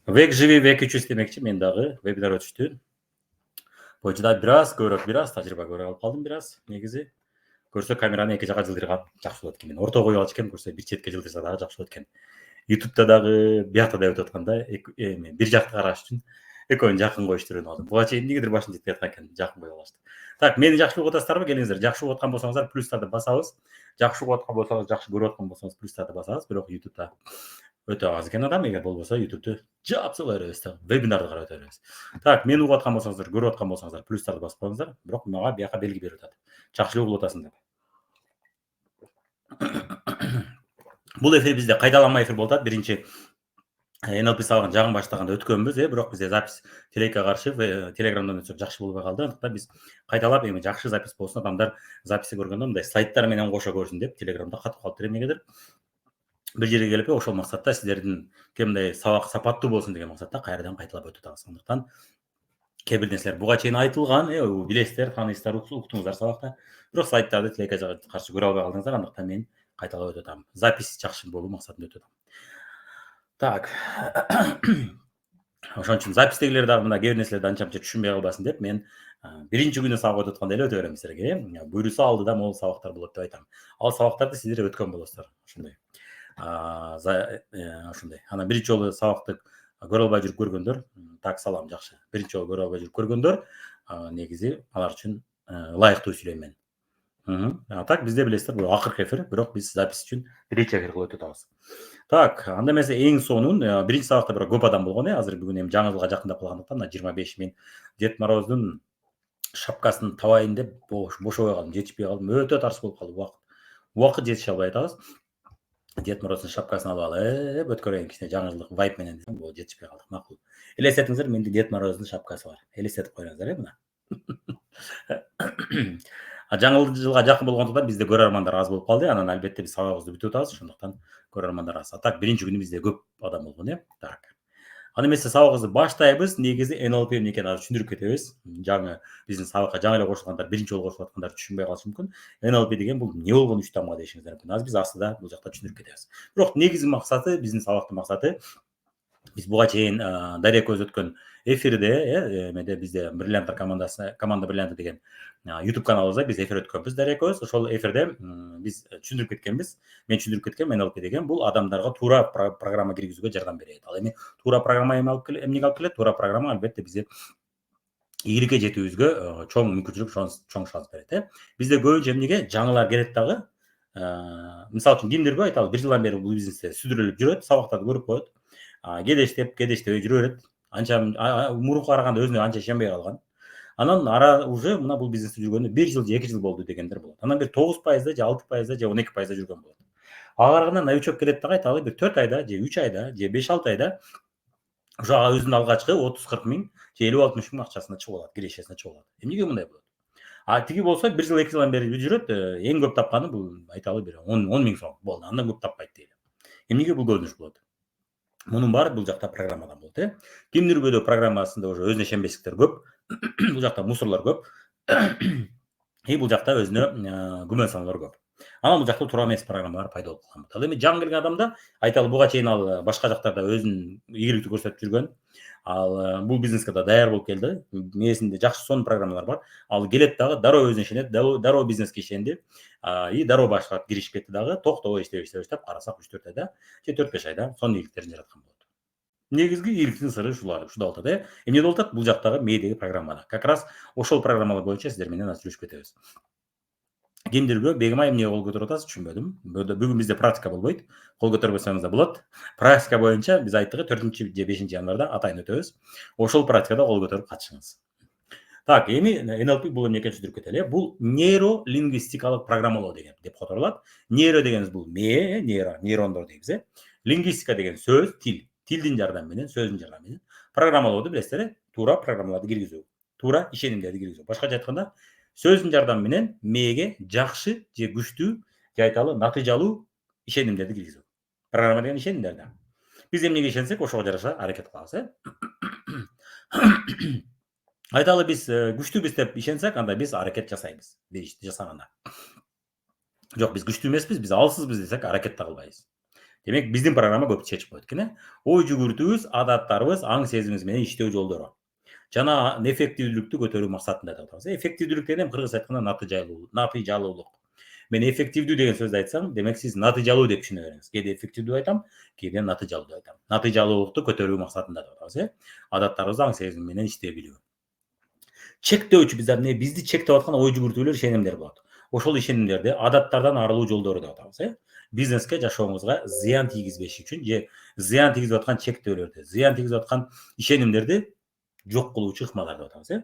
Век живи, век үчүс демекчи, мен дагы вебинар өтүштү. Бойчуда бир аз тажрыйба көрүп алып калдым негизи. Көрсө камераны эки жака жылдырган жакшы болот экен. Мен орто коюп алыш экен, көрсө бир четке жылдырса дагы жакшы болот экен. YouTube'да дагы, биякта да өтүп атканда бир жакты караш үчүн экөөнү жакын коюшту үйрөнүп алдым. Буга чейин эмнегедир башым жетпей аткан экен, жакын коюп алышты. Так, мени жакшы угуп атасыздарбы? Келиңиздер. Жакшы угуп аткан болсоңуздар плюстарды басабыз. Жакшы угуп аткан болсоңуз, жакшы көрүп аткан болсоңуз плюстарды басабыз. Бирок YouTube'да өтө аз экен адам, эгер болбосо YouTube'ду жаап сала беребиз да, вебинарды карап өтө беребиз. Так, мени угуп аткан болсоңуздар, көрүп аткан болсоңуздар плюстарды басып коюңуздар. Бирок мага бияка белги берип атат. Жакшы угуп атасың деп. Бул эфир бизде кайталанма эфир болуп атат. Биринчи NLP сабагын жагын баштаганда өткөнбүз, бирок бизде запись телекке каршы Телеграмдан өтсөк жакшы болбой калды. Андыктан биз кайталап эми жакшы запись болсун, адамдар записти көргөндө мындай слайдтар менен кошо көрсүн деп Телеграмда катып калыптыр эмнегедир. Бир жерге келип ошол максатта сиздердин кемдей сабак сапаттуу болсун деген максатта кайрадан кайталап өтүп атабыз. Андыктан кээ бир нерселер буга чейин айтылган, билесиздер, тааныйсыздар, уктуңуздар сабакта. Бирок слайдтарды телекке каршы көрө албай калдыңыздар, андыктан мен кайталап өтүп атам. Запись жакшы болуу максатында өтүп атам. Так. Ошон үчүн запистегилер дагы мына кээ бир нерселерди анча-мынча түшүнбөй калбасын деп мен биринчи күнү сабак өтүп атканда эле өтө берем силерге. Буйруса алдыда могул сабактар болот деп айтам. Ал сабактарды сиздер өткөн болосуздар. Ошондой. Ошондой. Анан биринчи жолу сабакты көрө албай жүрүп көргөндөр, так, салам, жакшы. Биринчи жолу көрө албай жүрүп көргөндөр, негизи алар үчүн ылайыктуу сүйлөйм мен. Так, бизде билесиздер, бул акыркы эфир, бирок биз запись үчүн биринчи эфир кылып өтүп атабыз. Так, анда эмесе эң сонун биринчи сабакта бирок көп адам болгон, азыр бүгүн эми жаңы жылга жакындап калгандыктан 25 мен Дед Мороздун шапкасын табайын деп бошобой калдым, жетишпей калдым. Өтө тарс болуп калды убакыт жетише албай атабыз. Дед Мороздун шапкасын алып алып, өткөрөйүн кичине жаңы жылдык вайп менен десем, бул жетишпей калдык. Макул. Элестетиңиздер, менде Дед Мороздун шапкасы бар. Элестетип коюңуздар, мына. Жаңы жылга жакын болгондуктан бизде көрөрмандар аз болуп калды. Анан албетте биз сабагыбызды бүтүп атабыз, ошондуктан көрөрмандар аз. Так, биринчи күнү бизде көп адам болгон, Так. Анда эмесе сабагыбызды баштайбыз. Негизи NLP эмне экенин азыр түшүндүрүп кетебиз. Жаңы биздин сабакка жаңы эле кошулгандар, биринчи жолу кошулуп аткандар түшүнбөй калышы мүмкүн. NLP деген бул эмне болгон үч тамга дешиңиздер мүмкүн. Азыр биз астыда бул жакта түшүндүрүп кетебиз. Бирок негизги максаты, биздин сабактын максаты, биз буга чейин Дарья көз өткөн эфирде, эмеде бизде Бриллианттар команда Бриллианты деген YouTube каналыбызда биз эфир өткөнбүз Дарья көз. Ошол эфирде биз түшүндүрүп кеткенбиз. Мен түшүндүрүп кеткем, NLP деген бул адамдарга туура программа киргизүүгө жардам берет. Ал эми туура программа эмнеге алып келет? Туура программа албетте бизди ийгиликке жетүүбүзгө чоң мүмкүнчүлүк, чоң шанс берет. Бизде көбүнчө эмнеге жаңылар келет дагы. Мисалы үчүн кимдирби айталы бир жылдан бери бул бизнесте сүдүрүлүп жүрөт, сабактарды көрүп коет. Кедештебей жүрө берет. Анча мурунку караганда өзүнө анча ишенбей калган. Анан уже мына бул бизнесте жүргөнү 1 жыл же 2 жыл болду дегендер болот. Анан бир 9%, же 6%, же 12% жүргөн болот. Ага караганда новичок келет дагы айталы бир 4 айда, же 3 айда, же 5-6 айда уже өзүнүн алгачкы 30-40 миң, же 50-60 миң акчасына чыгып алат, кирешесине чыгып алат. Эмнеге мындай болот? Тиги болсо 1 жыл 2 жылдан бери жүрөт, эң көп тапканы бул айталы бир 10 миң сом болду. Андан көп таппайт дейли. Эмнеге бул көрүнүш болот? Мунун баары бул жакта программадан болот, Кимдирбөдө программасында уже өзүнө ишенбестиктер көп. Бул жакта мусорлор көп. Бул жакта өзүнө күмөн саноолор көп. Анан бул жакта туура эмес программалар пайда болуп калган. Ал эми жаңы келген адамда айталы буга чейин ал башка жактарда өзүнүн ийгиликти көрсөтүп жүргөн. Ал бул бизнеске да даяр болуп келди. Мээсинде жакшы сонун программалар бар. Ал келет дагы дароо өзүнө ишенет, дароо бизнеске ишенди. Дароо башка киришип кетти дагы. Токтобой иштеп карасак 3-4 айда, же 4-5 айда сонун ийгиликтерин жараткан болот. Негизги ийгиликтин сыры ушуда болуп атат, Эмне болуп атат? Бул жактагы мээдеги программада. Как раз ошол программалар боюнча сиздер менен азыр сүйлөшүп кетебиз. Кимдирбөө, Бегим айым эмнеге кол көтөрүп атасыз? Түшүнбөдүм. Бүгүн бизде практика болбойт. Кол көтөрбөсөңүз да болот. Практика боюнча биз айттык, 4 же 5 январда атайын өтөбүз. Ошол практикада кол көтөрүп катышыңыз. Так, эми NLP бул эмне экенин түшүндүрүп кетели. Бул нейролингвистикалык программалоо деген деп которулат. Нейро дегенибиз бул мээ, нейрондор дейбиз, Лингвистика деген сөз, тилдин жардамы менен, сөздүн жардамы менен программалоодо билесиздер, туура программаларды киргизүү, туура ишенимдерди киргизүү. Башкача айтканда, сөздүн жардамы менен мээге жакшы же күчтүү, же айталы натыйжалуу ишенимдерди киргизүү. Программа деген ишенимдер да. Биз эмнеге ишенсек, ошого жараша аракет кылабыз, Айталы биз күчтүүбүз деп ишенсек, анда биз аракет жасайбыз. Бир ишти жасаганда. Жок, биз күчтүү эмеспиз, биз алсызбыз десек, аракет да кылбайбыз. Демек биздин программа көп чечип коет экен. Ой жүгүртүүбүз, адаттарыбыз, аң сезимибиз менен иштөө жолдору жана эффективдүүлүктү көтөрүү максатында деп атабыз. Эффективдүүлүк деген кыргызча айтканда натыйжалуулук. Мен эффективдүү деген сөздү айтсам, демек сиз натыйжалуу деп түшүнө бериңиз. Кээде эффективдүү айтам, кээде натыйжалуу деп айтам. Натыйжалуулукту көтөрүү максатында деп атабыз. Адаттарыбыз, аң сезим менен иштей билүү. Чектөөчү бизди чектеп аткан ой жүгүртүүлөр, ишенимдер болот. Ошол ишенимдерди адаттардан арылуу жолдору деп атабыз. Бизнеске, жашооңузга зыян тийгизбеш үчүн же зыян тийгизип аткан чектөөлөрдү, зыян тийгизип аткан ишенимдерди жок кылуучу ыкмалар деп атабыз.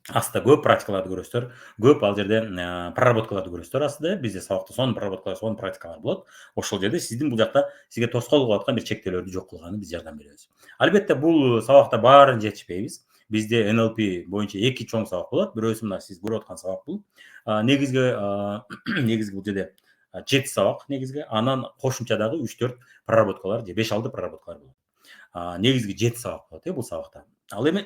Астында көп практикаларды көрөсүздөр, көп ал жерде проработкаларды көрөсүздөр. Астында бизде сабакта сонун проработкалар, сонун практикалар болот. Ошол жерде сиздин бул жакта сизге тоскоол болуп аткан бир чектөөлөрдү жок кылганы биз жардам беребиз. Албетте бул сабакта баарын жетишпейбиз. Бизде NLP боюнча 2 чоң сабак болот. Бирөөсү мына сиз көрүп аткан сабак бул. Негизги бул жерде 7 сабак негизги, анан кошумча дагы 3-4 проработкалар же 5-6 проработкалар болот. Негизги 7 сабак болот бул сабакта. Ал эми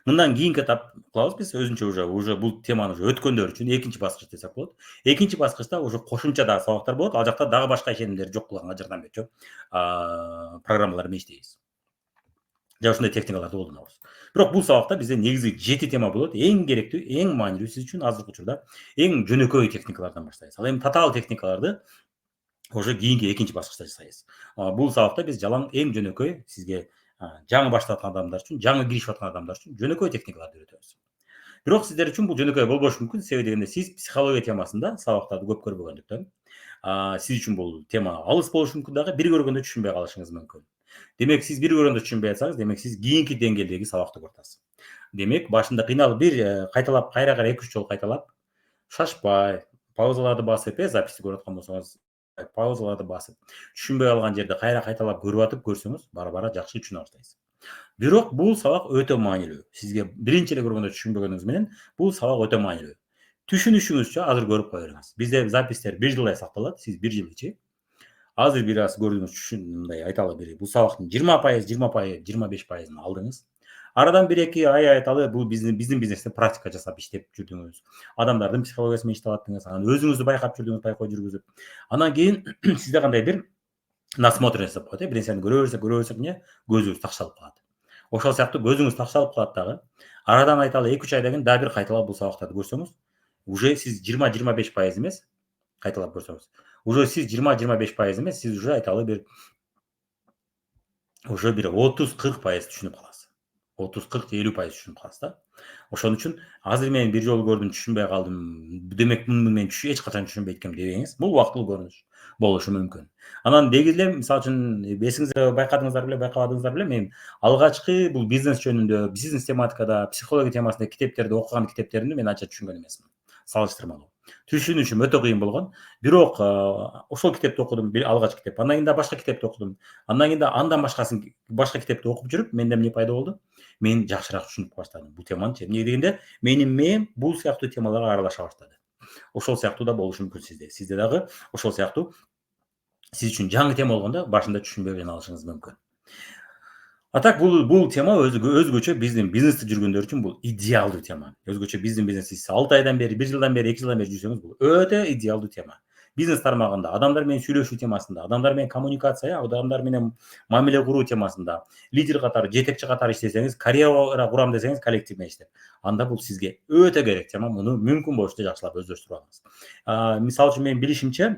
мындан кийинки этап кылабыз биз өзүнчө уже бул теманы уже өткөндөр үчүн экинчи баскыч десек болот. Экинчи баскычта уже кошумча дагы сабактар болот. Ал жакта дагы башка ишенимдерди жок кылганга жардам берчү программалар менен иштейбиз. Же ушундай техникаларды колдонобуз. Бирок бул сабакта бизде негизги 7 тема болот. Эң керектүү, эң маанилүү сиз үчүн азыркы учурда эң жөнөкөй техникалардан баштайбыз. Ал эми татаал техникаларды уже кийинки экинчи баскычта жасайбыз. Бул сабакта биз жалаң эң жөнөкөй сизге жаңы баштап аткан адамдар үчүн, жаңы киришип аткан адамдар үчүн жөнөкөй техникаларды үйрөтөбүз. Бирок сиздер үчүн бул жөнөкөй болбошу мүмкүн. Себеби дегенде сиз психология темасында сабактарды көп көрбөгөндүктөн, сиз үчүн бул тема алыс болушу мүмкүн дагы, бир көргөндө түшүнбөй калышыңыз мүмкүн. Демек сиз бир көргөндө түшүнбөй атсаңыз, демек сиз кийинки деңгээлдеги сабакты көрүп атасыз. Демек башында кыйналып бир кайталап, кайра 2-3 жолу кайталап, шашпай, паузаларды басып, записти көрүп аткан болсоңуз, паузаларды басып, түшүнбөй калган жерде кайра кайталап көрүп атып көрсөңүз, бара-бара жакшы түшүнө баштайсыз. Бирок бул сабак өтө маанилүү. Сизге биринчи эле көргөндө түшүнбөгөнүңүз менен бул сабак өтө маанилүү. Түшүнүшүңүзчө азыр көрүп кое бериңиз. Бизде запистер 1 жылдай сакталат, сиз 1 жыл ичи. Азыр бир аз көрдүңүз, мындай айталы бир бул сабактын 20%, 25%ын алдыңыз. Арадан 1-2 ай айталы бул биздин бизнесте практика жасап иштеп жүрдүңүз. Адамдардын психологиясы менен иштеп аттыңыз, анан өзүңүздү байкап жүрдүңүз, байкоо жүргүзүп. Анан кийин сизде кандай бир насмотренность деп коет. Бир нерсени көрө берсек эмне көзүңүз такшалып калат. Ошол сыяктуу көзүңүз такшалып калат дагы. Арадан айталы 2-3 айдан кийин дагы бир кайталап бул сабактарды көрсөңүз, уже сиз 20-25% эмес, кайталап көрсөңүз. Уже сиз 20-25% эмес, сиз уже айталы бир 30-40% түшүнүп каласыз. 30-40-50% түшүнүп каласыз да. Ошон үчүн азыр мен бир жолу көрдүм, түшүнбөй калдым. Демек муну мен эч качан түшүнбөйт экенмин дебеңиз. Бул убактылуу көрүнүш болушу мүмкүн. Анан деги эле мисалы үчүн эсиңизде байкадыңыздар беле, байкабадыңыздар беле, мен алгачкы бул бизнес жөнүндө, бизнес тематикада, психология темасында китептерди окуган китептеримди мен анча түшүнгөн эмесмин. Салыштырмалуу. Түшүнүшүм өтө кыйын болгон. Бирок ошол китепти окудум, алгачкы китеп. Андан кийин да башка китепти окудум. Андан кийин да андан башка китепти окуп жүрүп, менде эмне пайда болду? Мен жакшыраак түшүнүп баштадым бул теманычы. Эмне дегенде, менин мээм бул сыяктуу темаларга аралаша баштады. Ошол сыяктуу да болушу мүмкүн сизде. Сизде дагы ошол сыяктуу сиз үчүн жаңы тема болгондо башында түшүнбөй кыйналышыңыз мүмкүн. Так бул тема өзгөчө биздин бизнесте жүргөндөр үчүн бул идеалдуу тема. Өзгөчө биздин бизнесте 6 айдан бери, 1 жылдан бери, 2 жылдан бери жүрсөңүз, бул өтө идеалдуу тема. Бизнес тармагында, адамдар менен сүйлөшүү темасында, адамдар менен коммуникация, адамдар менен мамиле куруу темасында, лидер катары, жетекчи катары иштесеңиз, карьера курам десеңиз, коллектив менен иштеп. Анда бул сизге өтө керек тема. Муну мүмкүн болушунча жакшылап өздөштүрүп алыңыз. Мисалы үчүн мен билишимче,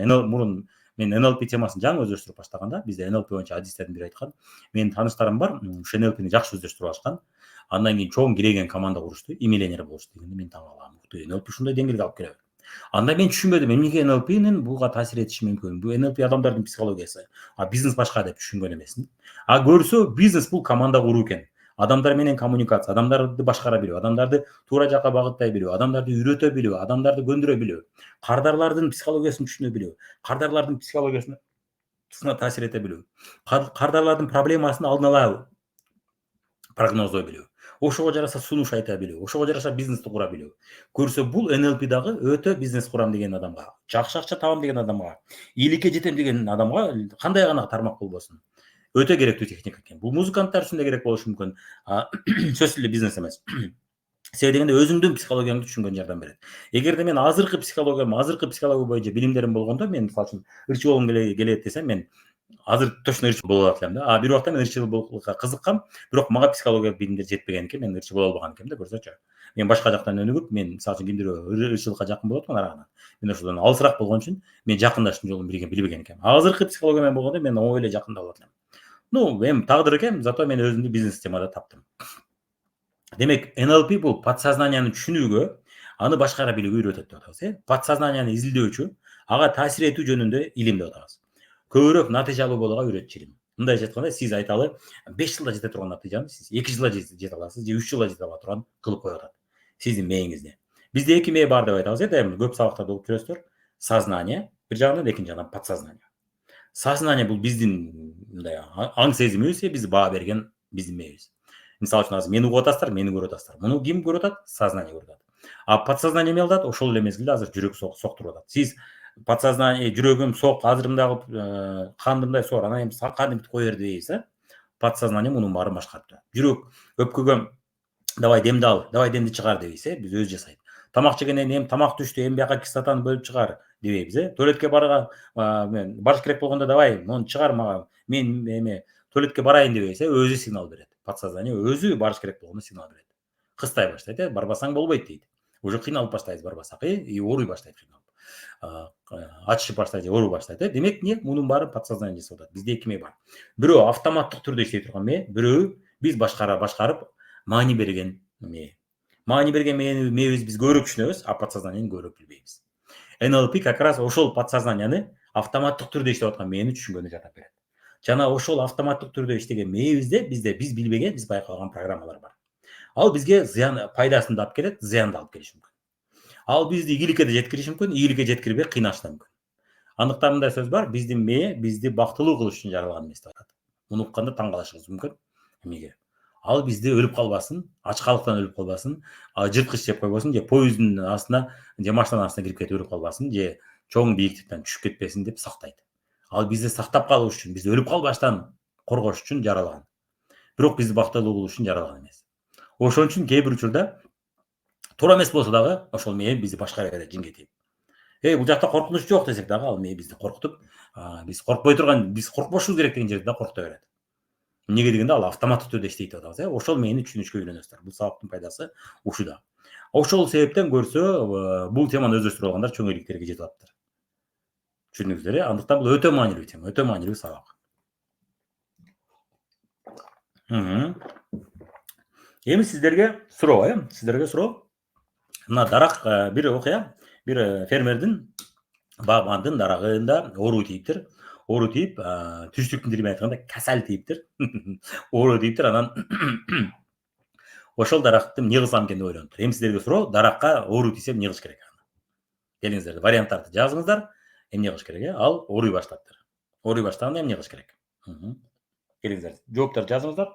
мурун мен NLP темасын жаңы өздөштүрүп баштаганда, бизде NLP боюнча адистердин бири айткан, менин тааныштарым бар, ушу NLP'ни жакшы өздөштүрүп алышкан. Андан кийин чоң кирейген команда курушту, имейлер болушту дегенде мен таң калам. NLP ушундай деңгээлге алып келеби? Анда мен түшүнбөдүм, эмнеге NLP'нин буга таасир этиши мүмкүн? Бул NLP адамдардын психологиясы, бизнес башка деп түшүнгөн эмесмин. Көрсө, бизнес бул команда куруу экен. Адамдар менен коммуникация, адамдарды башкара билүү, адамдарды туура жакка багыттай билүү, адамдарды үйрөтө билүү, адамдарды көндүрө билүү, кардарлардын психологиясын түшүнө билүү, кардарлардын психологиясына таасир эте билүү, кардарлардын проблемасын алдын ала прогноздой билүү, ошого жараша сунуш айта билүү, ошого жараша бизнести кура билүү. Көрсө, бул NLP дагы өтө бизнес курам деген адамга, жакшы акча табам деген адамга, ийгиликке жетем деген адамга кандай гана тармак болбосун, өтө керектүү техника экен. Бул музыканттар үчүн да керек болушу мүмкүн. Сөзсүз эле бизнес эмес. себеби дегенде өзүңдүн психологияңды түшүнгөн жардам берет. Эгерде мен азыркы психология боюнча билимдерим болгондо, мен мисалы үчүн ырчы болгум келет десем, мен азыр точно ырчы боло алат элем да. А бир убакта мен ырчылыкка кызыккам, бирок мага психологиялык билимдер жетпеген экен, мен ырчы боло албаган экенмин да, көрсөчү. Мен башка жактан өнүгүп, мен мисалы үчүн кимдир ырчылыкка жакын болот карагандан. Мен ошодон алысыраак болгон үчүн мен жакындаштын жолун билбеген экенмин. Азыркы психология менен болгондо мен оңой эле жакындап алат элем. Ну, эми тагдыр экен, зато мен өзүмдү бизнес темада таптым. Демек, NLP бул подсознанияны түшүнүүгө, аны башкара билүүгө үйрөтөт деп атабыз, Подсознанияны изилдөөчү, ага таасир этүү жөнүндө илим деп атабыз. Көбүрөөк натыйжалуу болууга үйрөтчү илим. Мындайча айтканда, сиз айталы 5 жылда жете турган натыйжаны сиз 2 жылда жете аласыз, же 3 жылда жете ала турган кылып коюп атат сиздин мээңизде. Бизде 2 мээ бар деп айтабыз, дайыма көп сабактарда угуп жүрөсүздөр. Сознание бир жагынан, экинчи жагынан подсознание. Сознание бул биздин мындай аң сезимибиз, биз баа берген биздин мээбиз. Мисалы үчүн азыр мени угуп атасыздар, мени көрүп атасыздар. Муну ким көрүп атат? Сознание көрүп атат. А подсознание эмне кылат? Ошол эле мезгилде азыр жүрөк соктуруп атат. Сиз подсознание жүрөгүм сок, азыр мындай кылып канды мындай соор, анан эми кан имитип кое берди дейсиз, Подсознание мунун баарын башкарып турат. Жүрөк өпкөгө давай демди ал, давай демди чыгар дебейсиз, биз өзү жасайт. Тамак жегенден эми тамак түштү, эми бияка кислотаны бөлүп чыгар дебейбиз, Туалетке барыш керек болгондо давай муну чыгар мага, мен эми туалетке барайын дебейсиз, өзү сигнал берет. Подсознание өзү барыш керек болгондо сигнал берет. Кыстай баштайт, барбасаң болбойт дейт. Уже кыйналып баштайбыз барбасак, и ооруй баштайт кыйналып. Ачышып баштайт, ооруй баштайт. Демек эмне? Мунун баары подсознание жасап атат. Бизде 2 мээ бар. Бирөө автоматтык түрдө иштей турган мээ, бирөө биз башкарып маани берген мээ. Маани берген мээбиз биз көбүрөөк түшүнөбүз, а подсознаниени көбүрөөк билбейбиз. NLP как раз ошол подсознанияны автоматтык түрдө иштеп аткан мээни түшүнгөнгө жардам берет. Жана ошол автоматтык түрдө иштеген мээбизде биз билбеген, биз байкаган программалар бар. Ал бизге пайдасын да алып келет, зыянын да алып келиши мүмкүн. Ал бизди ийгиликке да жеткириши мүмкүн, ийгиликке жеткирбей кыйнашты да мүмкүн. Андыктан мындай сөз бар, биздин мээ бизди бактылуу кылыш үчүн жаралган эмес деп атат. Муну укканда таң калышыңыз мүмкүн. Эмнеге? Ал бизди өлүп калбасын, ачкалыктан өлүп калбасын, жырткыч жеп койбосун, же поезддин астына, же машинанын астына кирип кетип өлүп калбасын, же чоң бийиктиктен түшүп кетпесин деп сактайт. Ал бизди сактап калыш үчүн, бизди өлүп калбаштан коргош үчүн жаралган. Бирок бизди бактылуу кылыш үчүн жаралган эмес. Ошон үчүн кээ бир учурда туура эмес болсо дагы ошол мээ бизди башкара берет жинге тийип. Бул жакта коркунуч жок десек дагы, ал мээ бизди коркутуп, биз коркпошубуз керек деген жерде да коркута берет. Эмнеге дегенде, ал автоматтык түрдө иштейт деп атабыз, Ошол мээни түшүнүшкө үйрөнөсүздөр. Бул сабактын пайдасы ушуда. Ошол себептен көрсө, бул теманы өздөштүрүп алгандар чоң ийгиликтерге жетип атыптыр. Түшүндүңүздөр, Андыктан бул өтө маанилүү тема, өтө маанилүү сабак. Эми сиздерге суроо. Мына дарак, бир окуя, бир фермердин багбандын дарагында оору тийиптир. Оору тийип, түштүктүн тили менен айтканда касал тийиптир. Оору тийиптир, анан ошол даракты эмне кылсам экен деп ойлонуптур. Эми сиздерге суроо, даракка оору тийсе эмне кылыш керек? Келиңиздер, варианттарды жазыңыздар. Эмне кылыш керек? Ал ооруй баштаптыр. Ооруй баштаганда эмне кылыш керек? Келиңиздер, жооптарды жазыңыздар.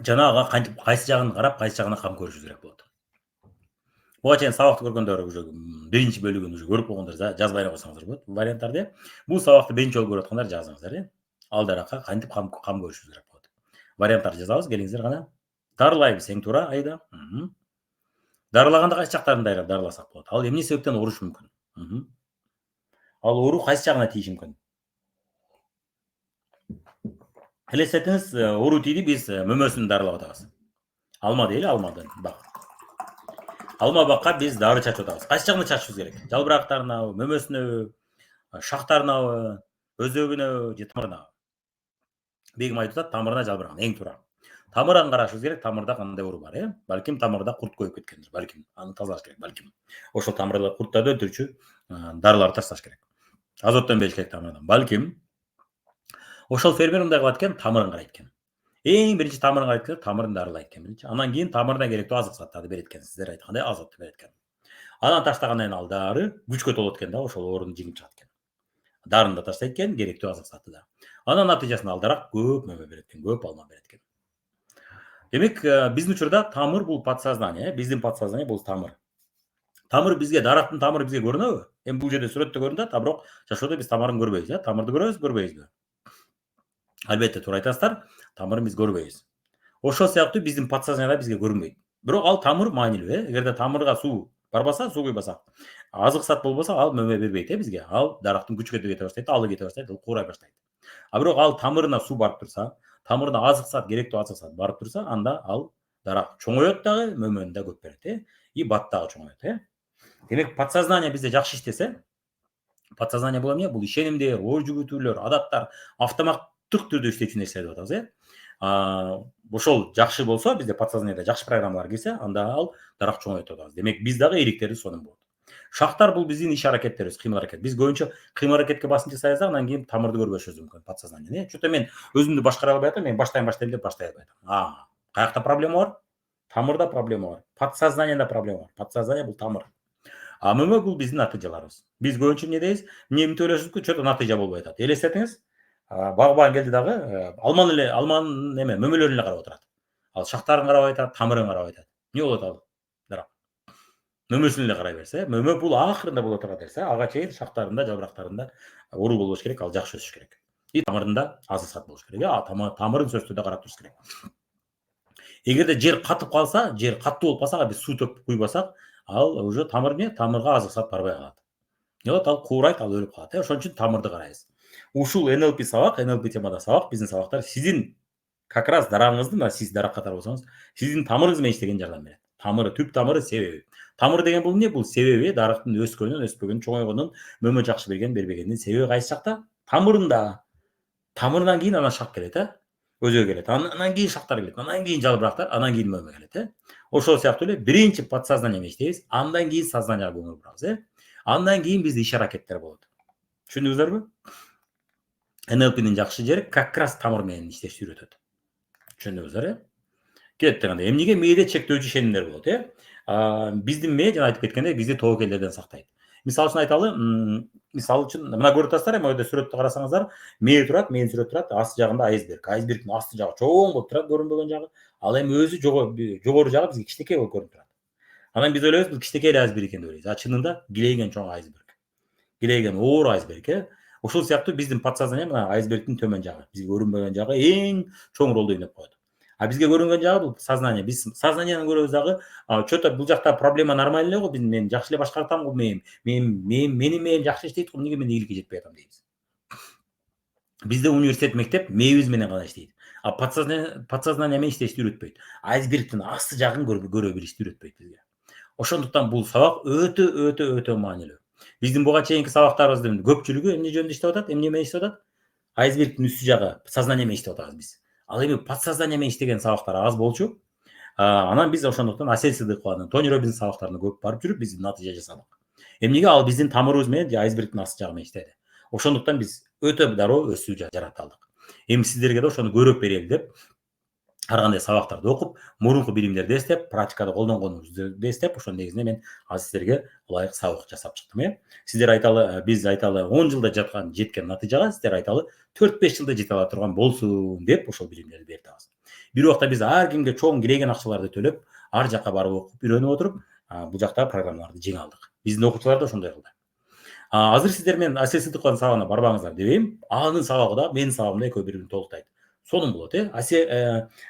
Жана ага кантип, кайсы жагын карап, кайсы жагына кам көрүшүбүз керек болот. Буга чейин сабакты көргөндөр уже биринчи бөлүгүн уже көрүп болгондор жазбай эле койсоңуздар болот. Варианттарды. Бул сабакты биринчи жолу көрүп аткандар жазыңыздар, Ал даракка кантип кам көрүшүбүз керек болот. Варианттарды жазабыз, келиңиздер кана. Дарылайбыз, эң туура, Айда. Дарылаганда кайсы жактарын дарыласак болот? Ал эмне себептен оорушу мүмкүн? Ал оору кайсы жагына тийиши мүмкүн? Элестетиңиз, оору тийди, биз мөмөсүн дарылап атабыз. Алма дейли, алмадан бак. Алма бакка биз дары чачып атабыз. Кайсы жагына чачышыбыз керек? Жалбырактарынабы, мөмөсүнөбү, шактарынабы, өзөгүнөбү, же тамырынабы? Бегим айтып атат, тамырына жалбыраган эң туура. Тамырын карашыбыз керек, тамырда кандай оору бар, Балким тамырда курт коюп кеткендир, балким. Аны тазалаш керек, балким. Ошол тамырда курттарды өлтүрүүчү дарыларды ташташ керек. Азоттон бериш керек тамырдан, балким. Ошол фермер мындай кылат экен, тамырын карайт экен. Эң биринчи тамырын карайт экен, тамырын дарылайт экен биринчи. Анан кийин тамырына керектүү азык заттарды берет экен, сиздер айткандай азотты берет экен. Анан таштагандан кийин ал дары күчкө толот экен да, ошол ооруну жеңип чыгат экен. Дарыны да таштайт экен, керектүү азык заты да. Анан натыйжасында ал дарак көп мөмө берет экен, көп алма берет экен. Демек, биздин учурда тамыр бул подсознание, биздин подсознание бул тамыр. Тамыр бизге, дарактын тамыры бизге көрүнөбү? Эми бул жерде сүрөттө көрүнүп атат, бирок жашоодо биз тамырын көрбөйбүз, Тамырды көрөбүзбү, көрбөйбүзбү? Албетте, туура айтасыздар, тамырын биз көрбөйбүз. Ошол сыяктуу биздин подсознание бизге көрүнбөйт. Бирок ал тамыр маанилүү. Эгерде тамырга суу барбаса, суу куйбасак, азык зат болбосо ал мөмө бербейт бизге. Ал дарактын күчкө кете баштайт, алы кете баштайт, ал куурай баштайт. А бирок ал тамырына суу барып турса, тамырына азык зат, керектүү азык зат барып турса, анда ал дарак чоңоет дагы, мөмөнү да көп берет, и бат дагы чоңоет. Демек подсознание бизде жакшы иштесе, подсознание бул эмне? Бул ишенимдер, ой жүгүртүүлөр, адаттар автоматтык түрдө иштечү нерсе деп атабыз. Ошол жакшы болсо, бизде подсознаниеде жакшы программалар кирсе, анда ал дарак чоңоет деп атабыз. Демек биз дагы ийгиликтерибиз сонун болот. Шактар бул биздин иш аракеттерибиз, кыймыл аракет. Биз көбүнчө кыймыл аракетке басым жасайбыз, анан кийин тамырды көрбөшүбүз мүмкүн подсознание. Чөтө мен өзүмдү башкара албай атам, мен баштайм деп баштай албай атам. Каякта проблема бар? Тамырда проблема бар. Подсознаниеда проблема бар. Подсознание бул тамыр. А мөмө бул биздин натыйжаларыбыз. Биз көбүнчө эмне дейбиз? Эмне ойлошубузку, чөтө натыйжа болбой атат. Элестетиңиз, багбан келди дагы алманын эме мөмөлөрүн эле карап отурат. Ал шактарын карабай атат, тамырын карабай атат. Эмне болот ал? Дарак. Мөмөсүн эле карай берсе, мөмө бул акырында боло турган нерсе. Ага чейин шактарында, жапырактарында уруу болбош керек, ал жакшы өсүш керек. И тамырында азык зат болуш керек. Тамырын сөзсүз да карап туруш керек. Эгерде жер катып калса, жер катуу болуп калса, биз суу төкүп куйбасак, ал уже тамыр эмне? Тамырга азык зат барбай калат. Эмне болот? Ал куурайт, ал өлүп калат. Ошон үчүн тамырды карайбыз. Ушул НЛП сабак, НЛП темада сабак, биздин сабактар сиздин как раз дарагыңыздын, мына сиз дарак катары болсоңуз, сиздин тамырыңыз менен иштегенге жардам берет. Тамыры, түп тамыры, себеби. Тамыр деген бул эмне? Бул себеби дарактын өскөнүн, өспөгөнүн, чоңойгонун, мөмө жакшы берген, бербегенин себеби кайсы жакта? Тамырында. Тамырдан кийин анан шак келет, өзөгө келет. Анан кийин шактар келет. Анан кийин жалбырактар, анан кийин мөмө келет, Ошол сыяктуу эле биринчи подсознание менен иштейбиз, андан кийин сознанияга көңүл бурабыз, Андан кийин бизде иш аракеттер болот. Түшүндүңүздөрбү? НЛПнин жакшы жери как раз тамыр менен иштешти үйрөтөт. Түшүндүңүздөр, Кеттик анда. Эмнеге мээде чектөөчү ишенимдер болот, Биздин мээ жана айтып кеткендей бизди тобокелдерден сактайт. Мисалы үчүн айталы, мисалы үчүн мына көрүп атасыздар, могу жерде сүрөттү карасаңыздар, мээ турат, мээнин сүрөтү турат, асты жагында айсберг. Айсбергдин асты жагы чоң болуп турат, көрүнбөгөн жагы. Ал эми өзү жогору жагы бизге кичинекей болуп көрүнүп турат. Анан биз ойлойбуз, бул кичинекей эле айсберг экен деп ойлойбуз. А чынында килейген чоң айсберг. Килейген оор айсберг, Ошол сыяктуу биздин подсознание мына айсбергдин төмөн жагы, бизге көрүнбөгөн жагы эң чоң ролду ойноп коет. А бизге көрүнгөн жагы бул сознание. Биз сознанияны көрөбүз дагы, чөтө бул жакта проблема нормально эле го, мен жакшы эле башкарып атам го мээм. Менин мээм жакшы иштейт го, эмнеге мен ийгиликке жетпей атам дейбиз. Бизде университет, мектеп мээбиз менен гана иштейт. А подсознание менен иштешти үйрөтпөйт. Айсбергдин асты жагын көрө билишти үйрөтпөйт бизге. Ошондуктан бул сабак өтө маанилүү. Биздин буга чейинки сабактарыбыздын көпчүлүгү эмне жөнүндө иштеп атат? Эмне менен иштеп атат? Айсбергдин үстү жагы, сознание менен иштеп атабыз биз. Ал эми подсознание менен иштеген сабактар аз болчу. Анан биз ошондуктан Асель Сыдыкованын, Тони Роббинстин сабактарына көп барып жүрүп, биз натыйжа жасадык. Эмнеге? Ал биздин тамырыбыз менен же айсбергдин асты жагы менен иштеди. Ошондуктан биз өтө дароо өсүү жарата алдык. Эми сиздерге да ошону көрөп берели деп, ар кандай сабактарды окуп, мурунку билимдерди эстеп, практикада колдонгонубузду эстеп, ошонун негизинде мен азыр сиздерге ылайык сабак жасап чыктым, Сиздер айталы, биз айталы 10 жылда жеткен натыйжага, сиздер айталы 4-5 жылда жете ала турган болсун деп ошол билимдерди берип атабыз. Бир убакта биз ар кимге чоң киреген акчаларды төлөп, ар жакка барып окуп, үйрөнүп отуруп, бул жактагы программаларды жеңе алдык. Биздин окуучулар да ошондой кылды. Азыр сиздер мен Асель Сыдыкованын сабагына барбаңыздар дебейм. Анын сабагы да менин сабагым да экөө бири-бирин толуктайт. Сонун болот,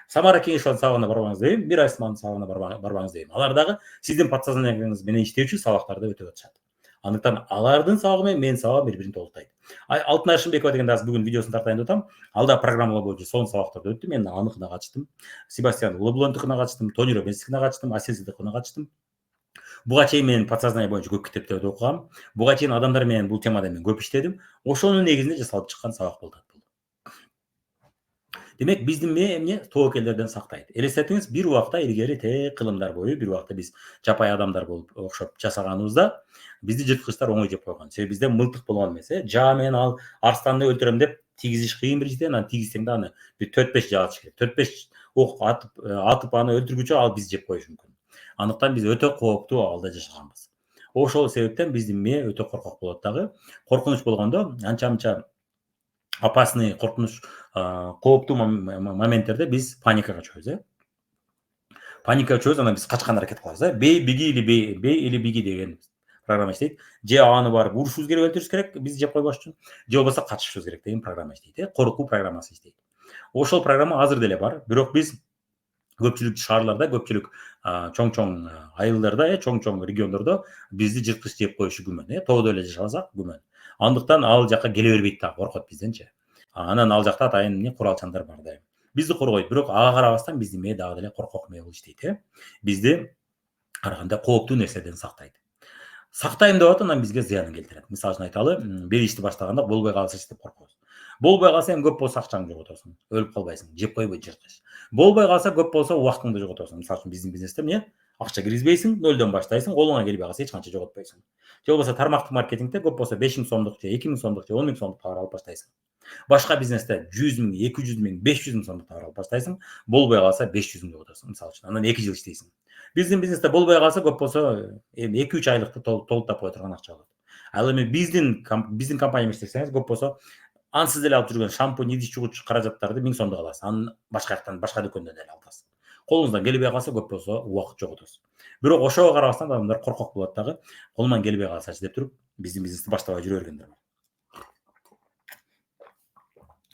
Самара Кеңешованын сабагына барбаңыз дебейм, Мира Исмановдун сабагына барбаңыз дебейм. Алар дагы сиздин подсознанияңыз менен иштөөчү сабактарды өтүп атышат. Андыктан алардын сабагы менен менин сабагым бири-бирин толуктайт. Алтынай Шымбекова деген азыр бүгүн видеосун тартайын деп атам. Ал да программалар боюнча сонун сабактарды өттү. Мен аныкына катыштым. Себастьян Леблондукуна катыштым, Тони Роббинстикине катыштым, Асель Сыдыковна катыштым. Буга чейин мен подсознание боюнча көп китептерди окугам. Буга чейин адамдар менен бул темада мен көп иштедим. Ошонун негизинде жасалып чыккан сабак болот. Демек биздин мээ эмне? Тобокелдерден сактайт. Элестетиңиз, бир убакта илгери кылымдар бою, бир убакта биз жапай адамдар болуп окшоп жашаганыбызда бизди жырткычтар оңой жеп койгон. Себеби бизде мылтык болгон эмес, Жаа менен ал арстанды өлтүрөм деп тийгизиш кыйын биринчиден, анан тийгизсең да аны бир 4-5 жаа атыш керек. 4-5 ок атып аны өлтүргүчө ал бизди жеп коюшу мүмкүн. Андыктан биз өтө кооптуу абалда жашаганбыз. Ошол себептен биздин мээ өтө коркок болот дагы. Коркунуч болгондо анча-мынча опасный, коркунуч, кооптуу моменттерде биз паникага чөбүз, Паникага чөбүз, анан биз качкан аракет кылабыз, Бей или биги деген программа иштейт. Же аны барып урушубуз керек, өлтүрүш керек, бизди жеп койбош үчүн, же болбосо качышыбыз керек деген программа иштейт, коркуу программасы иштейт. Ошол программа азыр деле бар, бирок биз көпчүлүк шаарларда, көпчүлүк чоң айылдарда, чоң региондордо бизди жырткыч жеп коюшу күмөн. Тоодо эле жашасак күмөн. Андыктан ал жака келе бербейт да, коркот бизденчи. Анан ал жакта атайын куралчандар бар да. Бизди коргойт, бирок ага карабастан биздин мээ дагы деле коркок мээ болуп иштейт. Бизди ар кандай кооптуу нерседен сактайт. Сактайм деп атат, анан бизге зыянын келтирет. Мисалы үчүн айталы, бир ишти баштаганда болбой калсычы деп коркобуз. Болбой калса эми көп болсо акчаңды жоготосуң, өлүп калбайсың, жеп койбойт жырткыч. Болбой калса көп болсо убактыңды жоготосуң. Мисалы үчүн биздин бизнесте эмне? Акча киргизбейсиң, нөлдөн баштайсың, колуңа келбей калса эч канча жоготпойсуң. Же болбосо тармактык маркетингде көп болсо 5000 сомдук же 2000 сомдук же 10 000 сомдук товар алып баштайсың. Башка бизнесте 100 000, 200 000, 500 000 сомдук товар алып баштайсың, болбой калса 500 000 жоготосуң, мисалы үчүн. Анан 2 жыл иштейсиң. Биздин бизнесте болбой калса көп болсо эми 2-3 айлыкты толуктап кое турган акча болот. Ал эми биздин компания менен иштесеңиз көп болсо ансыз эле алып жүргөн шампунь, идиш жуугуч каражаттарды 1000 сомдук аласыз. Анын башка жактан, башка дүкөндөн эле аласыз. Колуңуздан келбей калса көп болсо убакыт жоготосуз. Бирок ошого карабастан адамдар коркок болот дагы. Колуман келбей калсачы деп туруп, биздин бизнести баштабай жүрө бергендер бар.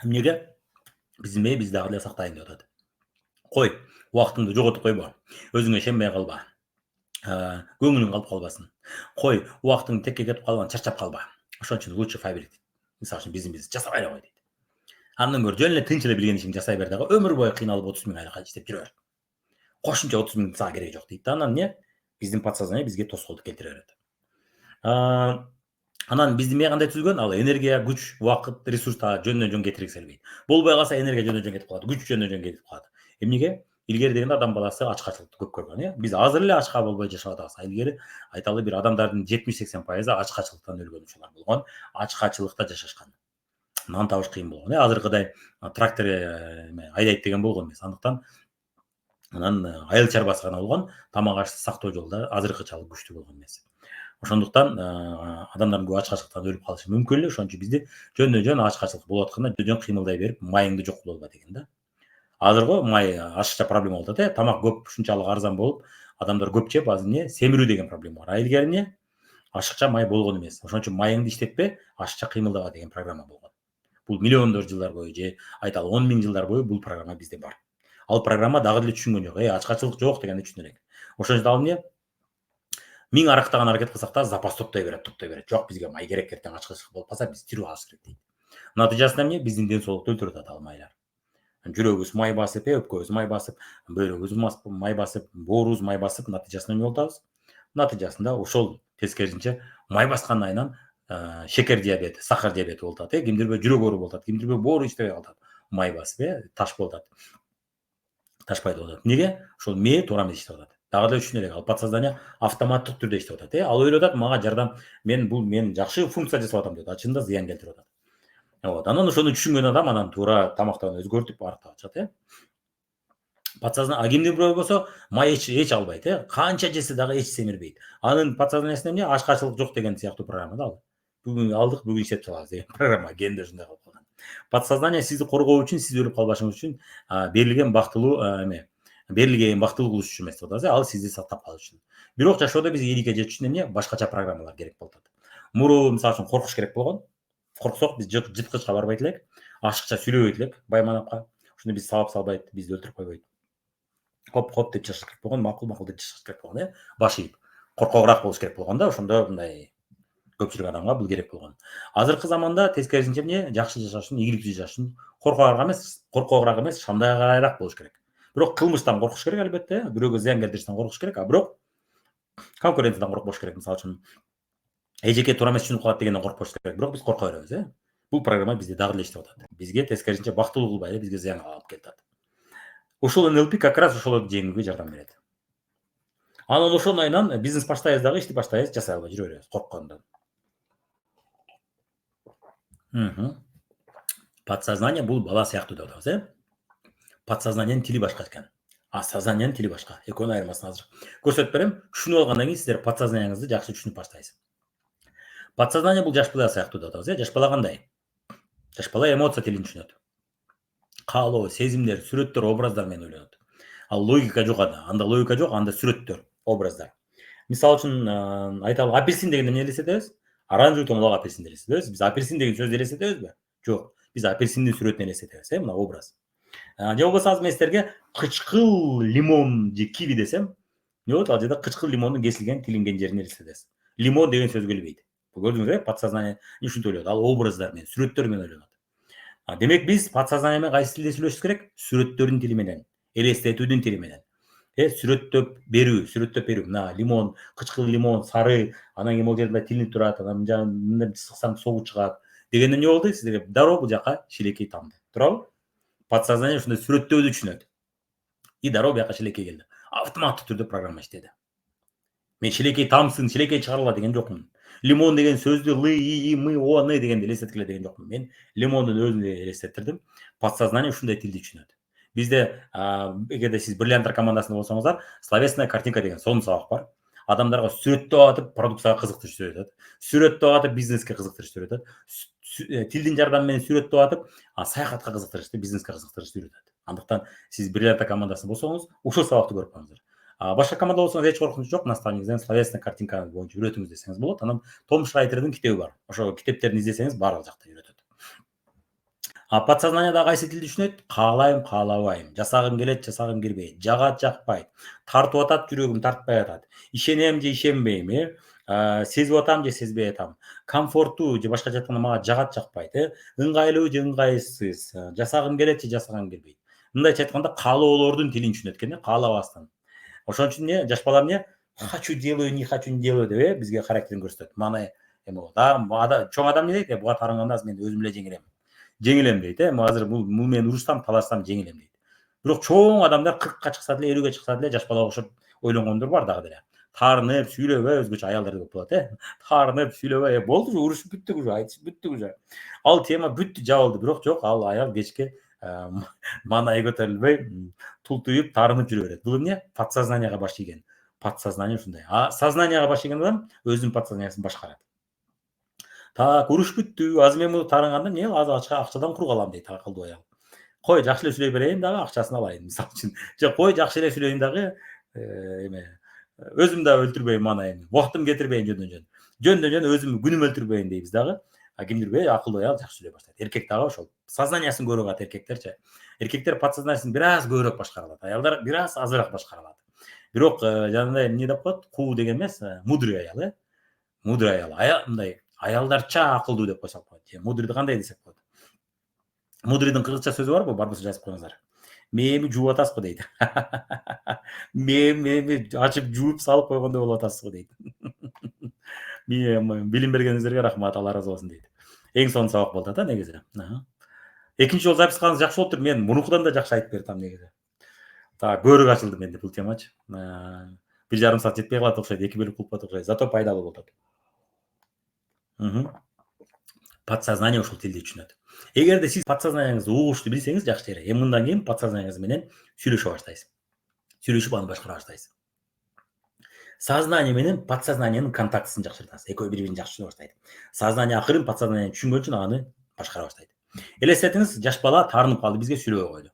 Эмнеге? Биздин мээ бизди дагы эле сактайын деп атат. Кой, убактыңды жоготуп койбо. Өзүңө ишенбей калба. Көңүлүң калып калбасын. Кой, убактың текке кетип калбаган, чарчап калба. Ошон үчүн лучше фабрик дейт. Мисалы үчүн биздин бизнес жасабай эле кой дейт. Андан көрө жөн эле тынч эле билген ишиңди жасай бер дагы, өмүр бою кыйналып 30 000 айлык иштеп жүрө бер. Кошумча 30 000 сага кереги жок дейт да. Анан эмне? Биздин подсознание бизге тоскоолдук келтире берет. Анан биздин мээ кандай түзүлгөн? Ал энергия, күч, убакыт, ресурс жөндөн жөн кетиргиселбейт. Болбой калса энергия жөндөн жөн кетип калат, күч жөндөн жөн кетип калат. Эмнеге? Илгери дегенде адам баласы ачкачылыкты көп көргөн, Биз азыр эле ачка болбой жашап атабыз. Илгери айталы бир адамдардын 70-80% ачкачылыктан өлгөн учурлар болгон, ачкачылыкта жашашкан. Нан табыш кыйын болгон. Азыркыдай трактор айдайт деген болгон эмес. Андыктан анан айыл чарбасы гана болгон, тамак ашты сактоо жолдору азыркычалык күчтүү болгон эмес. Ошондуктан адамдардын көп ачкачылыктан өлүп калышы мүмкүн эле. Ошон үчүн бизди жөндөн жөн ачкачылык болуп атканда жөн жөн кыймылдай берип, майыңды жок кылып алба деген да. Азыр го май ашыкча проблема болуп атат, Тамак көп, ушунчалык арзан болуп, адамдар көп жеп, азыр семирүү деген проблема бар. Илгери ашыкча май болгон эмес. Ошон үчүн майыңды иштетпе, ашыкча кыймылдаба деген программа болгон. Бул миллиондор жылдар бою же айталы 10 000 жылдар бою бул программа бизде бар. Ал программа дагы деле түшүнгөн жок. Ачкачылык жок дегенди түшүнөр элек. Ошон үчүн ал 1000 арактаган аракет кылсак да запас топтой берет. Жок, бизге май керек, эртең ачкачылык болуп калса биз тирүү калыш керек дейт. Натыйжасында биздин ден соолукту өлтүрүп атат ал майлар. Жүрөгүбүз май басып, өпкөбүз май басып, бөйрөгүбүз май басып, боорубуз май басып, натыйжасында эмне болуп атабыз? Натыйжасында ошол тескерисинче май баскандын айынан шекер диабети, сахар диабети болуп атат, кимдирбир жүрөк оору болуп атат, кимдирбир боору иштебей калат. Май басып, таш болуп атат. Таш пайда болуп атат. Эмнеге? Ошол мээ туура эмес иштеп атат. Дагы деле түшүнө элек, ал подсознание автоматтык түрдө иштеп атат. Ал ойлоп атат, мага жардам, мен жакшы функция жасап атам деп атат. Чынында зыян келтирип атат. Анан ошону түшүнгөн адам анан туура тамактан өзгөртүп арыктап атышат. Подсознание, кимдир бирөө болсо май эч албайт, канча жесе дагы эч семирбейт. Анын подсознаниясында эмне? Ачкачылык жок деген сыяктуу программа да ал. Бүгүн алдык, бүгүн иштеп чыгабыз деген программа. Генде ушундай кылып калган. Подсознание сизди коргоо үчүн, сиз өлүп калбашыңыз үчүн берилген бактылуу берилген бактылуу кылыш үчүн эмес деп атабыз. Ал сизди сактап калыш үчүн. Бирок жашоодо биз ийгиликке жетиш үчүн эмне? Башкача программалар керек болуп атат. Мурун мисалы үчүн коркуш керек болгон. Корксок биз жырткычка барбайт элек, ашыкча сүйлөбөйт элек байманапка. Ошондо биз сабап салбайт, бизди өлтүрүп койбойт. Хоп деп жашаш керек болгон, макул деп жашаш керек болгон, баш ийип. Коркогураак болуш керек болгон да, ошондо мындай көпчүлүк адамга бул керек болгон. Азыркы заманда тескерисинче жакшы жашаш үчүн, ийгиликтүү жашаш үчүн коркогураак эмес, шамдайрак болуш керек. Бирок кылмыштан коркуш керек албетте, бирөөгө зыян келтиришten коркуш керек, бирок конкуренциядан коркпош керек. Мисалы үчүн эжеке туура эмес түшүнүп калат дегенден коркпош керек, бирок биз корко беребиз, Бул программа бизде дагы деле иштеп атат. Бизге тескерисинче бактылуу кылбай эле бизге зыян алып келатат. Ушул NLP как раз ошолорду жеңүүгө жардам берет. Анан ошонун айынан бизнес баштайбыз дагы, ишти баштайбыз, жасай албай жүрө беребиз корккондон. Подсознание бул бала сыяктуу деп атабыз, Подсознаниянын тили башка экен. А сознаниянын тили башка. Экөөнүн айырмасын азыр көрсөтүп берем. Түшүнүп алгандан кийин сиздер подсознанияңызды жакшы түшүнүп баштайсыз. Подсознание бул жаш бала сыяктуу деп атабыз, Жаш бала кандай? Жаш бала эмоция тилин түшүнөт. Каалоо, сезимдер, сүрөттөр, образдар менен ойлонот. Ал логика жок анда. Анда логика жок, анда сүрөттөр, образдар. Мисалы үчүн айталы, апельсин дегенде эмне элестетебиз? Оранжевый томолок апельсин элестетебиз. Биз апельсин деген сөздү элестетебизби? Жок. Биз апельсиндин сүрөтүн элестетебиз, мына образ. Же болбосо азыр мен силерге кычкыл лимон же киви десем, эмне болот? Ал жерде кычкыл лимондун кесилген, тилинген жерин элестетесиз. Лимон деген сөз келбейт. Көрдүңүзбү? Подсознание ушинтип ойлойт. Ал образдар менен, сүрөттөр менен ойлонот. Демек биз подсознание менен кайсы тилде сүйлөшүбүз керек? Сүрөттөрдүн тили менен, элестетүүдүн тили менен. Сүрөттөп берүү. Мына лимон, кычкыл лимон, сары, анан кийин могул жерде тилинип турат, анан мындай сыксаң согу чыгат. Дегенде эмне болду? Сиздерге дароо бул жака шилекей тамды. Туурабы? Подсознание ушундай сүрөттөөдү түшүнөт. И дароо бияка шилекей келди. Автоматтык түрдө программа иштеди. Мен шилекей тамсын, шилекей чыгарыла деген жокмун. Лимон деген сөздү л, и, мы, о, ны дегенде элестеткиле деген жокмун. Мен лимондун өзүн элестеттирдим. Подсознание ушундай тилди түшүнөт. Бизде эгерде сиз бриллианттар командасында болсоңуздар, словесная картинка деген сонун сабак бар. Адамдарга сүрөттөп атып продукцияга кызыктырып үйрөтөт. Сүрөттөп атып бизнеске кызыктырып үйрөтөт. Тилдин жардамы менен сүрөттөп атып саякатка кызыктырышты, бизнеске кызыктырышты үйрөтөт. Андыктан сиз бриллианттар командасында болсоңуз, ушул сабакты көрүп коңуздар. Башка команда болсоңуз эч коркунуч жок, наставнигизден словесная картинка боюнча үйрөтүңүз десеңиз болот. Анан Том Шрайтердин китеби бар. Ошо китептерин издесеңиз баардык жакта үйрөтөт. Подсознаниеда кайсы тилди түшүнөт? Каалайм, каалабайм, жасагым келет, жасагым келбейт, жагат, жакпайт, тартып атат, жүрөгүм тартпай атат, ишенем же ишенбейм, сезип атам же сезбей атам, комфорттуу же башкача айтканда мага жагат, жакпайт, ыңгайлуу же ыңгайсыз, жасагым келет же жасагым келбейт. Мындайча айтканда каалоолордун тилин түшүнөт экен, каалабастан. Ошон үчүн жаш балар хочу делаю, не хочу не делаю деп бизге характерин көрсөтөт. Мана эме болот. Чоң адам эмне дейт? Буга тарынганда мен өзүм эле жеңилем дейт. Азыр бул менен урушсам, талашсам жеңилем дейт. Бирок чоң адамдар 40ка чыкса деле, 50ге чыкса деле жаш балага окшоп ойлонгондор бар дагы деле. Таарынып, сүйлөбөй, өзгөчө аялдар көп болот, таарынып, сүйлөбөй, болду уже, урушуп бүттүк уже, айтышып бүттүк уже. Ал тема бүттү, жабылды. Бирок жок, ал аял кечке маанайы көтөрүлбөй, тултуюп, таарынып жүрө берет. Бул эмне? Подсознанияга баш ийген. Подсознание ушундай. Сознанияга баш ийген адам өзүнүн подсознаниясын башкарат. Так, уруш бүттү. Азыр мен муну таарынганда эмне? Азыр акчадан кур калам дейт акылдуу аял. Кой, жакшы эле сүйлөй берейин дагы, акчасын алайын, мисалы үчүн. Же кой, жакшы эле сүйлөйүн дагы, эме, өзүм да өлтүрбөйүн маанайын. Убактымды кетирбейин жөндөн-жөн. Жөндөн-жөн өзүм күнүмө өлтүрбөйүн дейбиз дагы. Кимдирбей акылдуу аял жакшы сүйлөй баштайт. Эркек дагы ошол. Сознаниясын көрүп алат эркектерчи. Эркектер подсознаниясын бир аз көбүрөөк башкара алат. Аялдар бир аз азыраак башкара алат. Бирок жанагындай эмне деп коет? Куу деген эмес, мудрый аял, мудрый аял. Мындай аялдарча акылдуу деп койсок болот. Мудрыйды кандай десек болот? Мудрыйдын кыргызча сөзү барбы? Бар болсо жазып коюңуздар. Мээми жууп атасызбы дейт. Мээми ачып жууп салып койгондой болуп атасызбы дейт. Билим бергениңиздерге рахмат, Алла ыраазы болсун дейт. Эң сонун сабак болду да негизи. Экинчи жолу запись кылганыңыз жакшы болуптур. Мен мурункудан да жакшы айтып берип атам негизи. Так, көрүк ачылды менде бул темачы. 1,5 саат жетпей калат окшойт, 2 бөлүк кылып коет окшойт. Зато пайдалуу болот. Подсознание ушул тилди түшүнөт. Эгерде сиз подсознанияңызды угушту билсеңиз жакшы жери, мындан кийин подсознанияңыз менен сүйлөшө баштайсыз. Сүйлөшүп аны башкара баштайсыз. Сознание менен подсознаниянын контактысын жакшыртасыз. Экөө бири-бирин жакшы түшүнө баштайт. Сознание акырын подсознанияны түшүнгөн үчүн аны башкара баштайт. Элестетиңиз, жаш бала таарынып калды, бизге сүйлөбөй койду.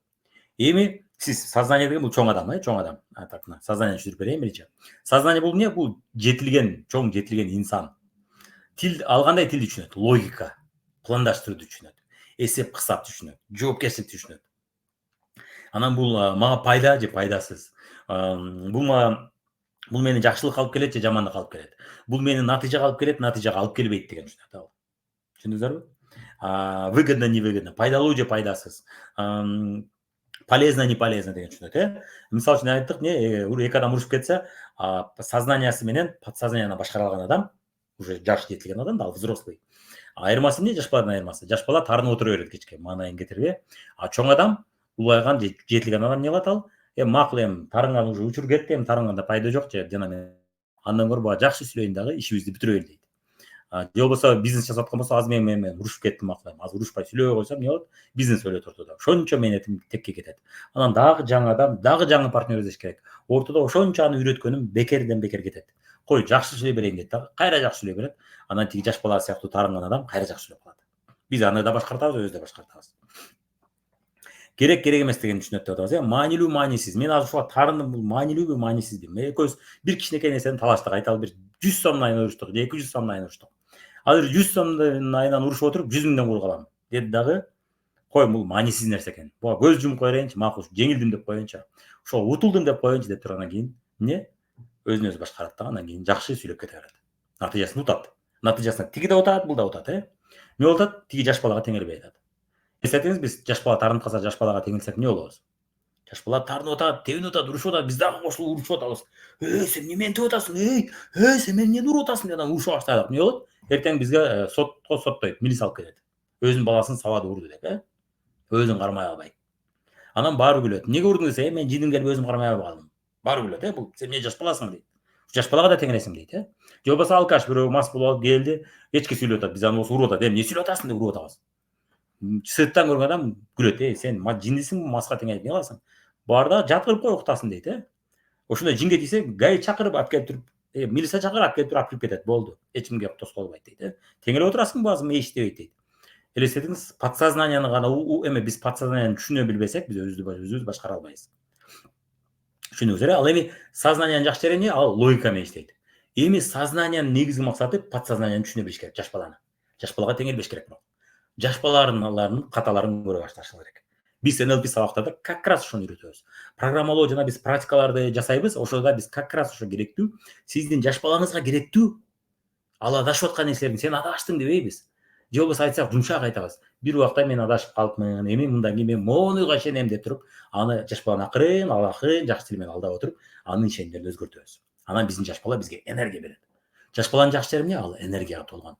Эми сиз сознание деген бул чоң адам, чоң адам. Так, сознание түшүрүп берейин биринчи. Сознание бул эмне? Бул жетилген, чоң жетилген инсан. Тил кандай тилди түшүнөт? Логика, пландаштырууду түшүнөт. Эсеп кысап түшүнөт. Жоопкерчиликти түшүнөт. Анан бул мага пайда же пайдасыз. Бул мени жакшылыкка алып келет же жамандыкка алып келет. Бул мени натыйжага алып келет, натыйжага алып келбейт деген түшүнөт ал. Түшүндүңүздөрбү? Выгодно, невыгодно, пайдалуу же пайдасыз. Полезно, не полезно деген түшүнөт, Мисалы үчүн айттык, эки адам урушуп кетсе, сознаниясы менен подсознанияны башкара алган адам, уже жаш жетилген адам да, ал взрослый. Айырмасы эмне? Жаш баладан айырмасы. Жаш бала таарынып отура берет кечке, маанайын кетирбей. Чоң адам, улайган же жетилген адам эмне кылат ал? Макул, тарынган уже учур кетти, тарынганда пайда жок же жана андан көрө буга жакшы сүйлөйүн дагы ишибизди бүтүрөйлү дейт. Же болбосо бизнес жасап аткан болсо, азыр мен урушуп кеттим макул, азыр урушпай сүйлөбөй койсом эмне болот? Бизнес өлөт ортодо. Ошончо мээнетим текке кетет. Анан дагы жаңы адам, дагы жаңы партнер издеш керек. Ортодо ошончо аны үйрөткөнүм бекерден бекер кетет. Кой, жакшы сүйлөй берейин дейт дагы. Кайра жакшы сүйлөй берет. Анан тиги жаш бала сыяктуу тарынган адам кайра жакшы сүйлөп калат. Биз аны да башкартабыз, өзү да башкартабыз. Керек эмес деген түшүнөт деп атабыз, маанилүү, маанисиз. Мен азыр ушуга таарындым, бул маанилүүбү, маанисизби? Экөөбүз бир кичинекей нерсени талаштык, айталы бир 100 сомдун айынан уруштук, же 200 сомдун айынан уруштук. Азыр 100 сомдун айынан урушуп отуруп 100 миңден кур калам. Деди дагы Кой бул маанисиз нерсе экен. Буга көз жумуп коерейинчи, макул жеңилдим деп коеюнчу. Ошо утулдум деп коеюнчу деп тургандан кийин эмне? Өзүн өзү башкарат да, андан кийин жакшы сүйлөп кете берет. Натыйжасын утат. Натыйжасында тиги да утат, бул да утат, эмне болуп атат? Тиги жаш балага теңелбей атат. Эслетиңиз, биз жаш бала тарынып калса, жаш балага теңелсек эмне болобуз? Жаш бала тарынып атат, тебинип атат, урушуп атат, биз дагы кошулуп урушуп атабыз. Сен эмнени теп атасың? Сен мени эмне уруп атасың деп урушуп баштадык. Эмне болот? Эртең бизге сотко соттойт, милиция алып келет. Өзүнүн баласын сабады урду деп, өзүн кармай албай. Анан баары күлөт. Эмнеге урдуң десе, мен жиндим келип өзүм кармай албай калдым. Баары күлөт, бул сен эмне жаш баласың дейт. Жаш балага да теңелесиң дейт, же болбосо алкаш бирөө мас болуп алып келди, кечке сүйлөп атат, биз аны болсо уруп атат. Эмне сүйлөп атасың деп уруп атабыз. Сырттан көргөн адам күлөт, сен жиндисиң, маска теңелип эмне кыласың? Бар да жаткырып кой, уктасын дейт, Ошондой жинге тийсе, гай чакырып алып келип туруп, милиция чакырып алып келип туруп алып кирип кетет, болду. Эч кимге тоскоол болбойт дейт, Теңелип отурасың, базым иштебейт дейт. Элестетиңиз, подсознанияны гана эме биз подсознанияны түшүнө билбесек, биз өзүбүздү башкара албайбыз. Түшүнүңүз, ал эми сознанияның жакшы жери эмне? Ал логика менен иштейт. Эми сознанияның негизги максаты подсознанияны түшүнө билиш керек, жаш баланы. Жаш балага теңелбеш керек бирок. Жаш балалардын каталарын көрө башташ керек. Биз NLP сабактарда как раз ошону үйрөтөбүз. Программалоо жана биз практикаларды жасайбыз, ошода биз как раз ошо керектүү, сиздин жаш балаңызга керектүү ал адашып аткан нерселердин сен адаштың дебейбиз. Же болбосо айтсак жумшак айтабыз. Бир убакта мен адашып калыпмын, эми мындан кийин мен монуга ишенем деп туруп, аны жаш баланы акырын жакшы тил менен алдап отуруп, анын ишенимдерин өзгөртөбүз. Анан биздин жаш бала бизге энергия берет. Жаш баланын жакшы жери эмне? Ал энергияга толгон.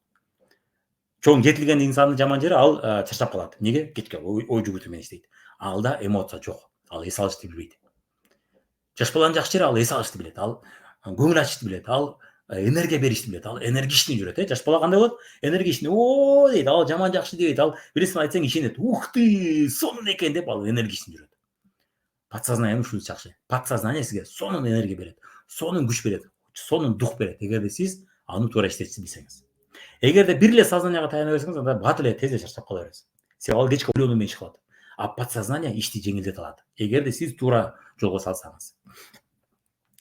Чоң жетилген инсандын жаман жери ал чарчап калат. Эмнеге? Кечке ой жүгүртүү менен иштейт. Алда эмоция жок. Ал эс алышты билбейт. Жаш баланын жакшы жери ал эс алышты билет. Ал көңүл ачышты билет. Ал энергия беришти билет. Ал энергичный жүрөт, Жаш бала кандай болот? Энергичный. Дейт. Ал жаман жакшы дебейт. Ал бирисине айтсаң ишенет. Ух ты, сонун экен деп ал энергичный жүрөт. Подсознание ушунчу жакшы. Подсознание сизге сонун энергия берет. Сонун күч берет. Сонун дух берет. Эгерде сиз аны туура иштете билсеңиз. Эгерде бир эле сознанияга таяна берсеңиз, анда бат эле тез чарчап кала бересиз. Себеби ал кечке ойлонуу менен иш кылат. А подсознание ишти жеңилдете алат. Эгерде сиз туура жолго салсаңыз.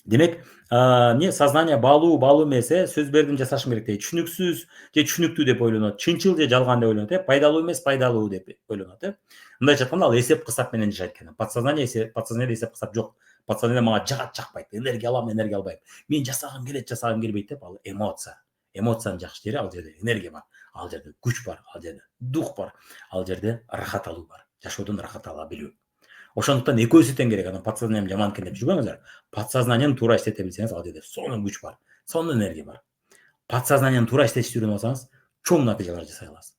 Демек, эмне сознание баалуу эмес, сөз бердим жасашым керек дейт. Түшүнүксүз же түшүнүктүү деп ойлонот. Чынчыл же жалган деп ойлонот, пайдалуу эмес, пайдалуу деп ойлонот, Мындайча айтканда ал эсеп кысап менен жашайт экен. Подсознаниеде эсеп кысап жок. Подсознание мага жагат, жакпайт, энергия алам, энергия албайм. Мен жасагым келет, жасагым келбейт деп ал эмоция. Эмоциянын жакшы жери ал жерде энергия бар, ал жерде күч бар, ал жерде дух бар, ал жерде рахат алуу бар. Жашоодон рахат ала билүү. Ошондуктан экөөсү тең керек. Анан подсознанием жаман экен деп жүрбөңүздөр. Подсознаниени туура иштете билсеңиз, ал жерде сонун күч бар, сонун энергия бар. Подсознаниени туура иштетишти үйрөнүп алсаңыз, чоң натыйжалар жасай аласыз.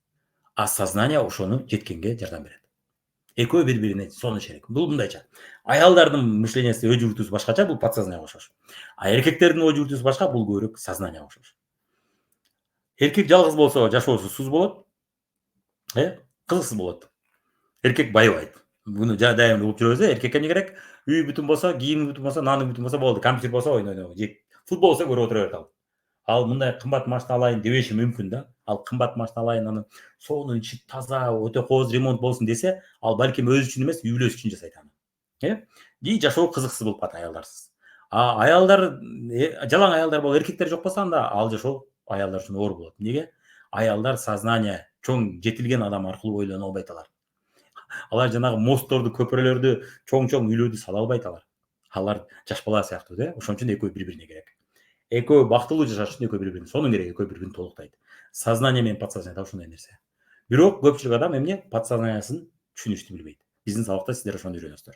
А сознание ошону жеткенге жардам берет. Экөө бири-бирине сонун шерик. Бул мындайча. Аялдардын мышлениясы, ой жүгүртүүсү башкача, бул подсознаниега окшош. А эркектердин ой жүгүртүүсү башка, бул көбүрөөк сознаниега окшош. Эркек жалгыз болсо жашоосу суз болот, кызыксыз болот. Эркек байыбайт. Буну дайым угуп жүрөбүз, эркекке эмне керек? Үй бүтүн болсо, кийими бүтүн болсо, наны бүтүн болсо болду. Компьютер болсо ойнойт, футбол болсо көрүп отура берет ал. Ал мындай кымбат машина алайын дебеши мүмкүн да. Ал кымбат машина алайын, анын сонун ичи таза, өтө кооз ремонт болсун десе, ал балким өзү үчүн эмес, үй бүлөсү үчүн жасайт аны. И жашоо кызыксыз болуп калат аялдарсыз. А аялдар, жалаң аялдар болуп, эркектер жок болсо, анда ал жашоо аялдар үчүн оор болот. Эмнеге? Аялдар сознание, чоң жетилген адам аркылуу ойлоно албайт алар. Алар жанагы мостторду, көпүрөлөрдү, чоң үйлөрдү сала албайт алар. Алар жаш бала сыяктуу, Ошон үчүн экөө бири-бирине керек. Экөө бактылуу жашаш үчүн экөө бири-бирине, сонун керек, экөө бири-бирин толуктайт. Сознание менен подсознание да ошондой нерсе. Бирок көпчүлүк адам эмне? Подсознаниясын түшүнүштү билбейт. Биздин сабакта сиздер ошону үйрөнөсүздөр.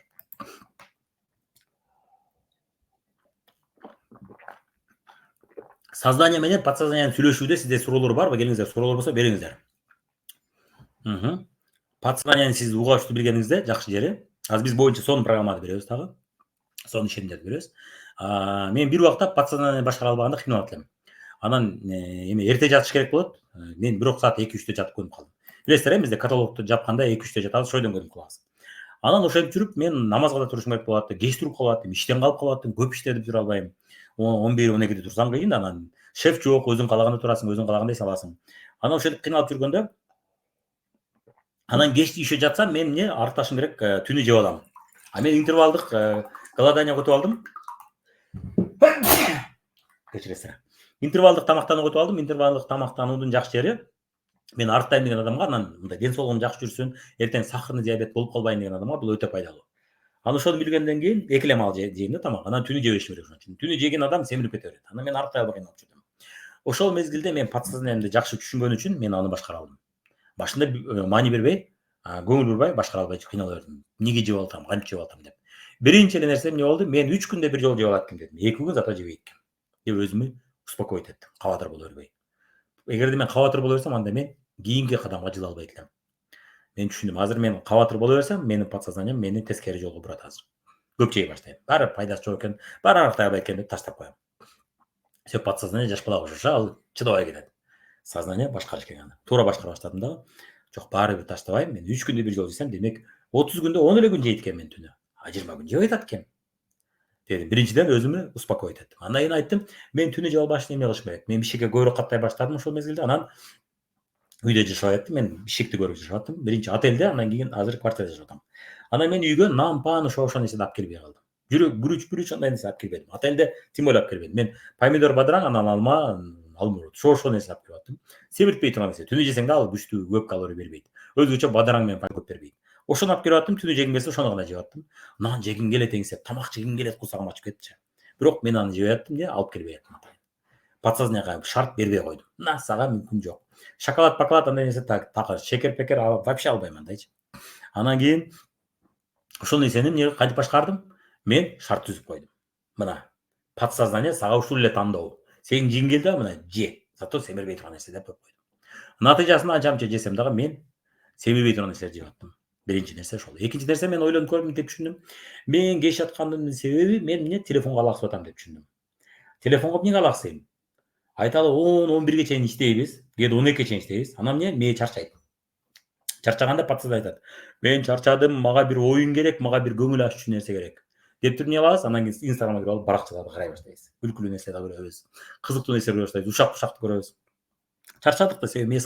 Сознание менен подсознаниянын сүйлөшүүдө сизде суроолор барбы? Келиңиздер, суроолор болсо бериңиздер. Подсознанияны сиз угачтуу билгениңизде жакшы жери. Азыр биз боюнча сонун программаны беребиз дагы. Сонун ишенимдерди беребиз. Мен бир убакта подсознание башкара албаганда кыйналып элем. Анан эме эрте жатыш керек болот. Мен бирок саат 2-3-тө жатып көнүп калдым. Билесиздер, бизде каталогду жапканда 2-3-тө жатабыз, ошойдон көнүп калабыз. Анан ошентип жүрүп, мен намазга да турушум керек болот, кеч туруп калып аттым, иштен калып калып аттым, көп иштедип тура албайм. 11-12-де турсам кыйын, анан шеф жок, өзүң калаганда турасың, өзүң калагандай саласың. Анан ошентип кыйналып жүргөндө, анан кечти үйшө жатсам, мен эмне аркташым керек, түнү жеп алам. А мен интервалдык голодание өтүп алдым. Кечиресиз. Интервалдык тамактануу өтүп алдым. Интервалдык тамактануунун жакшы жери мен арықтайм деген адамга, анан мындай ден соолугум жакшы жүрсүн, эртең сахарный диабет болуп калбайын деген адамга бул өтө пайдалуу. Анан ошону билгенден кийин эки эле маал жейм да тамак. Анан түнү жебеш берет ошон үчүн. Түнү жеген адам семирип кете берет. Анан мен арыктай албай кыйналып жүрдүм. Ошол мезгилде мен подсознаниемди жакшы түшүнгөн үчүн мен аны башкара алдым. Башында маани бербей, көңүл бурбай башкара албай кыйнала бердим. Эмнеге жеп атам, кантип жеп атам деп. Биринчи эле нерсе эмне болду? Мен 3 күндө бир жолу жеп алат экем дедим. 2 күн зато жебейт экем деп өзүмө успокоить эттим. Кабатыр боло бербей. Эгерде мен кабатыр боло берсем, анда мен кийинки кадамга жыла албайт элем. Мен түшүндүм. Азыр мен кабатыр боло берсем, менин подсознанием мени тескери жолго бурат азыр. Көп жей баштайм. Баары пайдасы жок экен, баары арыктай албайт экен деп таштап коем. Все подсознание жаш бала окшош, ал чыдабай кетет. Сознание башкарыш керек аны. Туура башкара баштадым дагы. Жок, баары бир таштабайм. Мен 3 күндө бир жолу жесем, демек 30 күндө 10 эле күн жейт экен мен түнү. 20 күн жебей атат экен. Дедим. Биринчиден өзүмө успокоить эттим. Андан кийин айттым, мен түнү жеп албаш үчүн эмне кылышым керек? Мен бишикке көбүрөөк каттай баштадым ошол мезгилде. Анан үйдө жашабай аттым. Мен бишикти көрүп жашап аттым. Биринчи отелде, андан кийин азыр квартирада жашап атам. Анан мен үйгө нан, пан, ошо нерсени алып келбей калдым. Жүрөк, күрүч андай нерсе алып келбедим. Отелде тем более алып келбедим. Мен помидор бадыраң, анан алма, алмурут. Ошо нерсени алып келип аттым. Семиртпей турган нерсе. Түнү жесең да ал күчтүү көп калорий бербейт. Өзгөчө бадыраң менен көп бербейт. Ошону алып келип аттым. Түнү жегим келсе ошону гана жеп аттым. Нан жегим келет эңсеп, тамак жегим келет, курсагым ачып кетчү. Бирок мен аны жебей аттым же, алып келбей аттым. Подсознанияга шарт бербей койдум. На сага мүмкүн жок. Шоколад, поколад андай нерсе так, шекер, пекер вообще албайм андайчы. Анан кийин ошол нерсени эмне кантип башкардым? Мен шарт түзүп койдум. Мына подсознание сага ушул эле тандоо. Сенин жегиң келди, мына же. Зато семирбей турган нерсе деп коюп койдум. Натыйжасында анча-мынча жесем дагы мен семирбей турган нерселерди жеп аттым. Биринчи нерсе ошол. Экинчи нерсе, мен ойлонуп көрүп мынтип түшүндүм. Мен кеш аткандын себеби мен эмне телефонго алаксып атам деп түшүндүм. Телефонго эмнеге алаксыйм? Айталы 10-11ге чейин иштейбиз, кээде 12ге чейин иштейбиз. Анан эмне? Мээ чарчайт. Чарчаганда подсознание айтат. Мен чарчадым, мага бир оюн керек, мага бир көңүл ачуучу нерсе керек. Деп туруп эмне кылабыз? Анан кийин Инстаграмга кирип алып баракчаларды карай баштайбыз. Күлкүлүү нерселерди көрөбүз. Кызыктуу нерселерди көрө баштайбыз. Ушак көрөбүз. Чарчадык да, себеби мээ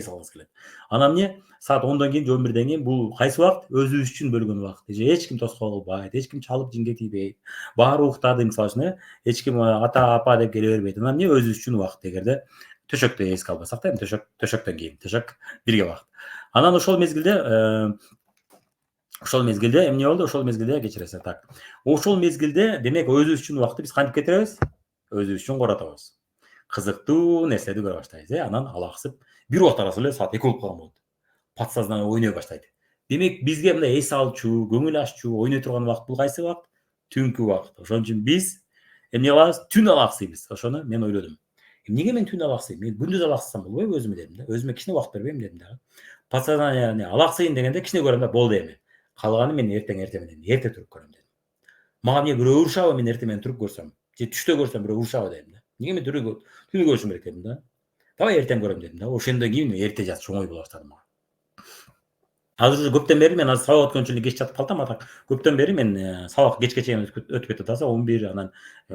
салгыбыз келет. Анан эмне? Саат 10дон кийин, 11ден кийин бул кайсы убакыт? Өзүбүз үчүн бөлгөн убакыт. Эч ким тоскоол кылбайт, эч ким чалып жинге тийбейт. Баары уктады, мисалы үчүн, эч ким ата, апа деп келе бербейт. Анан эмне? Өзүбүз үчүн убакыт. Эгерде төшөктө эске албасак да, төшөктөн кийин, төшөк бирге убакыт. Анан ошол мезгилде эмне болду? Ошол мезгилде кечиресиз, так. Ошол мезгилде демек өзүбүз үчүн убакытты биз кантип кетиребиз? Өзүбүз үчүн коротобуз. Кызыктуу нерселерди көрө баштайбыз, анан алаксып бир убакыт арасы эле саат 2 болуп калган болот. Подсознание ойной баштайт. Демек бизге мындай эс алчу, көңүл аччу, ойной турган убакыт бул кайсы убакыт? Түнкү убакыт. Ошон үчүн биз эмне кылабыз? Түн алаксыйбыз. Ошону мен ойлодум. Эмнеге мен түн алаксыйм? Мен күндүз алаксысам болбойбу өзүмө дедим да. Өзүмө кичине убакыт бербейм дедим да. Подсознание алаксыйм дегенде кичине көрөм да, болду эми. Калганы мен эрте менен, эрте туруп көрөм дедим. Мага эмне бирөө урушабы мен эрте менен туруп көрсөм? Же түштө көрсөм бирөө урушабы дедим да. Эмнеге мен түнү көрүшүм керек дедим да. Давай эртең көрөм дедим да. Ошондон кийин эрте жатыш оңой боло баштады мага. Азыр уже көптөн бери мен азыр сабак өткөн үчүн кеч жатып калдым. Атак көптөн бери мен сабак кечке чейин өтүп кетет азыр 11, анан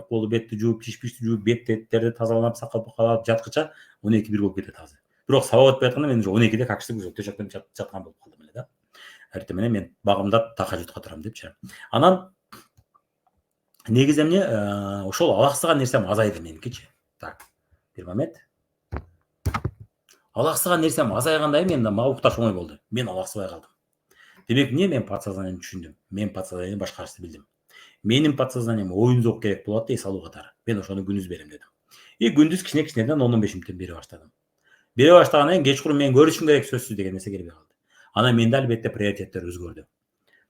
кол бетти жууп, тиш-пишти жууп, беттерди тазалап, сакал-пакалап жаткыча 12-1 болуп кетет азыр. Бирок сабак өтпөй атканда мен уже 12де как уже төшөктөн жаткан болуп калдым эле да. Эртең менен мен багымда тахажжудка турам депчи. Анан негизи эмне? Ошол алаксыган нерсем азайды меникичи. Так. Бир момент. Алаксыган нерсем азайгандай мага укташ оңой болду. Мен алаксыбай калдым. Демек эмне? Мен подсознаниени түшүндүм. Мен подсознаниени башкарышты билдим. Менин подсознанием оюн зоок керек болот, эс алуу катары. Мен ошону күндүз берем дедим. Күндүз кичинеден 10-15 мүнөттөн бере баштадым. Бере баштагандан кийин кечкурун мен көрүшүм керек сөзсүз деген нерсе келбей калды. Анан менде албетте приоритеттер өзгөрдү.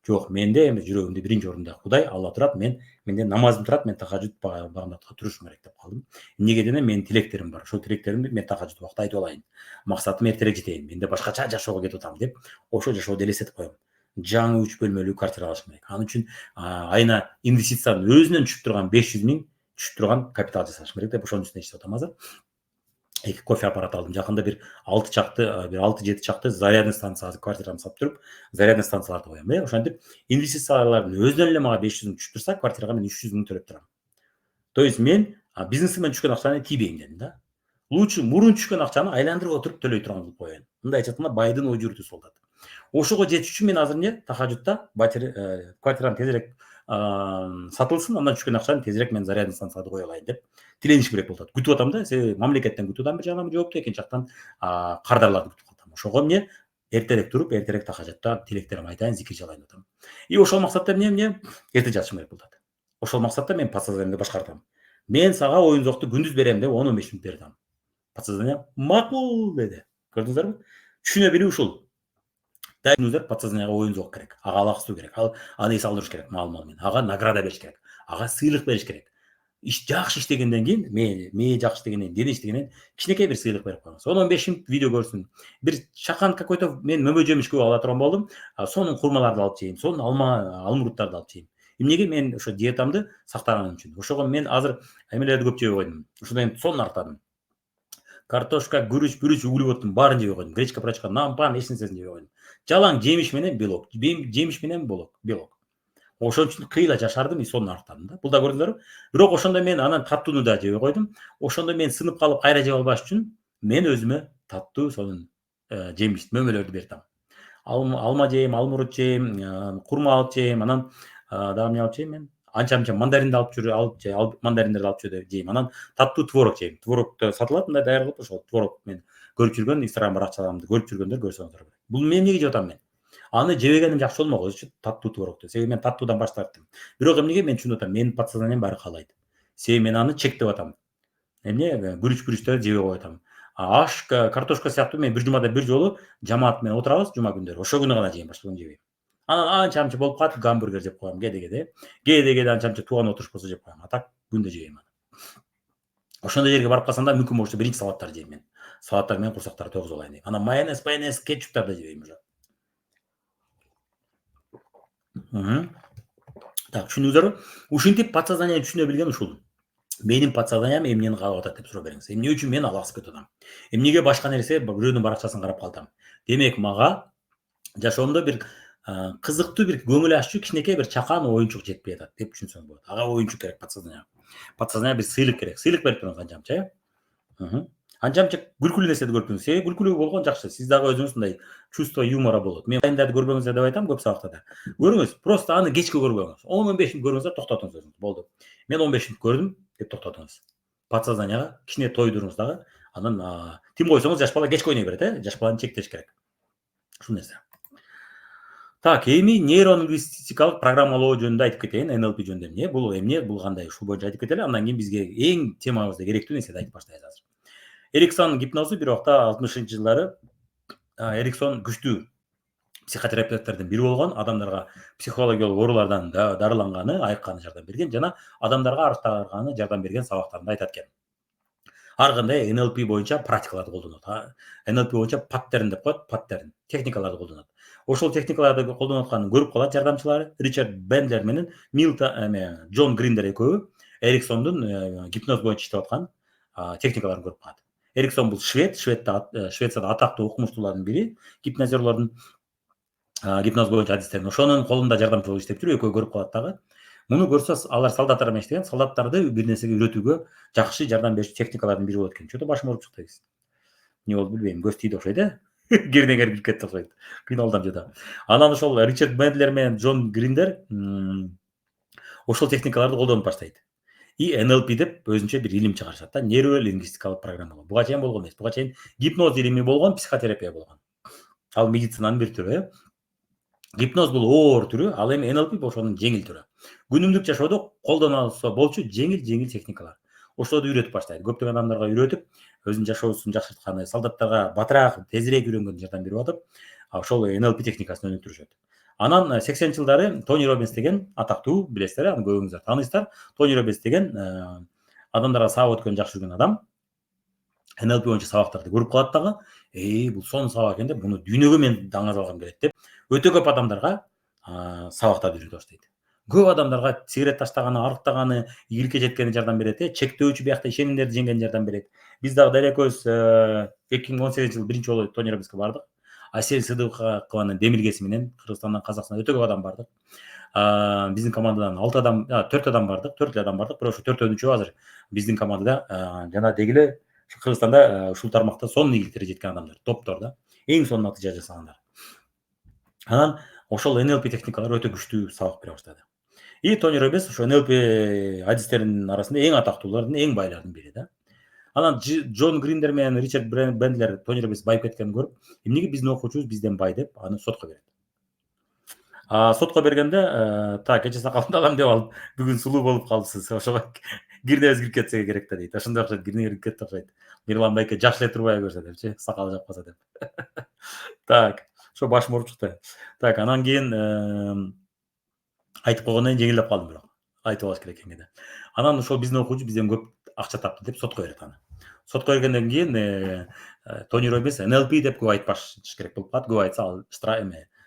Жок, менде эми жүрөгүмдө биринчи орунда Кудай, Алла турат, менде намазым турат, мен тахажжуд багымдатка турушум керек деп калдым. Эмнеге дегенде менин тилектерим бар. Ошол тилектеримди мен тахажжуд убакта айтып алайын. Максатым эртерээк жетейин. Менде башкача жашоого кетип атам деп, ошол жашоодо элестетип коем. Жаңы 3 бөлмөлүү квартира алышым керек. Анын үчүн айына инвестициянын өзүнөн түшүп турган 500 000 түшүп турган капитал жасашым керек деп ошонун үстүнө иштеп атам азыр. Эки кофе аппараты алдым. Жакында бир 6-7 чакты зарядный станция азыр квартирамды сатып туруп, зарядный станцияларды коем. Ошентип инвестициялардын өзүнөн эле мага 500 000 түшүп турса, квартирага мен 300 000 төлөп турам. То есть мен бизнесимен түшкөн акчаны тийбейм дедим да. лучше мурун түшкөн акчаны айландырып отуруп төлөй турган кылып коеюн. Мындай айтатканда байдын ой жүрүтүүсү болот. Ошого жетиш үчүн мен азыр эмне Тахажутта квартирам тезирээк сатылсын, андан түшкөн акчаны тезирээк мен зарядный станцияга кое алайын деп тилениш керек болуп атат. Күтүп атам да, себеби мамлекеттен күтүп атам бир жагынан жоопту, экинчи жактан кардарларды күтүп атам. Ошого эмне эртерээк туруп, эртерээк Тахажутта тилектеримди айтайын, зикир жалайын деп атам. И ошол максатта эмне эрте жатышым керек болуп атат. Ошол максатта мен подсознаниемди башкартам. Мен сага оюнзокту күндүз берем деп 10-15 мүнөт бердим. Подсознание макул деди. Көрдүңүздөрбү? Түшүнө билүү ушул. Дайнузер подсознанияга оюнзок керек. Ага алаксуу керек. Аны эс алдырыш керек менен. Ага награда бериш керек. Ага сыйлык бериш керек. Жакшы иштегенден кийин, мээ жакшы иштегенден кийин, дене иштегенден кичинекей бир сыйлык берип коюңуз. 10-15 мүнөт видео көрсүн. Бир чакан какой-то мен мөмө жемиш көп ала турган болдум. Сонун курмаларды алып жейм, сонун алмурттарды алып жейм. Эмнеге мен ошо диетамды сактаганым үчүн. Ошого мен азыр эмелерди көп жебей койдум. Ушундан сонун арттадым. Картошка, гүрүч, углеводдун баарын жебей койдум. Гречка, прачка, нан, пан эч нерсесин жебей койдум. Жалаң жемиш менен белок. Жемиш менен белок. Ошон үчүн кыйла жашардым и сонун арттадым да. Бул да көрдүңүзөрбү? Бирок ошондо мен анан таттууну да жебей койдум. Ошондо мен сынып калып кайра жеп албаш үчүн мен өзүмө таттуу сонун жемиш, мөмөлөрдү бердим. Алма жейм, алмурут жейм, курма алып жейм, анан дагы эмне алып жейм мен? Анча мандаринди алып мандариндерди алып жейм. Анан таттуу творог жейм. Творогду сатылат, мындай даяр кылып ошол творог мен көрүп жүргөн Instagram баракчаларымды көрүп жүргөндөр көрсөңүздөр керек. Бул мен эмнеге жеп атам мен? Аны жебегеним жакшы болмок өзүчө таттуу творогду. Себеби мен таттуудан баш тарттым. Бирок эмнеге мен түшүнүп атам, менин подсознанием баары каалайт. Себеби мен аны чектеп атам. Эмне гүрүчтөрдү жебей коюп атам. Аш, картошка сыяктуу мен бир жумада бир жолу жамаат менен отурабыз жума күндөрү. Ошол күнү гана жейм, башка күнү жебейм. Анан анча болуп калат, гамбургер жеп коем кээде. Кээде анча тууган отуруш болсо жеп коем. А так күндө жебейм аны. Ошондой жерге барып калсам да мүмкүн болсо биринчи салаттарды жейм мен. Салаттар менен курсактарды тойгузуп алайын деп. Анан майонез, кетчуптарды да жебейм уже. Так, түшүндүңүздөрбү? Ушинтип подсознание түшүнө билген ушул. Менин подсознанием эмнени каалап атат деп суроо бериңиз. Эмне үчүн мен алаксып кетип атам? Эмнеге башка нерсе бирөөнүн баракчасын карап калдым? Демек, мага жашоомдо бир кызыктуу бир көңүл аччу кичинекей бир чакан оюнчук жетпей атат деп түшүнсөң болот. Ага оюнчук керек подсознание. Подсознание бир сыйлык керек. Сыйлык берип туруңуз анчамча, анчамча күлкүлүү нерсени көрүп туруңуз. Себеби күлкүлүү болгон жакшы. Сиз дагы өзүңүз мындай чувство юмора болот. Мен айындарды көрбөңүздөр деп айтам көп сабактарда. Көрүңүз, просто аны кечке көрбөңүз. 10-15 мүнөт көрүңүз да токтотуңуз өзүңүз. Болду. Мен 15 мүнөт көрдүм деп токтотуңуз. Подсознанияга кичине тойдуруңуз дагы. Анан тим койсоңуз жаш бала кечке ойной берет, жаш баланы чектеш керек. Ушул нерсе. Так, эми нейролингвистикалык программалоо жөнүндө айтып кетейин, NLP жөнүндө эмне? Бул кандай? Ушул боюнча айтып кетели, андан кийин бизге эң темабызда керектүү нерсени айтып баштайбыз азыр. Эриксон гипнозу бир убакта 60-жылдары Эриксон күчтүү психотерапевттердин бири болгон, адамдарга психологиялык оорулардан дарыланганы, айыкканы жардам берген жана адамдарга арыктаганы жардам берген сабактарында айтат экен. Ар кандай NLP боюнча практикаларды колдонот. NLP боюнча паттерн деп коет, паттерн, техникаларды колдонот. Ошол техникаларды колдонуп атканын көрүп калат жардамчылары Ричард Бендлер менен Джон Гриндер экөө Эриксондун гипноз боюнча иштеп аткан техникаларын көрүп калат. Эриксон бул Швецияда атактуу окумуштуулардын бири, гипнозерлордун гипноз боюнча адистерин. Ошонун колунда жардамчы болуп иштеп жүрүп, экөө көрүп калат дагы. Муну көрсө алар солдаттар менен иштеген, солдаттарды бир нерсеге үйрөтүүгө жакшы жардам берүүчү техникалардын бири болот экен. Чото башым ооруп чыкты. Не болду билбейм, көз тийди окшойт Кирден кирип кетти окшойт. Кыйналдым жада. Анан ошол Ричард Бендлер менен Джон Гриндер ошол техникаларды колдонуп баштайт. И NLP деп өзүнчө бир илим чыгарышат да, нейролингвистикалык программалоо. Буга чейин болгон эмес. Буга чейин гипноз илими болгон, психотерапия болгон. Ал медицинанын бир түрү. Гипноз бул оор түрү, ал эми NLP ошонун жеңил түрү. Күнүмдүк жашоодо колдонолсо болчу жеңил техникалар. Ошолорду үйрөтүп баштайт. Көптөгөн адамдарга үйрөтүп, өзүнүн жашоосун жакшыртканы, солдаттарга батыраак, тезирээк үйрөнгөнү жардам берип атып, ошол NLP техникасын өнүктүрүшөт. Анан 80-жылдары Тони Роббинс деген атактуу, билесиздер, аны көбүңүздөр тааныйсыздар. Тони Роббинс деген адамдарга сабак өткөн жакшы жүргөн адам NLP боюнча сабактарды көрүп калат дагы, бул сонун сабак экен деп, буну дүйнөгө мен даңаз алгым келет деп, өтө көп адамдарга сабактарды үйрөтө баштайт. Көп адамдарга сигарет таштаганы, арыктаганы, ийгиликке жеткени жардам берет, чектөөчү биякта ишенимдерди жеңгени жардам берет. Биз дагы дәл экөөбүз 2018-жылы биринчи жолу Тони Роббинске бардык. Асель Сыдыкованын демилгеси менен Кыргызстандан, Казакстандан өтө көп адам бардык. Биздин командадан 4 адам бардык, 4 эле адам бардык. Бирок ошо 4-өөчү азыр биздин командада жана дегиле Кыргызстанда ушул тармакта сонун ийгиликтерге жеткен адамдар, топторда эң сонун натыйжа жасагандар. Анан ошол NLP техникалары өтө күчтүү сабак бере баштады. И Тони Роббинс ошо NLP адистеринин арасында эң атактуулардын, эң байлардын бири да. Анан Джон Гриндер менен Ричард Бендлер Тони Роббинс байып кеткенин көрүп, эмнеге биздин окуучубуз бизден бай деп аны сотко берет. Сотко бергенде так эче сакалымды алам деп алып, бүгүн сулуу болуп калыпсыз, ошого кирнебиз кирип кетсе керек да дейт. Ошондой окшойт, кирне кирип кетти окшойт. Мирлан байке жакшы эле турбай көрсө депчи, сакалы жаппаса деп. Так, ошо башым ооруп чыкты. Так, анан кийин айтып койгондон кийин жеңилдеп калдым бирок. Айтып алыш керек экенге да. Анан ошол биздин окуучу бизден көп акча тапты деп сотко берет аны. Сотко бергенден кийин Тони Роббинс NLP деп көп айтпаш керек болуп калат. Көп айтса ал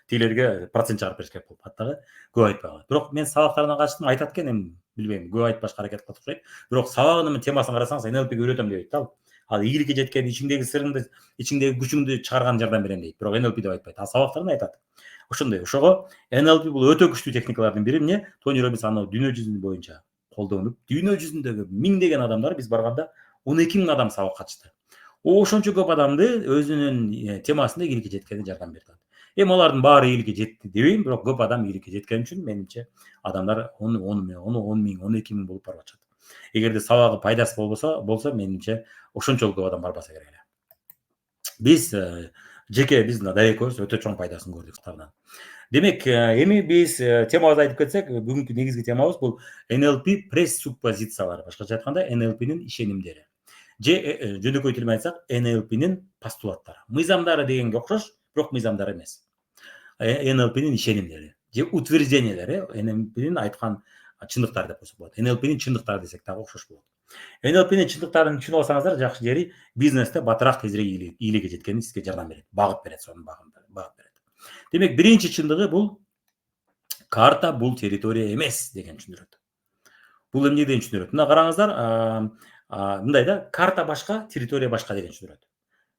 тигилерге процент чыгарып бериш керек болуп калат дагы. Көп айтпай калат. Бирок мен сабактарына качтым, айтат экен, эми билбейм, көп айтпашка аракет кылат окшойт. Бирок сабагынын темасын карасаңыз NLP'ге үйрөтөм деп айтты ал. Ал ийгиликке жеткен, ичиңдеги сырыңды, ичиңдеги күчүңдү чыгарган жардам берем дейт. Бирок NLP деп айтпайт. Ал сабактарында айтат. Ошондой. Ошого NLP бул өтө күчтүү техникалардын бири. Эмне? Тони Роббинс аны дүйнө жүзүнүн боюнча колдонуп, дүйнө жүзүндөгү миңдеген адамдар, биз барганда 12 000 адам сабак катышты. Ошончо көп адамды өзүнүн темасында ийгиликке жеткенине жардам берди. Эми алардын баары ийгиликке жетти дебейм, бирок көп адам ийгиликке жеткен үчүн менимче адамдар 10 000, 12 000 болуп барып атышат. Эгерде сабагы пайдасы болсо менимче ошончолук көп адам барбаса керек эле. Биз жеке биздин дарекөбүз өтө чоң пайдасын көрдүк тардан. Демек, эми биз темабызды айтып кетсек, бүгүнкү негизги темабыз бул NLP пресуппозициялары, башкача айтканда NLP'нин ишенимдери. Же жөнөкөй тил менен айтсак, NLP'нин постулаттары. Мыйзамдары дегенге окшош, бирок мыйзамдар эмес. NLP'нин ишенимдери же утверждениялери, NLP'нин айткан чындыктары деп койсок болот. NLP'нин чындыктары десек дагы окшош болот. NLP'нин чындыктарын түшүнүп алсаңыздар, жакшы жери бизнесте батыраак тезирээк ийгиликке жеткенине сизге жардам берет, багып берет, сонун багып берет. Демек, биринчи чындыгы бул карта бул территория эмес деген түшүндүрөт. Бул эмнеден түшүндүрөт? Мына караңыздар, мындай да, карта башка, территория башка деген түшүндүрөт.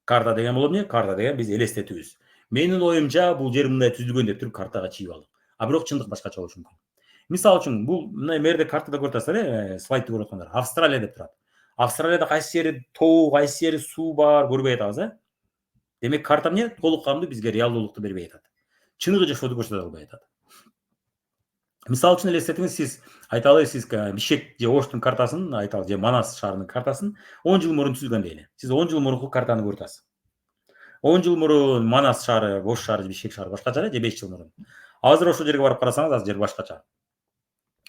Карта деген бул эмне? Карта деген биз элестетүүбүз. Менин оюмча бул жер мындай түзүлгөн деп туруп картага чийип алдык. Бирок чындык башкача болушу мүмкүн. Мисалы үчүн, бул мына мерде картада көрүп атасыздар, слайдты көрүп аткандар. Австралия деп турат. Австралияда кайсы жери тоо, кайсы жери суу бар көрбөй атабыз, Демек, карта эмне? Толук камдуу бизге реалдуулукту бербей атат. Чыныгы жашоодо көрсөтө албай атат. Мисалы үчүн элестетиңиз, сиз айталы, сиз Бишкек же Оштун картасын, айталы, же Манас шаарынын картасын 10 жыл мурун түзүлгөн дейли. Сиз 10 жыл мурунку картаны көрүп атасыз. 10 жыл мурун Манас шаары, Ош шаары, Бишкек шаары башкача же 5 жыл мурун. Азыр ошол жерге барып карасаңыз, азыр жер башкача.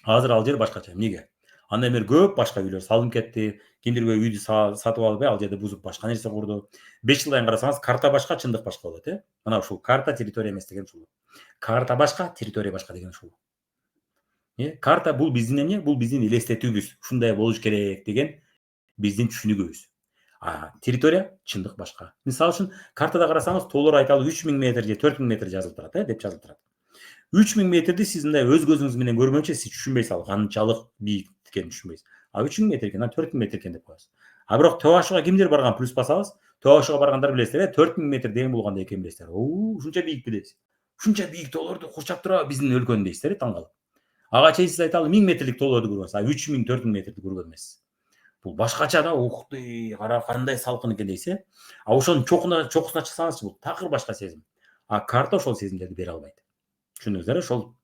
Азыр ал жер башкача. Эмнеге? Андан бери көп башка үйлөр салынып кетти. Кимдирбей үйдү сатып алып, ал жерде бузуп башка нерсе курду. 5 жылдан карасаңыз, карта башка, чындык башка болот, Мына ушул карта территория эмес деген ушул. Карта башка, территория башка деген ушул. Карта бул биздин эмне? Бул биздин элестетүүбүз. Ушундай болуш керек деген биздин түшүнүгүбүз. Территория чындык башка. Мисалы үчүн, картада карасаңыз, тоолор айталы 3000 метр же 4000 метр жазылып турат, деп жазылып турат. 3000 метрди сиз мындай өз көзүңүз менен көргөнчө сиз түшүнбөйсүз, ал канчалык бийик экенин түшүнбөйсүз. 3000 метр экен, 4000 метр экен деп коесуз. Бирок тоо башыга кимдир барган, плюс басабыз, тоо башыга баргандар билесиздер, 4000 метр деген бул кандай экенин билесиздер. Ушунча бийикпи дейсиз. Ушунча бийик тоолорду курчап турабы биздин өлкөнү дейсиздер, таң калып. Ага чейин сиз айталы 1000 метрлик тоолорду көргөнсүз, 3000, 4000 метрди көргөн эмессиз. Бул башкача да, ух ты, кара кандай салкын экен дейсиз, ошонун чокусуна чыксаңызчы, бул такыр башка сезим. Карта ошол сезимдерди бере албайт. Түшүндүңүздөр, ошол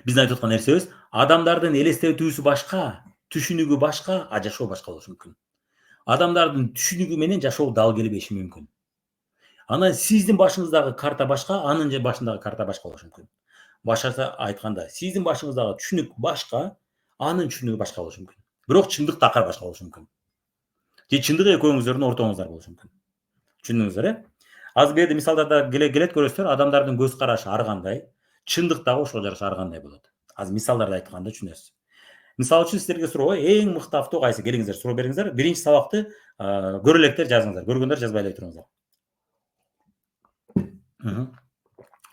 биздин айтып аткан нерсебиз, адамдардын элестетүүсү башка, түшүнүгү башка, жашоо башка болушу мүмкүн. Адамдардын түшүнүгү менен жашоо дал келбеши мүмкүн. Анан сиздин башыңыздагы карта башка, анын же башындагы карта башка болушу мүмкүн. Башкача айтканда, сиздин башыңыздагы түшүнүк башка, анын түшүнүгү башка болушу мүмкүн. Бирок чындык такыр башка болушу мүмкүн. Же чындык экөөңүздөрдүн ортоңузда болушу мүмкүн. Түшүндүңүздөр, Азыр берде мисалдарда келет көрөсүздөр, адамдардын көз карашы ар кандай, чындык дагы ошого жараша ар кандай болот. Азыр мисалдарды айтканда түшүнөсүз. Мисалы үчүн сиздерге суроо, эң мыкты авто кайсы? Келиңиздер, суроо бериңиздер. Биринчи сабакты көрө электер, жазыңыздар. Көргөндөр жазбай эле туруңуздар.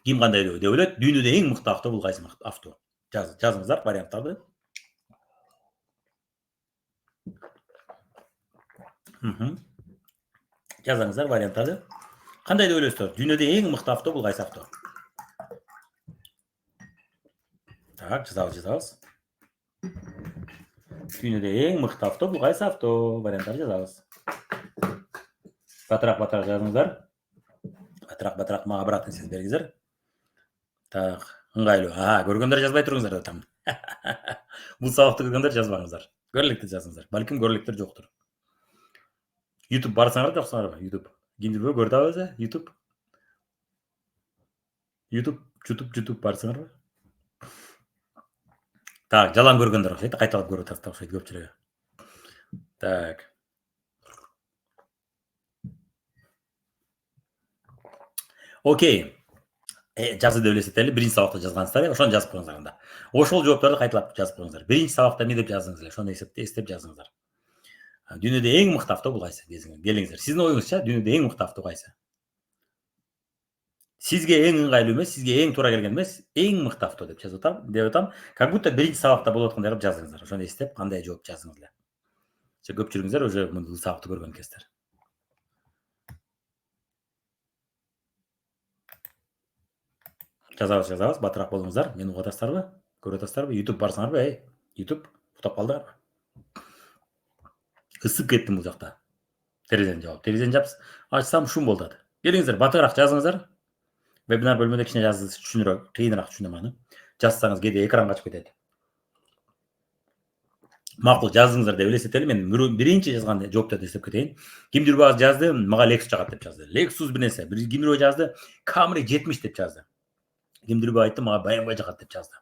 Ким кандай деп ойлойт? Дүйнөдө эң мыкты авто бул кайсы авто? Жазыңыздар варианттарды. Жазыңыздар варианттарды. Кандай деп ойлойсуздар? Дүйнөдө эң мыкты авто бул кайсы авто? Так, жазабыз. Дүйнөдө эң мыкты авто бул кайсы авто? Варианттарды жазабыз. Батырақ жазыңыздар. Батырақ мага обратный связь бериңиздер. Так, ыңгайлуу. Көргөндөр жазбай туруңуздар деп атам. Бул сабакты көргөндөр жазбаңыздар. Көрөлүктү жазыңыздар. Балким көрөлүктөр жоктур. YouTube барсаңар жоксуңарбы? YouTube. Кимдир көрүп атабыз, YouTube. YouTube барсаңарбы? Так, жалаң көргөндөр окшойт, кайталап көрүп атат окшойт көпчүлүгү. Так. Окей. Жазып элестетели, биринчи сабакта жазгансыздар, ошону жазып коюңуздар анда. Ошол жоопторду кайталап жазып коюңуздар. Биринчи сабакта эмне деп жаздыңыз эле, ошону эстеп жазыңыздар. Дүйнөдө эң мыкты авто бул кайсы? Келиңиздер. Сиздин оюңузча дүйнөдө эң мыкты авто кайсы? Сизге эң ыңгайлуу эмес, сизге эң туура келген эмес, эң мыкты авто деп жазып атам. Как будто биринчи сабакта болуп аткандай кылып жазыңыздар. Ошону эстеп, кандай жооп жаздыңыз эле. Көпчүлүгүңүздөр уже бул сабакты көргөн экенсиздер. Жазабыз, батыраак болуңуздар. Мени угуп атасыздарбы? Көрүп атасыздарбы? YouTube барсаңарбы, YouTube уктап калдыңарбы? Ысып кеттим бул жакта. Терезени жапсыз. Ачсам шум болуп атат. Келиңиздер, батыраак жазыңыздар. Вебинар бөлмөдө кичине жаздыңыз, түшүнүрөк, кыйыныраак түшүнөм аны. Жазсаңыз кээде экран качып кетет. Макул, жаздыңыздар деп элестетели. Мен биринчи жазган жоопторду эстеп кетейин. Кимдир жазды, мага Lexus жагат деп жазды. Lexus бир нерсе. Кимдир жазды, Camry 70 деп жазды. Кимдир айтты, мага BMW жагат деп жазды.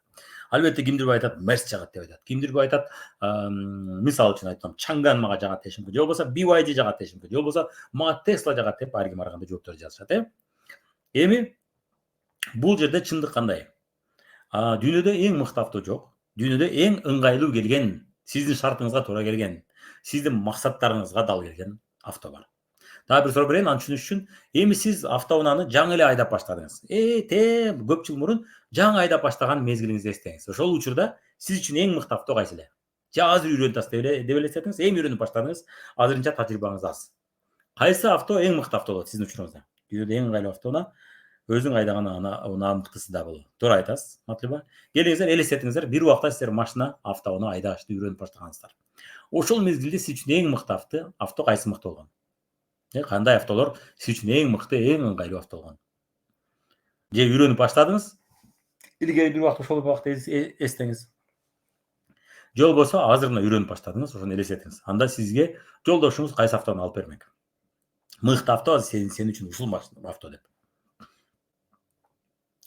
Албетте кимдир айтат, Mercedes жагат деп айтат. Кимдир айтат, мисалы үчүн айтсам, Chang'an мага жагат дешим мүмкүн. Же болбосо BYD жагат дешим мүмкүн. Же болбосо мага Tesla жагат деп ар ким ар кандай жооптор жазышат, Эми бул жерде чындык кандай? Дүйнөдө эң мыкты авто жок. Дүйнөдө эң ыңгайлуу келген, сиздин шартыңызга туура келген, сиздин максаттарыңызга дал келген авто бар. Дагы бир суроо берейин, аны түшүнүш үчүн. Эми сиз автоунааны жаңы эле айдап баштадыңыз. Көп жыл мурун жаңы айдап баштаган мезгилиңизди эстеңиз. Ошол учурда сиз үчүн эң мыкты авто кайсы эле? Же азыр үйрөнүп атасыз деп элестетиңиз, эми үйрөнүп баштадыңыз, азырынча тажрыйбаңыз аз. Кайсы авто эң мыкты авто болот сиздин учуруңузда? Дүйнөдө эң ыңгайлуу автоунаа, өзүң айдаган унаа мыктысы да болот. Туура айтасыз, Матлиба. Келиңиздер, элестетиңиздер, бир убакта сиздер машина, автоунаа айдашты үйрөнүп баштагансыздар. Ошол мезгилде сиз үчүн эң мыкты авто кайсы мыкты болгон? Кандай автолор сиз үчүн эң мыкты, эң ыңгайлуу авто болгон? Же үйрөнүп баштадыңыз? Илгери бир убакта ошол убакта эстеңиз. Же болбосо азыр гана үйрөнүп баштадыңыз, ошону элестетиңиз. Анда сизге жолдошуңуз кайсы автону алып бермек? Мыкты авто сен үчүн ушул авто деп.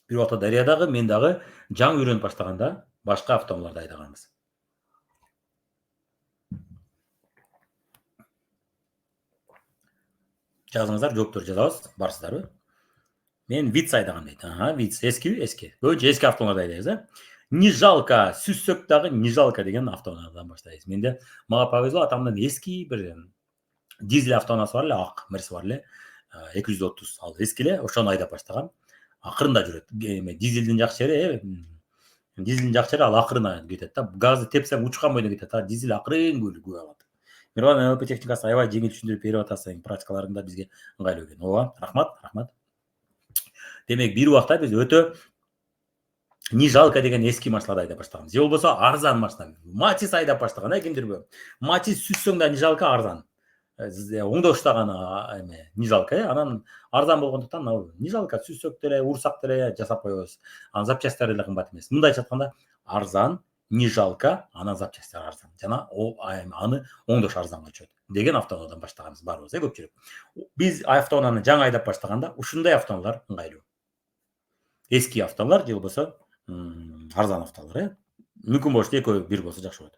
Бир убакта Дарьядагы, мен дагы жаңы үйрөнүп баштаганда башка автоунааларды айдаганбыз. Жазыңыздар, жооптор жазабыз, барсыздарбы? Мен Виц айдаган дейт. Виц эски. Көбүнчө эски автоунааларды айдайбыз, Не жалко, сүзсөк дагы не жалко деген автоунаадан баштайбыз. Менде мага повезло, атамдын эски бир дизель автоунаасы бар эле, ак Мерс бар эле, 230. Ал эски эле, ошону айдап баштагам. Акырында жүрөт. Дизелдин жакшы жери ал акырына кетет да. Газды тепсең учкан бойдон кетет, дизель акырын күйүп алат. Мирван НЛП техникасы аябай жеңил түшүндүрүп берип атасың, практикаларыңда бизге ыңгайлуу экен. Ооба, рахмат. Демек, бир убакта биз өтө не жалко деген эски машиналарды айдап баштаган. Же болбосо арзан машина. Матис айдап баштаган, кимдирби? Матис сүзсөң да не жалко арзан. Оңдоштаган не жалко, анан арзан болгондуктан не жалко сүзсөк деле, урсак деле жасап коебуз. Анын запчастьтары деле кымбат эмес. Мындайча айтканда, арзан, не жалко, анан запчастьтары арзан. Жана аны оңдош арзанга түшөт деген автоунаадан баштаганбыз барыбыз, көпчүлүк. Биз автоунааны жаңы айдап баштаганда ушундай автоунаалар ыңгайлуу. Эски автоунаалар же болбосо арзан автолор, мүмкүн болуш экөө бир болсо жакшы болот.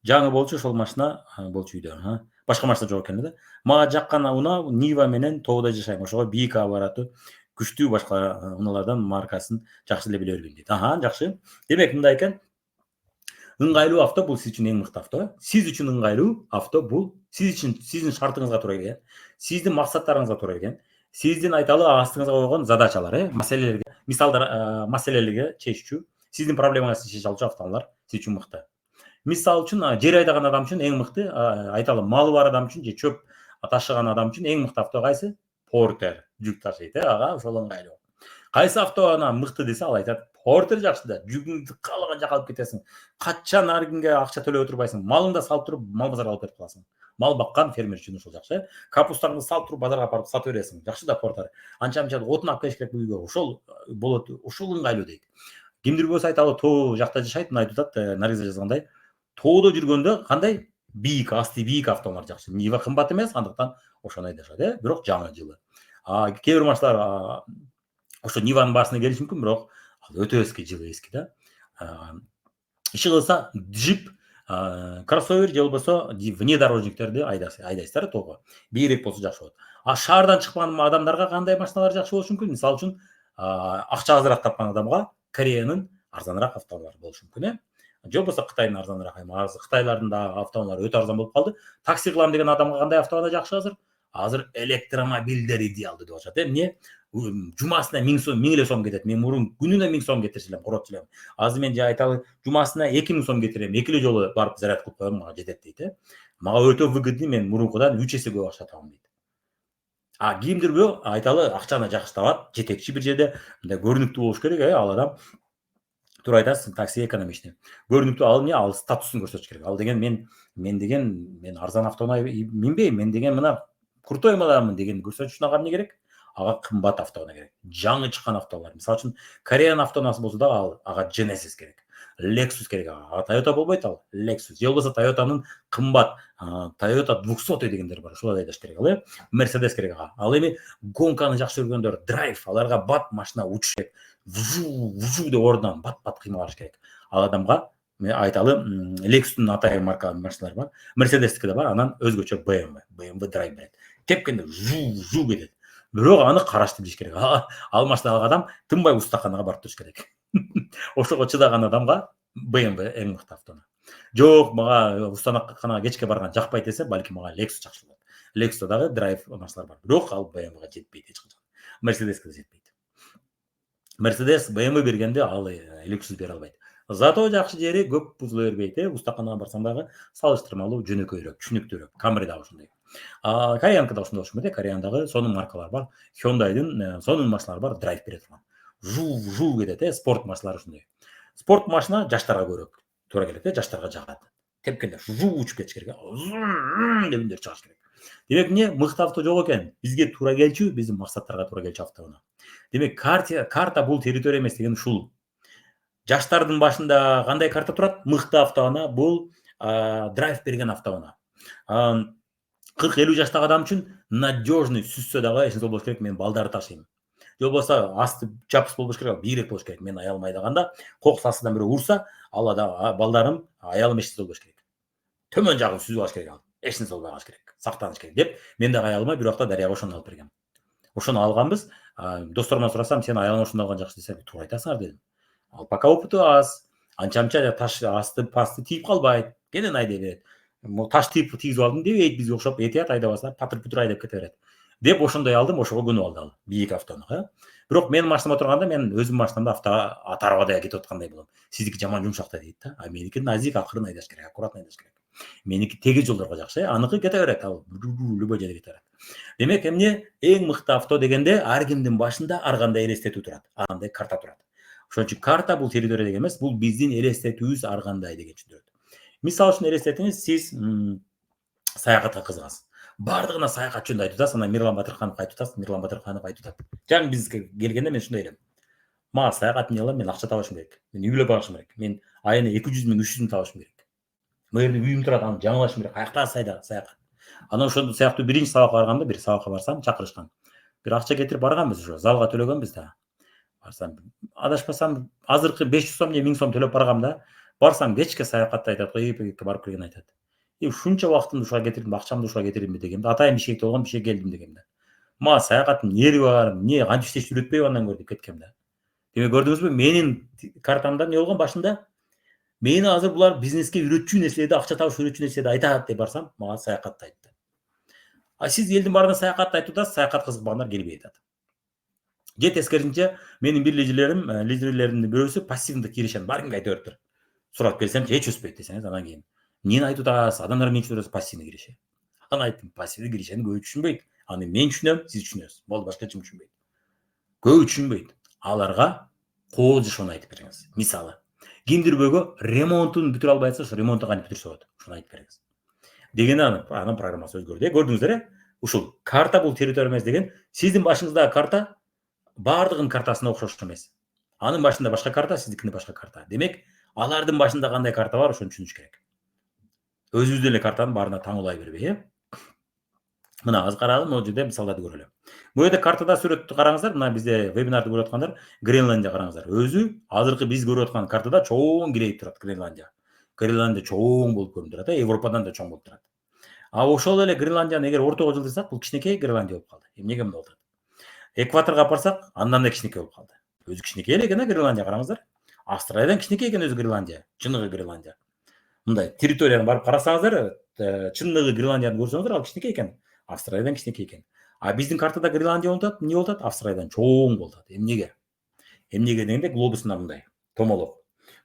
Жаңы болчу ошол машина болчу үйдө, башка машина жок экен да. Мага жаккан унаа Нива менен тоодо жашайм. Ошого бийик аппараты күчтүү башка унаалардан маркасын жакшы эле биле бербейм дейт. Жакшы. Демек мындай экен. Ыңгайлуу авто бул сиз үчүн эң мыкты авто. Сиз үчүн ыңгайлуу авто бул сиз үчүн сиздин шартыңызга туура келген, сиздин максаттарыңызга туура келген, сиздин айталы астыңызга койгон задачалар, маселелерге чечүүчү, сиздин проблемаңызды чече алчу автоунаалар сиз үчүн мыкты. Мисалы үчүн, жер айдаган адам үчүн эң мыкты, айталы малы бар адам үчүн же чөп ташыган адам үчүн эң мыкты авто кайсы? Портер жүк ташыйт, ошол ыңгайлуу. Кайсы автоунаа мыкты десе, ал айтат Портер жакшы да, жүгүңдү каалаган жака алып кетесиң. Качан ар кимге акча төлөп отурбайсың. Малыңды салып туруп мал базарга алып кетип каласың. Мал баккан фермер үчүн ушул жакшы. Капустаңды салып туруп базарга апарып сатып бересиң. Жакшы да портер. Анча мынча отун алып келиш керек бул үйгө. Ошол болот, ушул ыңгайлуу дейт. Кимдир болсо айталы тоо жакта жашайт, мына айтып атат, Наргиза жазгандай. Тоодо жүргөндө кандай бийик, асты бийик автоунар жакшы. Нива кымбат эмес, андыктан ошону айдашат, бирок жаңы жылы. Кээ бир машиналар ошо Ниванын баасына келиши мүмкүн, бирок ал өтө эски, жылы эски да. Иши кылса джип, кроссовер же болбосо внедорожниктерди айдайсыздар тоого. Бийирээк болсо жакшы болот. Шаардан чыккан адамдарга кандай машиналар жакшы болушу мүмкүн? Мисалы үчүн, акча азыраак тапкан адамга Кореянын арзаныраак автоунаалары болушу мүмкүн, же болбосо Кытайдын арзаныраак. Кытайлардын да автоунаалары өтө арзан болуп калды. Такси кылам деген адамга кандай автоунаа жакшы азыр? Азыр электромобилдер идеалдуу деп атышат. Эмне? Жумасына 1000 сом, 1000 эле сом кетет. Мен мурун күнүнө 1000 сом кетирчү элем, куротчу элем. Азыр мен айталы жумасына 2000 сом кетирем, 2 эле жолу барып заряд кылып коем, мага жетет дейт. Мага өтө выгодный, мен мурункудан 3 эсе көп акча табам дейт. Кимдир бирөө айталы акчаны жакшы табат, жетекчи бир жерде мындай көрүнүктүү болуш керек, ал адам туура айтасыз, такси экономичный. Көрүнүктүү, ал эмне? Ал статусун көрсөтүш керек. Ал деген мен арзан автоунаа минбейм, мен деген мына крутой адаммын дегенди көрсөтүш үчүн ага эмне керек? Ага кымбат автоунаа керек. Жаңы чыккан автоунаалар. Мисалы үчүн Кореянын автоунаасы болсо да ага Genesis керек. Lexus керек ага. Toyota болбойт ал. Lexus. Же болбосо Toyota'нын кымбат Toyota 200 дегендер бар. Ушул айдаш керек ал, Mercedes керек ага. Ал эми гонканы жакшы көргөндөр, драйв, аларга бат машина учуш керек. Вжу деп ордунан бат кыймалаш керек. Ал адамга мен айталы Lexus'тун атайын марка машиналары бар. Mercedes'тики да бар, анан өзгөчө BMW драйв берет. Тепкенде жу кетет. Бирок аны карашты билиш керек. Ал машинаны адам тынбай устаканага барып туруш керек. Ошого чыдаган адамга BMW эң мыкты автоунаа. Жок, мага устаканага кечке барган жакпайт десе, балким мага Lexus жакшы болот. Lexus'та дагы драйв машиналар бар. Бирок ал BMW-га жетпейт эч качан. Mercedes'ке да жетпейт. Mercedes BMW бергенде ал Lexus бере албайт. Зато жакшы жери көп бузула бербейт, устаканага барсаң дагы салыштырмалуу жөнөкөйрөөк, түшүнүктүүрөөк. Camry да ошондой. Кореянка да ошондой болушу мүмкүн, Кореяндагы сонун маркалар бар. Hyundai'дын сонун машиналары бар, драйв бере турган. Жу кетет, спорт машиналары ушундай. Спорт машина жаштарга көбүрөөк туура келет, жаштарга жагат. Тепкенде учуп кетиш керек, деп үндөр чыгыш керек. Демек эмне? Мыкты авто жок экен. Бизге туура келчү, биздин максаттарга туура келчү автоунаа. Демек карта бул территория эмес деген ушул. Жаштардын башында кандай карта турат? Мыкты автоунаа бул драйв берген автоунаа. 40-50 жаштагы адам үчүн надежный сүзсө дагы эсин болуш керек, мен балдарды ташыйм. Же болбосо асты жапыс болбош керек, бийрээк болуш керек. Мен аялым айдаганда кокус астынан бирөө урса, ал балдарым, аялым эчтене болбош керек. Төмөн жагын сүзүп алыш керек ал. Эчтене болбой калыш керек. Сактаныш керек деп, мен дагы аялыма бир убакта Дарьяга ошону алып бергем. Ошону алганбыз. Досторумдан сурасам, сен аялың ошону алган жакшы десе, туура айтасыңар дедим. Ал пока опыту аз. Анча-мынча таш асты пасты тийип калбайт. Кенен айдай берет. Таш тийип алдым дебейт, бизге окшоп этият айдабаса, патыр-путур айдап кете берет. Деп ошондой алдым, ошого көнүп алды ал. Бийик автоунаа. Бирок менин машинама турганда, мен өзүмдүн машинамда атарбадай кетип аткандай болом. Сиздики жаман жумшактай дейт да. Меники назик, акырын айдаш керек, аккуратно айдаш керек. Меники тегиз жолдорго жакшы, аныкы кете берет, ал любой жерге кете берет. Демек эмне? Эң мыкты авто дегенде ар кимдин башында ар кандай элестетүү турат, ар кандай карта турат. Ошон үчүн карта бул территория деген эмес, бул биздин элестетүүбүз ар кандай деген түшүндүрөт. Мисалы үчүн элестетиңиз, сиз саякатка кызыгасыз. Бардыгына саякат жөнүндө айтып атасыз, анан Мирлан Батырханов айтып атат. Жаңы бизнеске келгенде мен ушундай элем. Мага саякат эмне кылам, мен акча табышым керек. Мен үй бүлө багышым керек. Мен айына 200 000, 300 000 табышым керек. Мына жерде үйүм турат, аны жаңылашым керек. Каякта саякат. Анан ошондой сыяктуу биринчи сабакка барганда, бир сабакка барсам, чакырышкан. Бир акча кетирип барганбыз, ошо залга төлөгөнбүз да. Барсам, адашпасам, азыркы 500 сом же 1000 сом төлөп баргам да. Барсам, кечке саякатта айтат, Эгипетке барып келген айтат. Ушунча убактымды ушуга кетирдим, акчамды ушуга кетирдимби дегенде, атайын Бишкекте болгон, Бишкекке келдим дегенде. Мага саякаттын нери бар, эмне кантип иштешти үйрөтпөйбү андан көрүп кеткем да. Демек көрдүңүзбү, менин картамда эмне болгон башында? Мени азыр булар бизнеске үйрөтчү нерселерди, акча табыш үйрөтчү нерселерди айтат деп барсам, мага саякатты айтты. Сиз элдин баарына саякатты айтып атасыз, саякат кызыкпагандар келбей атат. Же тескерисинче, менин бир лидерлеримдин бирөөсү пассивдык киришени бар кимге айта бериптир. Сурап келсем, эч өспөйт десеңиз, анан кийин эмнени айтып атасыз, адамдар эмне үчүн көрөсүз пассивный киреше. Анан айттым, пассивдик киришени көп түшүнбөйт. Аны мен түшүнөм, сиз түшүнөсүз. Болду, башка эч ким түшүнбөйт. Көп түшүнбөйт. Аларга Кол жашоону айтып бериңиз. Мисалы, кимдир бөгө ремонтун бүтүрө албай атса, ошо ремонту кантип бүтүрсө болот? Ошону айтып бериңиз. Деген анын программасы өзгөрдү. Көрдүңүздөр ушул карта бул территория эмес деген. Сиздин башыңыздагы карта бардыгынын картасына окшош эмес. Анын башында башка карта, сиздикинде башка карта. Демек, алардын башында кандай карта бар, ошону түшүнүш керек. Өзүбүздүн эле картанын баарына таңуулай бербей, Мына азыр карагыла, могу жерде мисалдарды көрөлү. Бул жерде картада сүрөттү караңыздар. Мына бизде вебинарды көрүп аткандар Гренландия караңыздар. Өзү азыркы биз көрүп аткан картада чоң кирейип турат Гренландия. Гренландия чоң болуп көрүнүп турат, Европадан да чоң болуп турат. А ошол эле Гренландияны эгер ортого жылдырсак, бул кичинекей Гренландия болуп калды. Эмнеге мындай болуп атат? Экваторго апарсак, андан да кичинекей болуп калды. Өзү кичинекей эле экен, Гренландия караңыздар. Австралиядан кичинекей экен өзү Гренландия. Чыныгы Гренландия. Мындай территорияны барып карасаңыздар, чыныгы Гренландияны көрсөңүздөр, ал кичинекей экен. Австралиядан кичинекей экен. А биздин картада Гренландия болуп атат, эмне болуп атат? Австралиядан чоң болуп атат. Эмнеге? Эмнеге дегенде глобус мындай, томолок.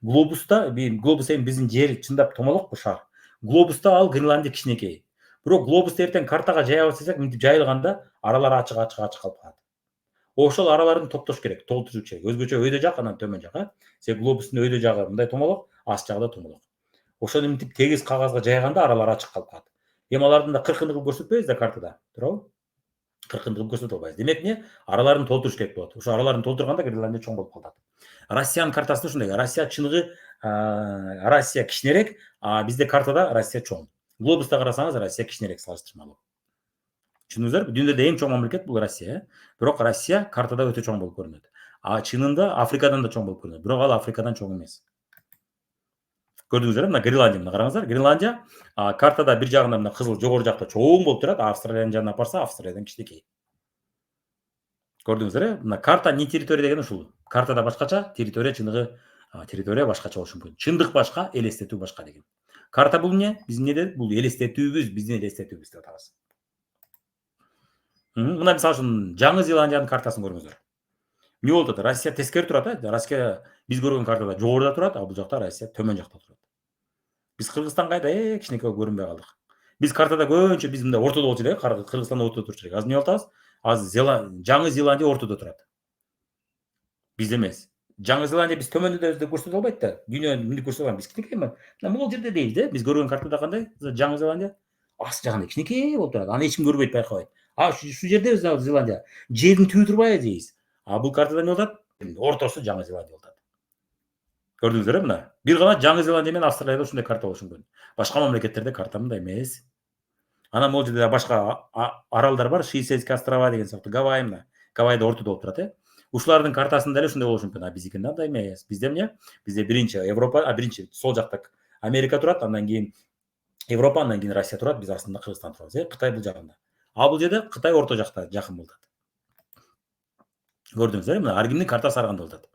Глобуста, глобус эми биздин жер чындап томолокпу, шар. Глобуста ал Гренландия кичинекей. Бирок глобусту эртең картага жаябыз десек, мынтип жайылганда аралар ачык калып калат. Ошол араларын топтош керек, толтуруш керек. Өзгөчө өйдө жак, анан төмөн жак, Себеби глобустун өйдө жагы мындай томолок, аст жагы да томолок. Ошону мынтип тегиз кагазга жайганда аралар ачык калып калат. Эми алардын да кыркынды кылып көрсөтпөйбүз да картада, туурабы? Кыркынды кылып көрсөтө албайбыз. Демек эмне? Араларын толтуруш керек болот. Ошо араларын толтурганда Гренландия чоң болуп калат. Россиянын картасында ушундай. Россия чыныгы Россия кичинерээк, а бизде картада Россия чоң. Глобуста карасаңыз, Россия кичинерээк салыштырмалуу. Түшүндүңүздөрбү? Дүйнөдө эң чоң мамлекет бул Россия, Бирок Россия картада өтө чоң болуп көрүнөт. А чынында Африкадан да чоң болуп көрүнөт. Бирок ал Африкадан чоң эмес. Көрдүңүздөрбү? Мына Гренландия, мына караңыздар. Гренландия картада бир жагында мына кызыл жогору жакта чоң болуп турат, Австралиянын жанына апарса, Австралиядан кичинекей. Көрдүңүздөр? Мына карта не территория деген ушул. Картада башкача, территория чыныгы территория башкача болушу мүмкүн. Чындык башка, элестетүү башка деген. Карта бул эмне? Биз эмне дедик? Бул элестетүүбүз, биздин элестетүүбүз деп атабыз. Мына мисалы үчүн Жаңы Зеландиянын картасын көрүңүздөр. Эмне болуп атат? Россия тескери турат, Россия биз көргөн картада жогоруда турат, а бул жакта Россия төмөн жакта турат. Биз Кыргызстан кайда? Кичинекей көрүнбөй калдык. Биз картада көбүнчө биз мындай ортодо болчу элек, Кыргызстан ортодо турчу элек. Азыр эмне болуп атабыз? Азыр Жаңы Зеландия ортодо турат. Биз эмес. Жаңы Зеландия биз төмөндө да көрсөтө албайт да. Дүйнөнү мынтип көрсөтө албайт. Биз кичинекейми? Мына могул жерде дейбиз, Биз көргөн картада кандай? Жаңы Зеландия аст жагында кичинекей болуп турат. Аны эч ким көрбөйт, байкабайт. Шу жерде Зеландия. Жердин түбү турбайбы дейбиз. А бул картада эмне болуп атат? Ортосу Жаңы Зеландия болуп атат. Көрдүңүздөрбү? Мына бир гана Жаңы Зеландия менен Австралияда ушундай карта болушу мүмкүн. Башка мамлекеттерде карта мындай эмес. Анан могул жерде башка аралдар бар, Шейсельский острова деген сыяктуу, Гавайи мына. Гавайда ортодо болуп турат, Ушулардын картасында эле ушундай болушу мүмкүн. А биздикинде андай эмес. Бизде эмне? Бизде биринчи Европа, биринчи сол жакта Америка турат, андан кийин Европа, андан кийин Россия турат, биз астында Кыргызстан турабыз, Кытай бул жагында. А бул жерде Кытай орто жакта, жакын болуп атат. Көрдүңүздөр? Мына ар кимдин картасы ар кандай болуп атат.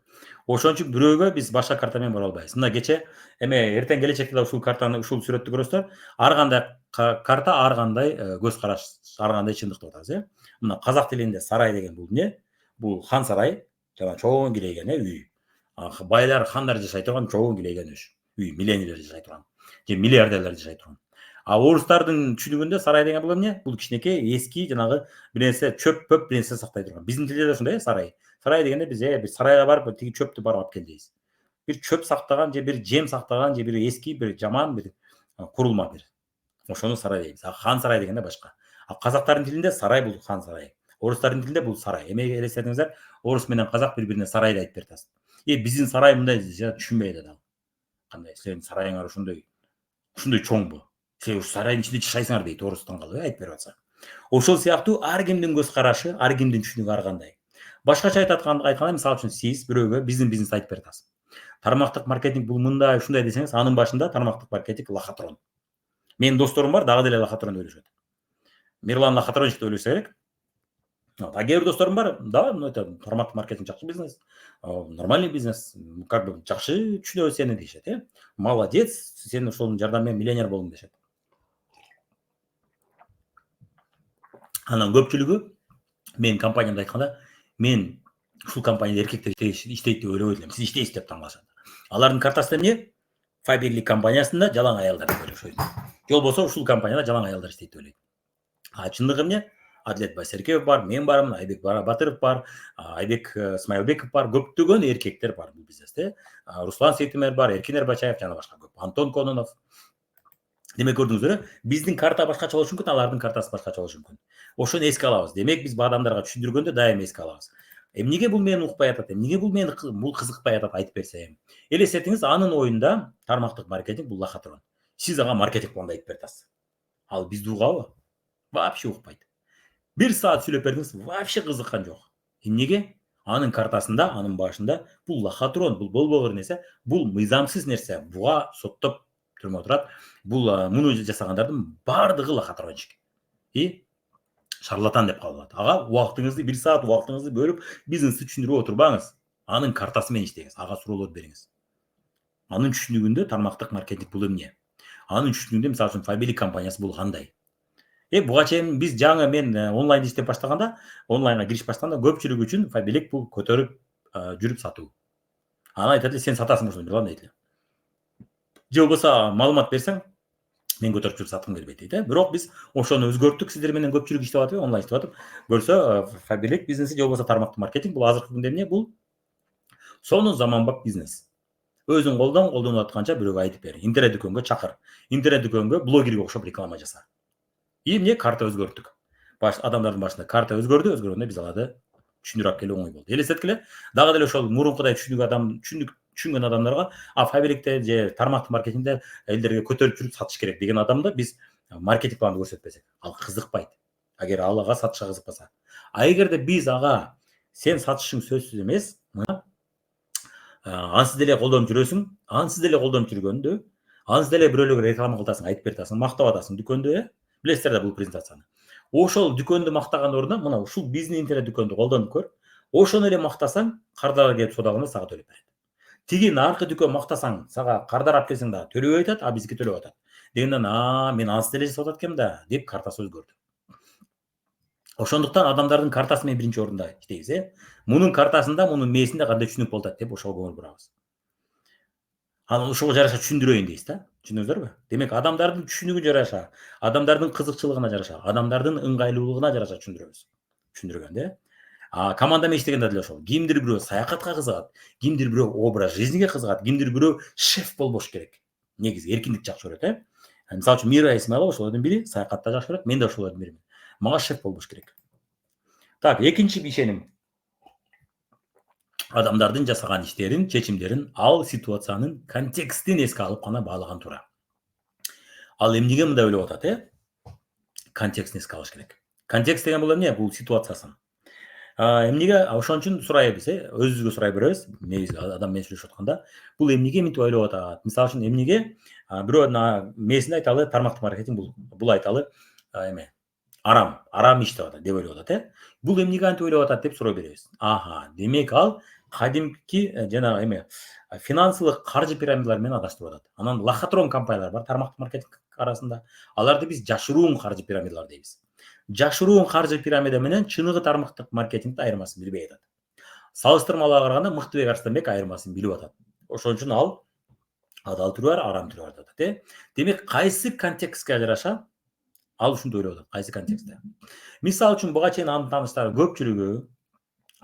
Ошон үчүн бирөөгө биз башка карта менен бара албайбыз. Мына кече эртең келечекте да ушул картаны, ушул сүрөттү көрөсүздөр. Ар кандай карта, ар кандай көз караш, ар кандай чындык деп атабыз, Мына казак тилинде сарай деген бул эмне? Бул хан сарай, жана чоң кирейген үй. Байлар, хандар жашай турган чоң кирейген үй, миллионерлер жашай турган, же миллиардерлер жашай турган. А орустардын түшүнүгүндө сарай деген бул эмне? Бул кичинекей, эски, жанагы бир нерсе, чөп бир нерсе сактай турган. Биздин тилде да ушундай, сарай. Сарай дегенде биз бир сарайга барып, тиги чөптү барып алып кел дейбиз. Бир чөп сактаган же бир жем сактаган же бир эски, бир жаман бир курулма бир. Ошону сарай дейбиз. А хан сарай дегенде башка. А казактардын тилинде сарай бул хан сарай. Орустардын тилинде бул сарай. Эмеге элестетиңиздер, орус менен казак бири-бирине сарайды айтып берип атасыз. Биздин сарай мындай түшүнбөйт адам. Кандай сенин сарайыңар ушундай чоңбу? Сен ушу сарайдын ичинде жашайсыңар дейт, орустан калып айтып берип атса. Ошол сыяктуу ар кимдин көз карашы, ар кимдин түшүнүгү ар кандай. Башкача айтканда, мисалы үчүн сиз бирөөгө биздин бизнес айтып берип атасыз. Тармактык маркетинг бул мындай, ушундай десеңиз, анын башында тармактык маркетинг лохотрон. Менин досторум бар, дагы деле лохотрон ойлошот. Мирлан лохотрончик деп ойлошо керек. А кээ бир досторум бар, да, это тармактык маркетинг жакшы бизнес, нормальный бизнес, как бы жакшы түшүнөбүз сени дешет, Молодец, сен ошонун жардамы менен миллионер болдуң дешет. Анан көпчүлүгү менин компаниямды айтканда, мен ушул компанияда эркектер иштейт деп ойлобойт элем. Сиз иштейсиз деп таң калышат. Алардын картасында эмне? Фаберлик компаниясында жалаң аялдар деп ойлошот. Же болбосо ушул компанияда жалаң аялдар иштейт деп ойлойт. А чындыгы эмне? Адилет Байсеркеев бар, мен бармын, Айбек Батыров бар, Айбек Смайылбеков бар, көптөгөн эркектер бар бул бизнесте. Руслан Сейтимер бар, Эркин Эрбачаев жана башка көп. Антон Кононов. Демек көрдүңүздөр, биздин карта башкача болушу мүмкүн, алардын картасы башкача болушу мүмкүн. Ошону эске алабыз. Демек биз адамдарга түшүндүргөндө дайым эске алабыз. Эмнеге бул мени укпай атат, эмнеге бул мени бул кызыкпай атат айтып берсем. Элестетиңиз, анын оюнда тармактык маркетинг бул лохотрон. Сиз ага маркетинг болду айтып бератсыз. Ал бизди угабы? Вообще укпайт. 1 саат сүйлөп бердиңиз, вообще кызыккан жок. Эмнеге? Анын картасында, анын башында бул лохотрон, бул болбогор нерсе, бул мыйзамсыз нерсе. Буга соттоп түрмө турат. Бул муну жасагандардын бардыгы лохотрончик. И шарлатан деп кабылат. Ага убактыңызды 1 саат убактыңызды бөлүп бизнести түшүндүрүп отурбаңыз. Анын картасы менен иштеңиз. Ага суроолор бериңиз. Анын түшүнүгүндө тармактык маркетинг бул эмне? Анын түшүнүгүндө мисалы үчүн Фабилик компаниясы бул кандай? Буга чейин биз жаңы мен онлайн иштеп баштаганда, онлайнга киришип баштаганда көпчүлүк үчүн Фабилик бул көтөрүп жүрүп сатуу. Аны айтат эле, сен сатасың ошону билам дейт эле. Же болбосо маалымат берсең, мен көтөрүп жүрүп саткым келбейт дейт. Бирок биз ошону өзгөрттүк, сиздер менен көпчүлүк иштеп атып, онлайн иштеп атып, көрсө Фабилик бизнеси же болбосо тармактык маркетинг бул азыркы күндө эмне? Бул сонун заманбап бизнес. Өзүң колдонуп атканча бирөөгө айтып бер. Интернет дүкөнгө чакыр. Интернет дүкөнгө блогерге окшоп реклама жаса. Эмне? Карта өзгөрттүк. Адамдардын башында карта өзгөргөндө биз аларды түшүндүрүп келе оңой болду. Элестеткиле, дагы деле ошол мурункудай түшүнгөн адамдарга Фабиликте же тармактык маркетингде элдерге көтөрүп жүрүп сатыш керек деген адамда биз маркетинг планды көрсөтпесек, ал кызыкпайт. Агер ал ага сатышка кызыкпаса. А эгерде биз ага сен сатышың сөзсүз эмес, ансыз деле колдонуп жүрөсүң, ансыз деле колдонуп жүргөндө, ансыз деле бирөөлөргө реклама кылтасың, айтып бератасың, мактап атасың дүкөндө, билесиздер да бул презентацияны. Ошол дүкөндү мактаган ордуна мына ушул биздин интернет дүкөндү колдонуп көр. Ошону эле мактасаң, кардарлар келип соода кылганда сага төлөп берет. Тиги наркы дүкөн мактасаң, сага кардар алып келсең да төлөбөй атат, а биздики төлөп атат. Дегенден, мен ансыз деле жасап атат экенмин да, деп картасы өзгөрдү. Ошондуктан адамдардын картасы менен биринчи орунда иштейбиз, Мунун картасында, мунун мээсинде кандай түшүнүк болуп атат деп ошого көңүл бурабыз. Анан ошого жараша түшүндүрөйүн дейбиз да. Түшүндүңүздөрбү? Демек адамдардын түшүнүгүнө жараша, адамдардын кызыкчылыгына жараша, адамдардын ыңгайлуулугуна жараша түшүндүрөбүз. Түшүндүргөндө, команда менен иштегенде деле ошол. Кимдир бирөө саякатка кызыгат, кимдир бирөө образ жизниге кызыгат, кимдир бирөө шеф болбош керек. Негизи эркиндик жакшы көрөт, Мисалы үчүн Мира Исмаилова ошолордун бири, саякатта жакшы көрөт, мен да ошолордун биримин. Мага шеф болбош керек. Так, экинчи ишеним. Адамдардын жасаган иштерин, чечимдерин ал ситуациянын контекстин эске алып гана баалаган туура. Ал эмнеге мындай ойлоп атат, контекстин эске алыш керек. Контекст деген бул эмне? Бул ситуациясын. Эмнеге ошон үчүн сурайбыз, өзүбүзгө сурай беребиз, негизи адам менен сүйлөшүп атканда, бул эмнеге мынтип ойлоп атат? Мисалы үчүн эмнеге бирөөнүн мээсинде айталы, тармактык маркетинг бул айталы арам иш деп ойлоп атат, Бул эмнеге антип ойлоп атат деп суроо беребиз. Демек ал кадимки жанагы финансылык каржы пирамидалар менен адаштырып атат. Анан лохотрон компаниялар бар тармактык маркетинг арасында. Аларды биз жашыруун каржы пирамидалар дейбиз. Жашыруун каржы пирамида менен чыныгы тармактык маркетингдин айырмасын билбей атат. Салыштырмалуу караганда Мыктыбек Арыстанбек айырмасын билип атат. Ошон үчүн ал адал түрү бар, арам түрү бар деп атат. Демек кайсы контекстке жараша ал ушундай ойлоп атат, кайсы контекстте. Мисалы үчүн буга чейин анын тааныштары көпчүлүгү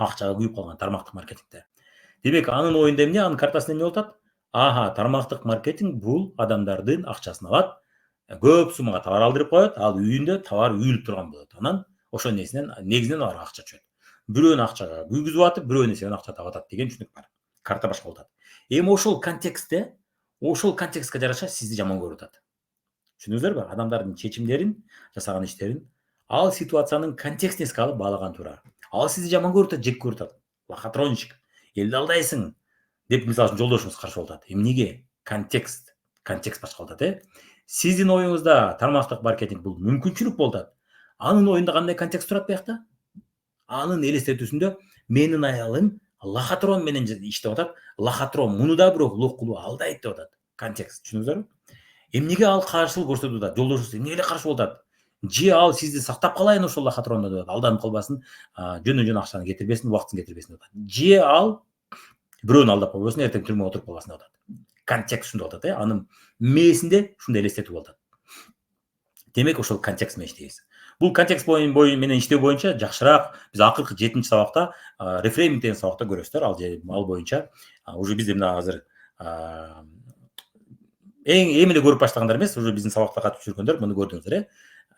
акчага күйүп калган тармактык маркетингде. Демек анын оюнда эмне, анын картасында эмне болуп атат? Тармактык маркетинг бул адамдардын акчасын алат, көп суммага товар алдырып коет, ал үйүндө товар үйүлүп турган болот. Анан ошол негизинен аларга акча түшөт. Бирөөнүн акчага күйгүзүп атып, бирөөнүн эсебинен акча таап атат деген түшүнүк бар. Карта башка болуп атат. Эми ошол контекстке жараша сизди жаман көрүп атат. Түшүндүңүздөрбү? Адамдардын чечимдерин, жасаган иштерин ал ситуациянын контекстин эске алып баалаган туура. Ал сизди жаман көрүп атат, жек көрүп атат. Лохотрончик, элди алдайсың деп мисалы үчүн жолдошуңуз каршы болуп атат. Эмнеге? Контекст башка болуп атат, Сиздин оюңузда тармактык маркетинг бул мүмкүнчүлүк болуп атат. Анын оюнда кандай контекст турат биякта? Анын элестетүүсүндө менин аялым лохотрон менен иштеп атат. Лохотрон муну да бирок локулуу алдайт деп атат. Контекст, түшүндүңүздөрбү? Эмнеге ал каршылык көрсөтүп атат? Жолдошуңуз эмнеге эле каршы болуп атат? Же ал сизди сактап калайын ошол лохотрондо деп атат. Алданып калбасын, жөндөн акчаны кетирбесин, убактысын кетирбесин деп атат. Же ал бирөөнү алдап койбосун, эртең түрмөгө отуруп калбасын деп атат. Контекст ушундай болуп атат, Анын мээсинде ушундай элестетүү болуп атат. Демек ошол контекст менен иштейбиз. Бул контекст менен иштөө боюнча жакшыраак биз акыркы 7-нчи сабакта рефрейминг деген сабакта көрөсүздөр. Ал боюнча уже бизде мына азыр эми эле көрүп баштагандар эмес, уже биздин сабакта катышып жүргөндөр муну көрдүңүздөр,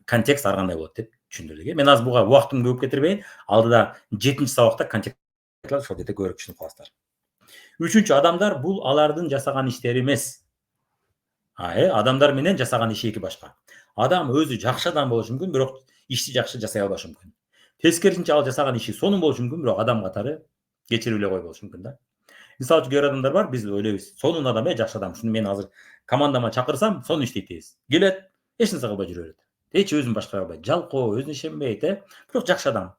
контекст ар кандай болот деп түшүндүрдүк. Мен азыр буга убактымды көп кетирбейин. Алдыда 7-нчи сабакта контекст ошол жерде көрүп түшүнүп каласыздар. Үчүнчү, адамдар бул алардын жасаган иштери эмес. Адамдар менен жасаган иши эки башка. Адам өзү жакшы адам болушу мүмкүн, бирок ишти жакшы жасай албашы мүмкүн. Тескерисинче ал жасаган иши сонун болушу мүмкүн, бирок адам катары кечирип эле койбошу мүмкүн да. Мисалы үчүн кээ бир адамдар бар, биз ойлойбуз, сонун адам, жакшы адам. Шуну мен азыр командама чакырсам, сонун иштейт дейбиз. Келет, эч нерсе кылбай жүрө берет. Эч өзүн башкара албайт, жалкоо, өзүнө ишенбейт, бирок жакшы адам.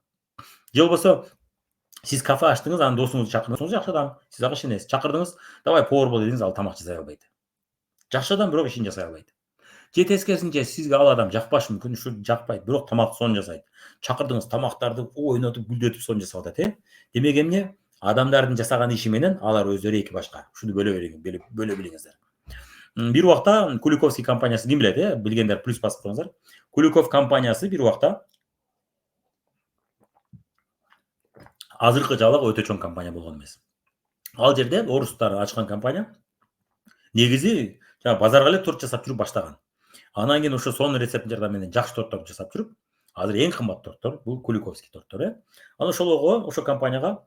Же болбосо сиз кафе ачтыңыз, анан досуңузду чакырдыңыз, жакшы адам, сиз ага ишенесиз. Чакырдыңыз, давай повар бол дедиңиз, ал тамак жасай албайт. Жакшы адам, бирок ишин жасай албайт. Же тескерисинче сизге ал адам жакпашы мүмкүн, ушу жакпайт, бирок тамакты сонун жасайт. Чакырдыңыз, тамактарды ойнотуп, гүлдөтүп сонун жасап атат, Демек эмне? Адамдардын жасаган иши менен алар өздөрү эки башка. Шуну бөлө билиңиздер. Бир убакта Куликовский компаниясы ким билет, билгендер плюс басып коюңуздар. Куликов компаниясы бир убакта азыркы жабылак өтө чоң компания болгон эмес. Ал жерде орустар ачкан компания негизи базарга эле торт жасап жүрүп баштаган. Анан кийин ошо сонун рецепт жардамы менен жакшы торттор жасап жүрүп, азыр эң кымбат торттор бул Куликовский торттор, Анан ошол компанияга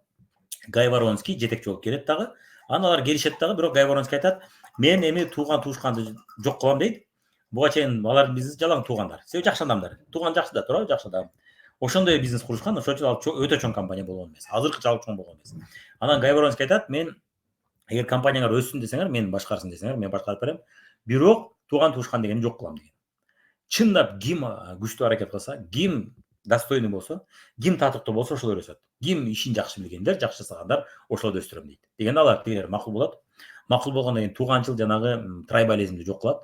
Гай Воронский жетекчи болуп келет дагы. Анан алар келишет дагы, бирок Гай Воронский айтат, мен эми тууган туушканды жок кылам дейт. Буга чейин алар биздин жалаң туугандар. Себеби жакшы адамдар. Тууган жакшы да, туурабы, жакшы адам. Ошондой бизнес курушкан, ошон үчүн ал өтө чоң компания болгон эмес. Азыркы чоң болгон эмес. Анан Гай Воронский айтат, мен эгер компанияңар өссүн десеңер, мен башкарсын десеңер, мен башкарып берем. Бирок тууган туушкан дегенди жок кылам деген. Чындап ким күчтүү аракет кылса, ким достойный болсо, ким татыктуу болсо ошолор өсөт. Ким ишин жакшы билгендер, жакшы жасагандар ошолорду өстүрөм дейт. Дегенде алар тигилер макул болот. Макул болгондон кийин тууганчыл жанагы трайбализмди жок кылат.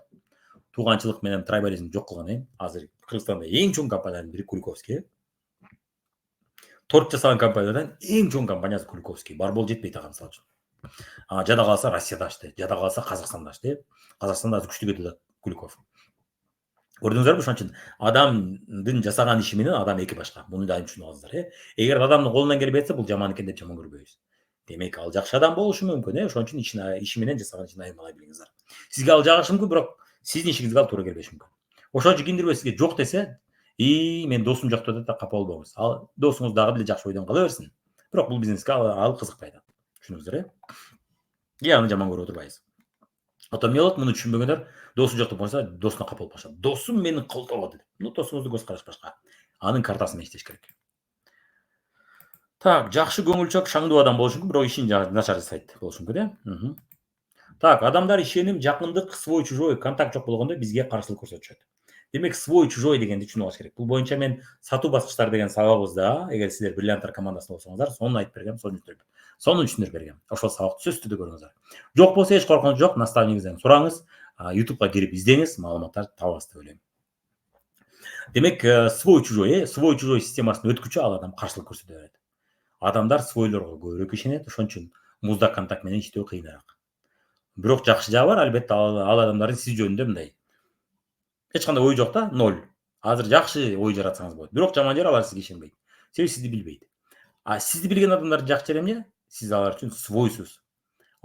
Тууганчылык менен трайбализмди жок кылгандан кийин азыр Кыргызстанда эң чоң компаниянын бири Куликовский. Торт жасаган компаниядан эң чоң компаниясы Куликовский. Бар болуп жетпейт ага мисалы үчүн. Жада калса Россияда ачты, жада калса Казакстанда ачты. Казакстанда азыр күчтүү кетип атат Куликов. Көрдүңүздарбы, ошон үчүн адамдын жасаган иши менен адам эки башка. Муну дайым түшүнүп алыңыздар, Эгер адамдын колунан келбей атса, бул жаман экен деп жаман көрбөйбүз. Демек ал жакшы адам болушу мүмкүн, ошон үчүн иши менен жасаган ишин айырмалай билиңиздер. Сизге ал жагышы мүмкүн, бирок сиздин ишиңизге ал туура келбеши мүмкүн. Ошон үчүн кимдир сизге жок десе, мен досум жок деп капа болбоңуз. Ал досуңуз дагы деле жакшы ойдон кала берсин. Бирок бул бизнеске ал кызыкпайт. Түшүндүңүздөр, аны жаман көрүп отурбайбыз. Ото эмне болот, муну түшүнбөгөндөр, досу жок деп койсо, досуна капа болуп калышат. Досум мени колдободу деп. Досуңуздун көз карашы башка. Анын картасы менен иштеш керек. Жакшы көңүлчөк, шаңдуу адам болушу мүмкүн, бирок ишин начар жасайт болушу мүмкүн, адамдар ишеним, жакындык, свой чужой, контакт жок болгондо бизге каршылык көрсөтүшөт. Демек, свой чужой дегенди түшүнүп алыш керек. Бул боюнча мен сатуу баскычтары деген сабагыбызда, эгер силер бриллианттар командасында болсоңуздар, сонун айтып бергем, сонун түшүндүрүп бергем. Ошол сабакты сөзсүз түрдө көрүңүздөр. Жок болсо эч коркунуч жок, наставнигиңизден сураңыз, YouTubeга кирип издеңиз, маалыматтарды табасыз деп ойлойм. Демек, свой чужой системасын өткүчү ал адам каршылык көрсөтө берет. Адамдар свойлорго көбүрөөк ишенет, ошон үчүн муздак контакт менен иштөө кыйыныраак. Бирок жакшы жагы бар, албетте ал адамдардын сиз жөнүндө мындай эч кандай ой жок да, 0. Азыр жакшы ой жаратсаңыз болот. Бирок жаман жери алар сизге ишенбейт. Себеби сизди билбейт. Сизди билген адамдардын жакшы жери эмне? Сиз алар үчүн свойсуз.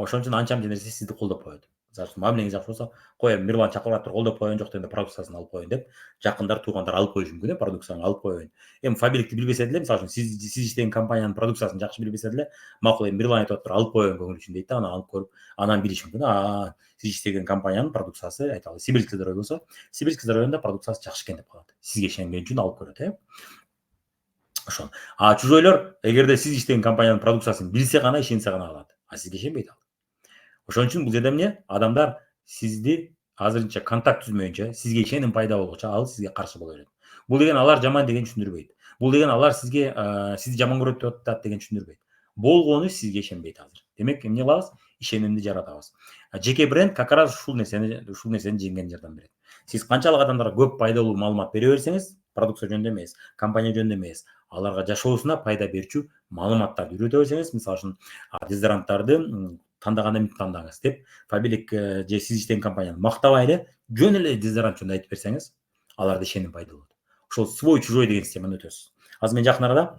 Ошон үчүн анча нерсе сизди колдоп коет. Мисалы үчүн мамилеңиз жакшы болсо, коем Мирлан чакырып атыр, колдоп коеюн, жок дегенде продукциясын алып коеюн деп, жакындар, туугандар алып коюшу мүмкүн, продукцияны алып коеюн. Эми фабрикти билбесе деле, мисалы үчүн сиз иштеген компаниянын продукциясын жакшы билбесе деле, макул, Мирлан айтып атыр, алып коеюн көңүл үчүн дейт да, анан алып көрүп, анан билиш мүмкүн. Сиз иштеген компаниянын продукциясы, айталы, Сибирский здоровье болсо, Сибирский здоровьенде продукциясы жакшы экен деп калат. Сизге ишенген үчүн алып көрөт, Ошол. Чужойлор, эгерде сиз иштеген компаниянын продукциясын билсе гана, ишенсе гана алат. Сизге ишенбейт ал. Ошон үчүн бул жерде эмне? Адамдар сизди азырынча контакт түзмөйүнчө, сизге ишеним пайда болгуча ал сизге каршы боло берет. Бул деген алар жаман деген түшүндүрбөйт. Бул деген алар сизге сизди жаман көрөт деп атат деген түшүндүрбөйт. Болгону сизге ишенбейт азыр. Демек, эмне кылабыз? Ишенимди жаратабыз. Жеке бренд как раз ушул нерсени жеңген жардам берет. Сиз канчалык адамдарга көп пайдалуу маалымат бере берсеңиз, продукция жөнүндө эмес, компания жөнүндө эмес, аларга жашоосуна пайда берчү маалыматтарды үйрөтө берсеңиз, мисалы үчүн дезодоранттарды тандаганда эмне тандаңыз деп, фабрик же сиз иштеген компанияны мактабай эле, жөн эле дезодорант жөнүндө айтып берсеңиз, аларда ишеним пайда болот. ошол свой чужой деген системаны өтөсүз. Азыр мен жакын арада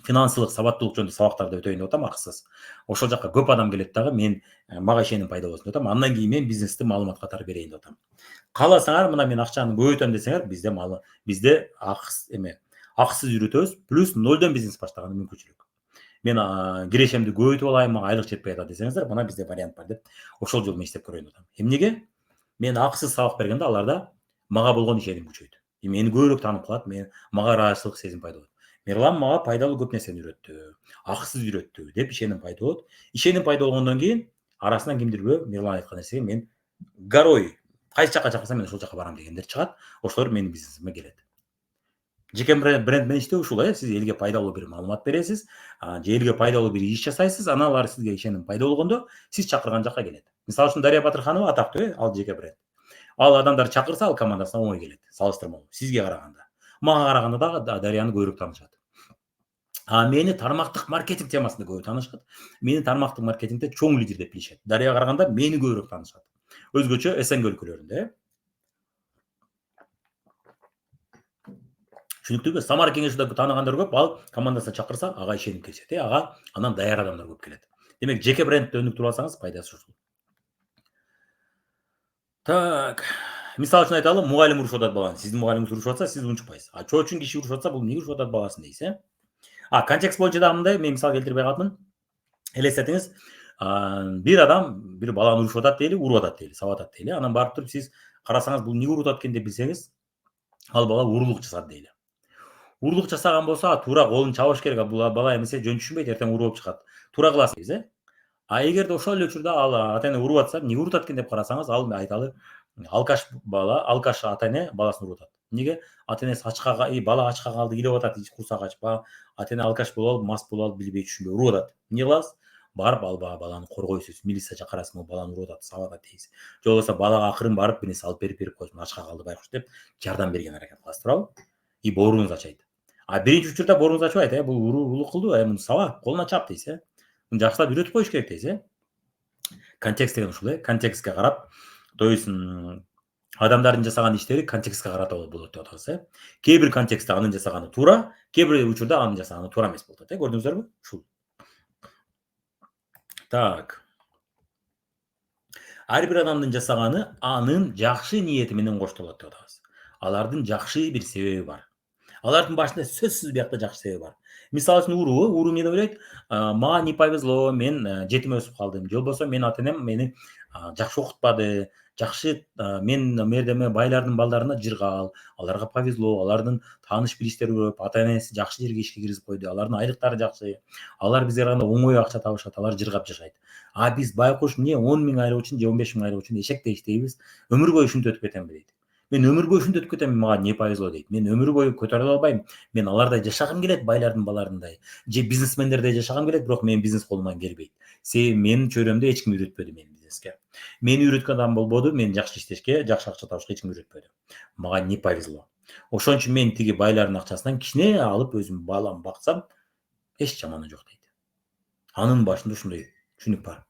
финансылык сабаттуулук жөнүндө сабактарды өтөйүн деп атам, акысыз. Ошол жака көп адам келет дагы, мен мага ишеним пайда болсун деп атам. Андан кийин мен бизнести маалымат катары берейин деп атам. Кааласаңар, мына мен акчаны көбөйтөм десеңер, бизде акысыз үйрөтөбүз, плюс нолдон бизнес баштаганга мүмкүнчүлүк. Мен кирешемди көбөйтүп алайын, мага айлык жетпей атат десеңиздер, мына бизде вариант бар деп ошол жолу мен иштеп көрөйүн деп атам. Эмнеге? Мен акысыз сабак бергенде аларда мага болгон ишеним күчөйдү. Мени көбүрөөк таанып калат, мага ыраазычылык сезим пайда болот. Мирлан мага пайдалуу көп нерсени үйрөттү, акысыз үйрөттү деп ишеним пайда болот. Ишеним пайда болгондон кийин арасынан кимдир бирөө Мирлан айткан нерсеге мен горой кайсы жака чакырса мен ошол жака барам дегендер чыгат. Ошолор менин бизнесиме келет. Жеке бренд менен иштөө ушул, сиз элге пайдалуу бир маалымат бересиз, же элге пайдалуу бир иш жасайсыз, анан алар сизге ишеним пайда болгондо сиз чакырган жака келет. Мисалы үчүн Дарья Батырханова атактуу, ал жеке бренд. Ал адамдар чакырса, ал командасына оңой келет, салыштырмалуу сизге караганда. Мага караганда дагы Дарьяны көбүрөөк таанышат. Мени тармактык маркетинг темасында көбүрөөк таанышат. Мени тармактык маркетингде чоң лидер деп билишет. Дарьяга караганда мени көбүрөөк таанышат. Өзгөчө СНГ өлкөлөрүндө. Түшүнүктүүбү? Самара кеңешинде тааныгандар көп, ал командасына чакырса, ага ишенип келишет, ага анан даяр адамдар көп келет. Демек, жеке брендти өнүктүрүп алсаңыз, пайдасы ушул. Так, мисалы үчүн айталы, мугалим урушуп атат баланы. Сиздин мугалимиңиз урушуп атса, сиз унчукпайсыз. Чоочун киши урушуп атса, бул эмнеге урушуп атат баласын дейсиз, контекст боюнча дагы мындай, мен мисал келтирбей калдым. Элестетиңиз, бир адам бир баланы урушуп атат дейли, уруп атат дейли, сабап атат дейли. Анан барып туруп сиз карасаңыз, бул эмнеге уруп атат экен деп билсеңиз, ал бала уруулук жасады дейли. Уруулук жасаган болсо, туура колун чабыш керек. Бул бала эмесе жөн түшүнбөйт, эртең уруп чыгат. Туура кыласыз дейсиз, эгерде ошол эле учурда ал ата эне уруп атса, эмнеге уруп атат экен деп карасаңыз, ал айталы, алкаш ата эне баласын уруп атат. Эмнеге? Ата энеси бала ачка калды, илеп атат, курсак ачып, ата эне алкаш болуп алып, мас болуп алып, билбей түшүнбөй уруп атат. Эмне кыласыз? Барып ал баланы коргойсуз, милиция чакырасыз, могу баланы уруп атат, сабап атат дейсиз. Же болбосо балага акырын барып, бир нерсе алып берип койсун, ачка калды байкуш деп жардам берген аракет кыласыз, туурабы? И бооруңуз ачайт. Биринчи учурда бооруңуз ачпайт, бул уруулук кылды, муну саба, колуна чап дейсиз, муну жакшылап үйрөтүп коюш керек дейсиз. Контекст деген ушул, контекстке карап, то есть адамдардын жасаган иштери контекстке карата болот деп атабыз, Кээ бир контекстте анын жасаганы туура, кээ бир учурда анын жасаганы туура эмес болуп атат, көрдүңүздөрбү? Ушул. Так. Ар бир адамдын жасаганы анын жакшы ниети менен коштолот деп атабыз. Алардын жакшы бир себеби бар. Алардын башында сөзсүз биякта жакшы себеби бар. Мисалы үчүн уруу эмне деп ойлойт? Мага не повезло, мен жетим өсүп калдым. Же болбосо менин ата энем мени жакшы окутпады, жакшы мен мердеме байлардын балдарына жыргал, аларга повезло, алардын тааныш билиштери көп, ата энеси жакшы жерге ишке киргизип койду, алардын айлыктары жакшы, алар бизге караганда оңой акча табышат, алар жыргап жашайт. Биз байкуш эмне 10 000 айлык үчүн же 15 000 айлык үчүн эшектей иштейбиз, өмүр бою ушинтип өтүп кетемби дейт. Мен өмүр бою ушинтип өтүп кетем, мага не повезло дейт. Мен өмүр бою көтөрүлө албайм. Мен алардай жашагым келет, байлардын баларындай. Же бизнесмендердей жашагым келет, бирок менин бизнес колуман келбейт. Себеби менин чөйрөмдө эч ким үйрөтпөдү мени бизнеске. Мени үйрөткөн адам болбоду, мени жакшы иштешке, жакшы акча табышка эч ким үйрөтпөдү. Мага не повезло. Ошон үчүн мен тиги байлардын акчасынан кичине алып өзүм балам баксам, эч жаманы жок дейт. Анын башында ушундай түшүнүк бар.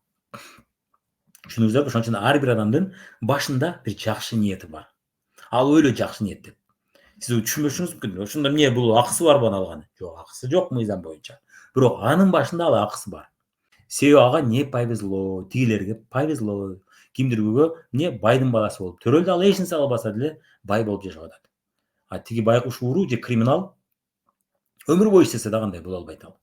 Түшүнүңүздөрбү? Ошон үчүн ар бир адамдын башында бир жакшы ниети бар. Ал ойлойт жакшы ниет деп. Сиз түшүнбөшүңүз мүмкүн. Ошондо эмне бул акысы бар баны алган? Жок, акысы жок мыйзам боюнча. Бирок анын башында ал акысы бар. Себеби ага не повезло, тигилерге повезло, кимдир не байдын баласы болуп төрөлдү, ал эч нерсе кылбаса деле бай болуп жашап атат. Тиги байкуш уруу же криминал өмүр бою иштесе да кандай боло албайт ал.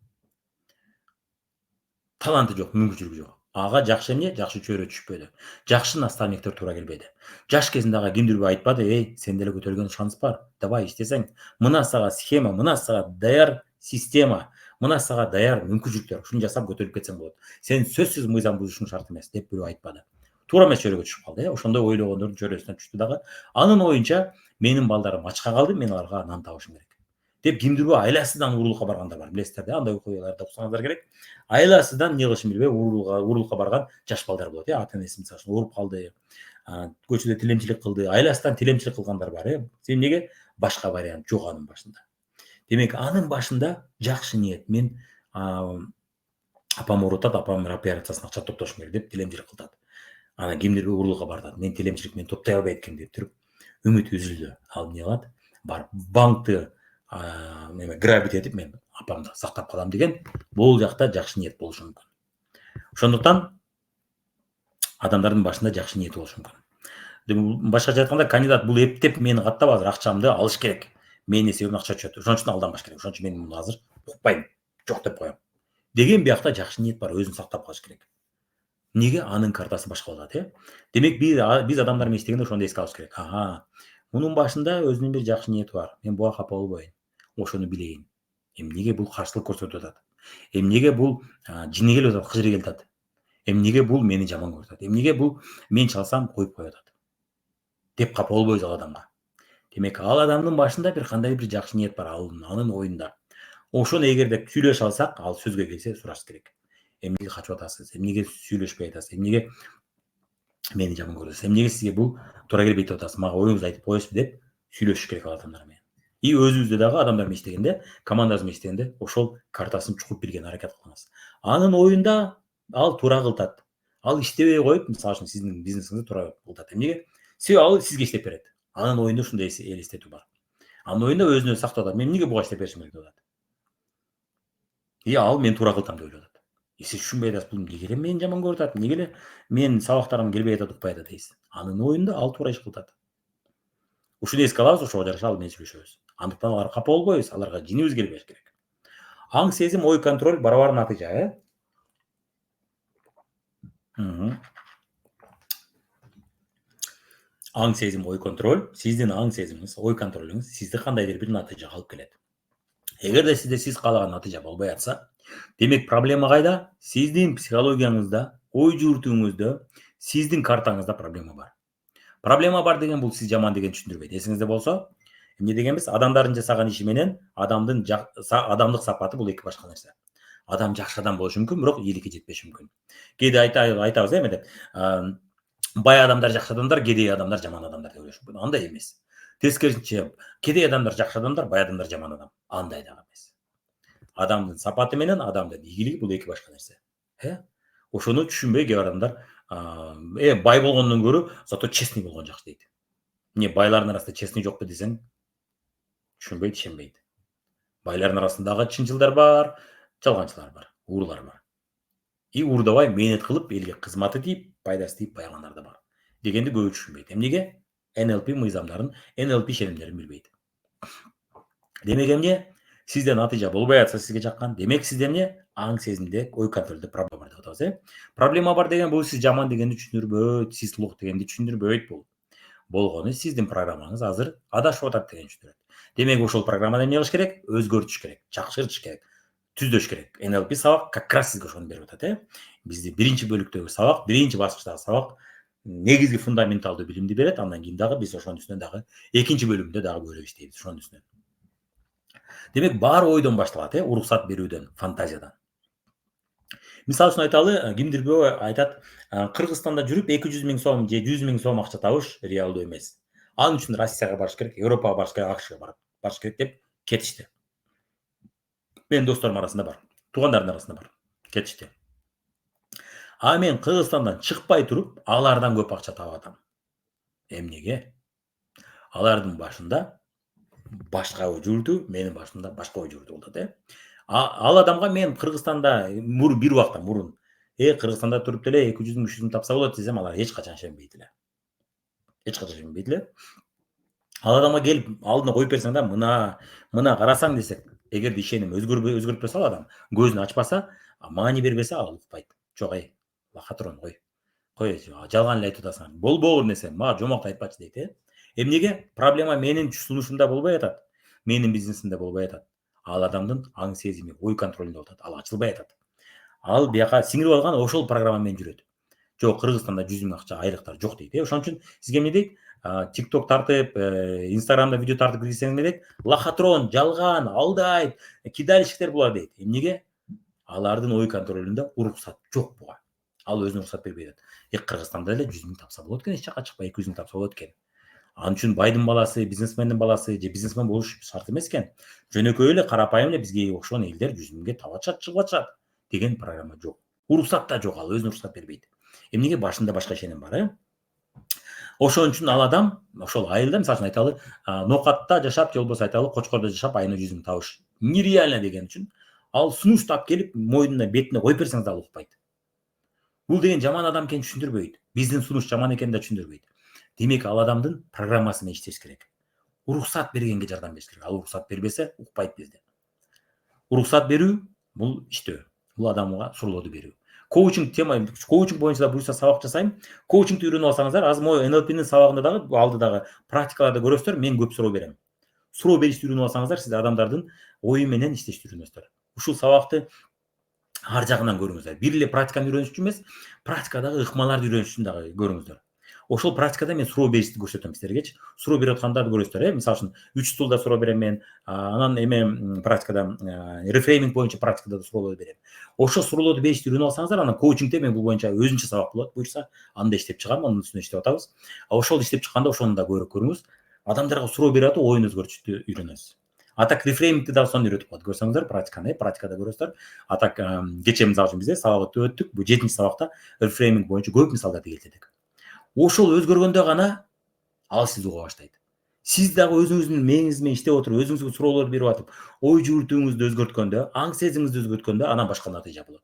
Таланты жок, мүмкүнчүлүгү жок. Ага жакшы эмне? Жакшы чөйрө түшпөдү. Жакшы наставниктер туура келбеди. Жаш кезинде ага кимдир айтпады, сен деле көтөрүлгөн шанс бар. Давай иштесең, мына сага схема, мына сага даяр система, мына сага даяр мүмкүнчүлүктөр. Ушуну жасап көтөрүлүп кетсең болот. Сен сөзсүз мыйзам бузушуң шарт эмес деп бирөө айтпады. Туура эмес чөйрөгө түшүп калды, Ошондой ойлогондордун чөйрөсүнө түштү дагы. Анын оюнча менин балдарым ачка калды, мен аларга нан табышым керек деп кимдир айласыздан уруулукка баргандар бар, билесиздер да, андай окуяларды окусаңыздар керек. Айласыздан эмне кылышын билбей уруулукка барган жаш балдар болот, ата энеси мисалы үчүн уруп калды, көчөдө тилемчилик кылды, айласыздан тилемчилик кылгандар бар, Эмнеге? Башка вариант жок анын башында. Демек, анын башында жакшы ниет. Мен апам ооруп атат, апамдын операциясына акча топтошум керек деп тилемчилик кылат. Анан кимдир уруулукка барат. Мен тилемчилик мен топтой албайт экенмин деп туруп үмүтү үзүлдү. Ал эмне кылат? барып банкты грабить етіп мен апамды сақтап қалам деген бұл жақта жақсы ниет болушы мүмкін. Ошондуктан адамдардын башында жақсы ниет болушу мүмкүн. Башкача айтканда кандидат бул эптеп мени каттап азыр акчамды алыш керек. Менин эсебимден акча түшөт. Ошон үчүн алданбаш керек. Ошон үчүн мен муну азыр укпайм. Жок деп коем. Деген биякта жакшы ниет бар, өзүн сактап калыш керек. Неге? Анын картасы башка болот, Демек биз адамдар менен иштегенде ошону эске алыш керек. Мунун башында өзүнүн бир жакшы ниети бар. Мен буга капа болбоюн. Ошону билейин. Эмнеге бул каршылык көрсөтүп атат? Эмнеге бул жини келип атат, кыжыр келип атат? Эмнеге бул мени жаман көрүп атат? Эмнеге бул мен чалсам коюп коюп атат? Деп капа болбойбуз ал адамга. Демек ал адамдын башында бир кандай бир жакшы ниет бар, анын оюнда. Ошону эгерде сүйлөшө алсак, ал сөзгө келсе сураш керек. Эмнеге качып атасыз? Эмнеге сүйлөшпөй атасыз? Эмнеге мени жаман көрөсүз? Эмнеге сизге бул туура келбейт деп атасыз? Мага оюңузду айтып коесузбу деп сүйлөшүш керек ал адамдар менен. И өзүбүздө дагы адамдар менен иштегенде, командабыз менен иштегенде ошол картасын чукуп билген аракет кылыңыз. Анын оюнда ал туура кылтат. Ал иштебей коюп, мисалы үчүн сиздин бизнесиңизди туура кылтат. Эмнеге? Себеби ал сизге иштеп берет. Анын оюнда ушундай элестетүү бар. Анын оюнда өзүн өзү сактап атат. Мен эмнеге буга иштеп беришим керек деп атат. Ал мен туура кылтам деп ойлоп атат. Сиз түшүнбөй атасыз, бул эмнеге эле мени жаман көрүп атат? Эмнеге эле менин сабактарым келбей атат, укпай атат дейсиз. Анын оюнда ал туура иш кылтат. Ушуну эске алабыз, ошого жараша ал менен сүйлөшөбүз. Андыктан аларга капа болбойбуз, аларга жинибиз келбеш керек. Аң сезим, ой контроль барабар натыйжа, Аң сезим, ой контроль, сиздин аң сезимиңиз, ой контролуңуз сизди кандайдыр бир натыйжага алып келет. Эгерде сизде сиз каалаган натыйжа болбой атса, демек проблема кайда? Сиздин психологияңызда, ой жүгүртүүңүздө, сиздин картаңызда проблема бар. Проблема бар деген бул сиз жаман деген түшүндүрбөйт. Эсиңизде болсо, эмне дегенбиз? Адамдардын жасаган иши менен адамдык сапаты бул эки башка нерсе. Адам жакшы адам болушу мүмкүн, бирок ийгиликке жетпеши мүмкүн. Кээде айтабыз эме деп, бай адамдар жакшы адамдар, кедей адамдар жаман адамдар деп ойлошу мүмкүн. Андай эмес. Тескерисинче, кедей адамдар жакшы адамдар, бай адамдар жаман адам. Андай дагы эмес. Адамдын сапаты менен адамдын ийгилиги бул эки башка нерсе. Ошону түшүнбөй кээ бир адамдар бай болгондон көрө зато честный болгон жакшы дейт. Эмне байлардын арасында честный жокпу десең, түшүнбөйт, ишенбейт. Байлардын арасындагы чынчылдар бар, жалганчылар бар, уурулар бар. И уурдабай мээнет кылып, элге кызматы тийип, пайдасы тийип байыгандар да бар. Дегенди көбү түшүнбөйт. Эмнеге? NLP мыйзамдарын, NLP ишенимдерин билбейт. Демек эмне? Сизде натыйжа болбой атса сизге жаккан, демек сизде эмне? Аң сезимде, ой контролдо проблема бар деп атабыз, Проблема бар деген бул сиз жаман дегенди түшүндүрбөйт, сиз улук дегенди түшүндүрбөйт бул. Болгону сиздин программаңыз азыр адашып атат деген түшүндүрөт. Демек ошол программаны эмне кылыш керек? Өзгөртүш керек, жакшыртыш керек, түздөш керек. NLP сабак как раз сизге ошону берип атат, Бизди биринчи бөлүктөгү сабак, биринчи баскычтагы сабак негизги фундаменталдуу билимди берет. Андан кийин дагы биз ошонун үстүнөн дагы экинчи бөлүмдө дагы көрүп иштейбиз ошонун үстүнөн. Демек баары ойдон башталат, уруксат берүүдөн, фантазиядан. Мисалы үчүн айталы, кимдирбөө айтат, Кыргызстанда жүрүп 200 миң сом же 100 миң сом акча табыш реалдуу эмес. Ал үчүн Россияга барыш керек, Европага барыш керек, АКШга барыш керек деп кетишти. Менин досторумдун арасында бар, туугандардын арасында бар. Кетишти. Мен Кыргызстандан чыкпай туруп, алардан көп акча таап атам. Эмнеге? Алардын башында башка ой жүгүртүү, менин башымда башка ой жүгүртүү болот, Ал адамга мен Кыргызстанда бир убакта мурун Кыргызстанда туруп деле 200 миң 300 миң тапса болот десем, алар эч качан ишенбейт эле. Ал адамга келип алдына коюп берсең да, мына карасаң десек, эгерде ишеним өзгөртпөсө ал адам, көзүн ачпаса, маани бербесе ал укпайт. Жок, лохотрон кой, жалган эле айтып атасың. Болбогур нерсе, мага жомок айтпачы дейт, Эмнеге? Проблема менин сунушумда болбой атат, менин бизнесимде болбой атат. Ал адамдын аң сезими, ой контролунда болуп атат. Ал ачылбай атат. Ал бияка сиңирип алган ошол программа менен жүрөт. Жок, Кыргызстанда 100 миң акча айлыктар жок дейт. Ошон үчүн сизге эмне дейт? TikTok тартып, Instagramда видео тартып кирсең эмне дейт? Лохотрон, жалган, алдайт, кидальщиктер булар дейт. Эмнеге? Алардын ой контролунда уруксат жок буга. Ал өзүнө уруксат бербей атат. Кыргызстанда эле 100 миң тапса болот экен, эч жакка чыкпай 200 миң тапса болот экен. Ал үчүн байдын баласы, бизнесмендин баласы же бизнесмен болуш шарт эмес экен. Жөнөкөй эле карапайым эле бизге окшогон элдер 100 миңге таап атышат, чыгып атышат деген программа жок. Уруксат да жок, ал өзүнө уруксат бербейт. Эмнеге? Башында башка ишеним бар, Ошон үчүн ал адам ошол айылда мисалы үчүн айталы Нокатта жашап же болбосо айталы Кочкордо жашап айына 100 000 табыш нереально деген үчүн ал сунуш тап келип мойнуна бетине коюп берсеңиз ал укпайт. Бул деген жаман адам экенин түшүндүрбөйт. Биздин сунуш жаман экенин да түшүндүрбөйт. Демек ал адамдын программасы менен иштеш керек. Уруксат бергенге жардам бериш керек. Ал уруксат бербесе укпайт бизде. Уруксат берүү бул иштөө. Бул адамга суроолорду берүү. Коучинг боюнча да буюрса сабак жасайм. Коучингди үйрөнүп алсаңыздар, азыр могу NLP'нин сабагында дагы алды дагы практикаларды көрөсүздөр, мен көп суроо берем. Суроо беришти үйрөнүп алсаңыздар, сиз адамдардын ою менен иштешти үйрөнөсүздөр. Ушул сабакты ар жагынан көрүңүздөр. Бир эле практиканы үйрөнүш үчүн эмес, практикадагы ыкмаларды үйрөнүш үчүн дагы көрүңүздөр. Ошол практикада мен суроо беришти көрсөтөм силергечи. Суроо берип аткандарды көрөсүздөр, мисалы үчүн 3 стулда суроо берем мен, анан практикада рефрейминг боюнча практикада да суроолор берем. Ошол суроолорду беришти үйрөнүп алсаңыздар, анан коучингде мен бул боюнча өзүнчө сабак болот, буюрса, аны да иштеп чыгам, анын үстүнө иштеп атабыз. Ошол иштеп чыкканда ошону да көбүрөөк көрүңүз. Адамдарга суроо берип атып, оюн өзгөртүштү үйрөнөсүз. Так рефреймингди дагы сону үйрөтүп коет. Көрсөңүздөр практикада көрөсүздөр. Так кечээ мисалы үчүн бизде сабак өттүк. Бул 7-чи сабакта рефрейминг боюнча көп мисалдарды келтирдик. Ошол өзгөргөндө гана ал сизди уга баштайт. Сиз дагы өзүңүздүн мээңиз менен иштеп отуруп, өзүңүзгө суроолор берип атып, ой жүгүртүүңүздү өзгөрткөндө, аң сезимиңизди өзгөрткөндө, анан башка натыйжа болот.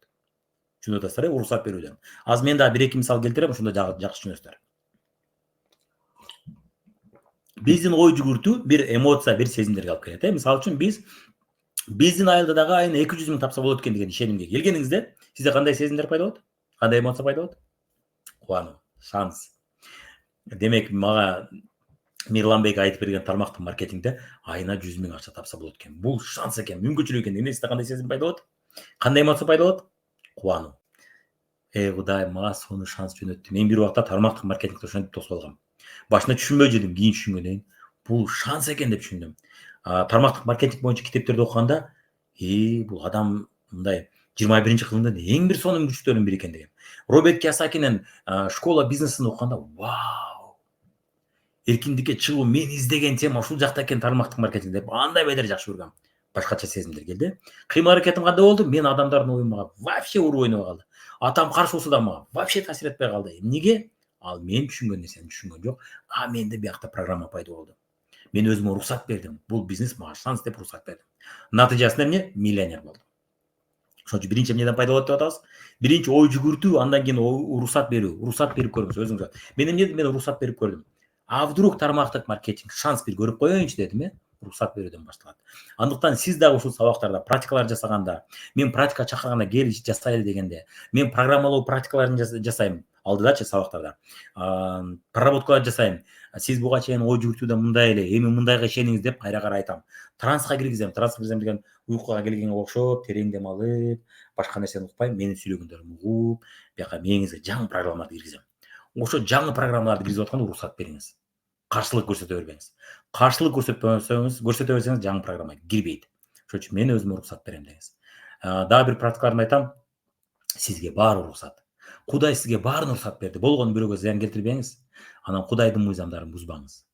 Түшүнүп атасыздар, уруксат берүүдөн. Азыр мен дагы 1-2 мисал келтирем, ошондо жакшы түшүнөсүздөр. Биздин ой жүгүртүү бир эмоция, бир сезимдерге алып келет. Мисалы үчүн биздин айылда дагы айына 200 000 тапса болот экен деген ишенимге келгениңизде, сизде кандай сезимдер пайда болот? Кандай эмоция пайда болот? Кубануу, шанс. Демек, мага Мирланбек айтып берген тармактык маркетингде айына 100 000 акча тапса болот экен. Бул шанс экен, мүмкүнчүлүк экен. Эмне сизде кандай сезим пайда болот? Кандай эмоция пайда болот? Кубануу. Кудайым, мага сону шанс жөнөттү. Мен бир убакта тармактык маркетингде ошентип тосуп алгам. Башында түшүнбөй жүрдүм, кийин түшүнгөндөн кийин бул шанс экен деп түшүндүм. Тармактык маркетинг боюнча китептерди окуганда, бул адам мындай 21-кылымдын эң бир сонун күчтөрүнүн бири экен деген. Роберт Кийосакинин школа бизнесин окуганда, вау! Эркиндикке чыгуу мен издеген тема ушул жакта экен тармактык маркетинг деп андай бетер жакшы көргөм. Башкача сезимдер келди. Кыймыл аракетим кандай болду? Мен адамдардын ою мага вообще уруу ойнобой калды. Атам каршы болсо да мага вообще таасир этпей калды. Эмнеге? Ал мен түшүнгөн нерсени түшүнгөн жок. Менде биякта программа пайда болду. Мен өзүмө уруксат бердим. Бул бизнес мага шанс деп уруксат бердим. Натыйжасында эмне? Миллионер болдум. Ошон үчүн биринчи эмнеден пайда болот деп атабыз? Биринчи ой жүгүртүү, андан кийин уруксат берүү. Уруксат берип көрүңүз өзүңүзгө. Мен эмне дедим? Мен уруксат берип көрдүм. Вдруг тармактык маркетинг шанс бир көрүп коеюнчу дедим, уруксат берүүдөн башталат. Андыктан сиз дагы ушул сабактарда практикалар жасаганда, мен практика чакырганда кел жасайлы дегенде, мен программалоо практикаларын жасайм алдыдачы сабактарда. Проработкалар жасайм. Сиз буга чейин ой жүгүртүүдө мындай эле, эми мындайга ишениңиз деп кайра айтам. Транска киргизем. Транска киргизем деген уйкуга келгенге окшоп, терең дем алып, башка нерсени укпай, менин сүйлөгөндөрүмдү угуп, бияка мээңизге жаңы программаларды киргизем. Ошо жаңы программаларды киргизип атканда уруксат бериңиз. Каршылык көрсөтө бербеңиз. Каршылык көрсөтө берсеңиз жаңы программа кирбейт. Ошон үчүн мен өзүмө уруксат берем деңиз. Дагы бир практикаларымды айтам. Сизге баары уруксат. Кудай сизге баарын уруксат берди. Болгону бирөөгө зыян келтирбеңиз. Анан Кудайдын мыйзамдарын бузбаңыз.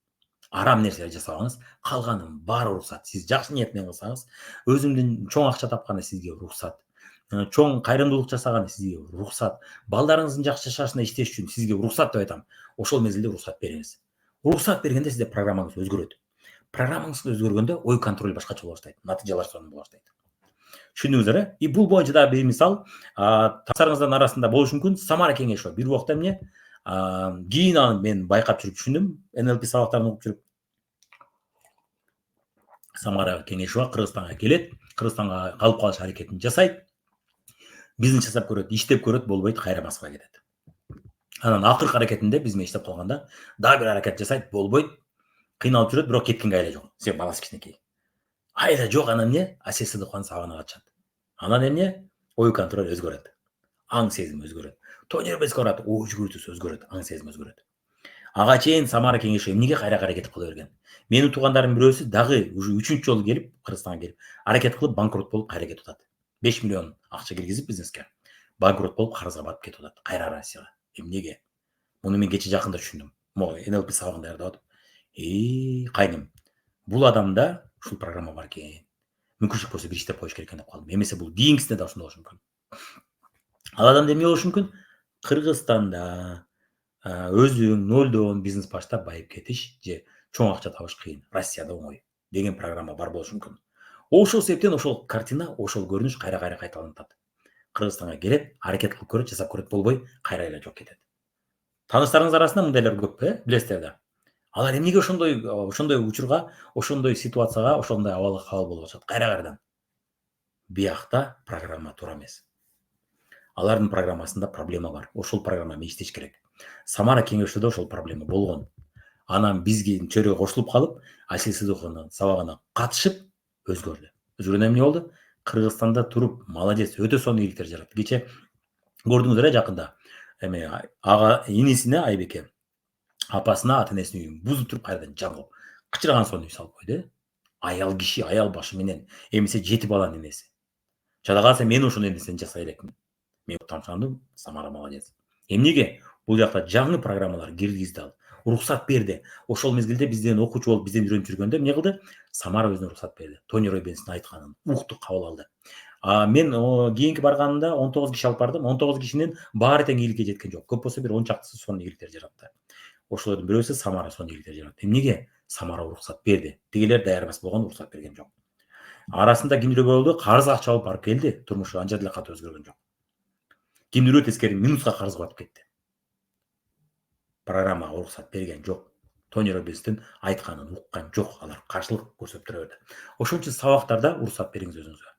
Арам нерселер жасабаңыз. Калганын баары уруксат. Сиз жакшы ниет менен кылсаңыз, өзүмдүн чоң акча тапканы сизге уруксат. Чоң кайрымдуулук жасаганы сизге уруксат. Балдарыңыздын жакшы жашашына иштеш үчүн сизге уруксат деп айтам. Ошол мезгилде уруксат бериңиз. Уруксат бергенде сизде программаңыз өзгөрөт. Программаңыз өзгөргөндө ой контроль башкача боло баштайт. Натыйжалар сонун боло баштайт. Түшүндүңүздөр, И бул боюнча дагы бир мисал, таныстарыңыздын арасында болушу мүмкүн. Самара кеңешова бир убакта эмне? Кийин аны мен байкап жүрүп түшүндүм. NLP сабактарын окуп жүрүп. Самара кеңешова Кыргызстанга келет. Кыргызстанга калып калыш аракетин жасайт. Бизнес жасап көрөт, иштеп көрөт, болбойт, кайра Москвага кетет. Анан акыркы аракетинде биз менен иштеп калганда дагы бир аракет жасайт, болбойт, кыйналып жүрөт, бирок кеткенге айла жок. Себеби баласы кичинекей. Айла жок, анан эмне? ССДКнын сабагына катышат. Анан эмне? Ой контроль өзгөрөт. Аң сезим өзгөрөт. Тонербеске барат, ой жүгүртүүсү өзгөрөт, аң сезим өзгөрөт. Ага чейин Самара кеңешова эмнеге кайра кетип кала берген? Менин туугандарымдын бирөөсү дагы уже 3-чү жолу келип, Кыргызстанга келип, аракет кылып банкрот болуп кайра кетип атат. 5 миллион акча киргизип бизнеске. Банкрот болуп карызга батып кетип атат. Кайра Россияга. Эмнеге? Муну мен кече жакында түшүндүм. Могу NLP сабагын даярдап атып. Кайным, бул адамда ушул программа бар экен. Мүмкүнчүлүк болсо бир иштеп коюш керек экен деп калдым. Эмесе бул кийинкисинде да ошондой болушу мүмкүн. Ал адамда эмне болушу мүмкүн? Кыргызстанда өзүң нолдон бизнес баштап байып кетиш же чоң акча табыш кыйын, Россияда оңой деген программа бар болушу мүмкүн. Ошол себептен ошол картина, ошол көрүнүш кайра кайталанып атат. Кыргызстанга келет, аракет кылып көрөт, жасап көрөт, болбой кайра эле жок кетет. Тааныштарыңыз арасында мындайлар көп, билесиздер да. Алар эмнеге ошондой учурга, ошондой ситуацияга, ошондой абалга кабыл болуп атышат кайрадан? Биякта программа туура эмес. Алардын программасында проблема бар. Ошол программа менен иштеш керек. Самара кеңешүүдө ошол проблема болгон. Анан бизге чөйрөгө кошулуп калып, Айсел Сыдыхованын сабагына катышып өзгөрдү. Өзгөргөндөн эмне болду? Кыргызстанда туруп, молодец, өтө сонун ийгиликтер жаратты. Кече көрдүңүздөр жакында. Эме ага инисине Айбеке, апасына ата энесинин үйүн бузуп туруп кайрадан жабып, кычырган сонун үй салып койду. Аял киши, аял башы менен, эмесе 7 баланын энеси. Жада калса мен ошондой нерсени жасай элекмин. Мен тамшандым, Самара молодец. Эмнеге? Бул жакта жаңы программалар киргизди ал. Уруксат берди. Ошол мезгилде бизден окуучу болуп, бизден үйрөнүп жүргөндө эмне кылды? Самара өзүнө уруксат берди. Тони Роббинстин айтканын укту, кабыл алды. Мен кийинки барганымда 19 киши алып бардым. 19 кишинин баары тең ийгиликке жеткен жок. Көп болсо бир 10 чактысы сонун ийгиликтер жаратты. Ошолордун бирөөсү Самара сонун ийгиликтер жаратты. Эмнеге? Самара уруксат берди. Тигилер даяр эмес болгон, уруксат берген жок. Арасында кимдир болду? Карыз акча алып барып келди. Турмушу анча деле катуу өзгөргөн жок. Кимдир тескери минуска карыз батып кетти. Программага уруксат берген жок. Тони Роббинстин айтканын уккан жок. Алар каршылык көрсөтүп тура берди. Ошон үчүн сабактарда уруксат бериңиз өзүңүзгө.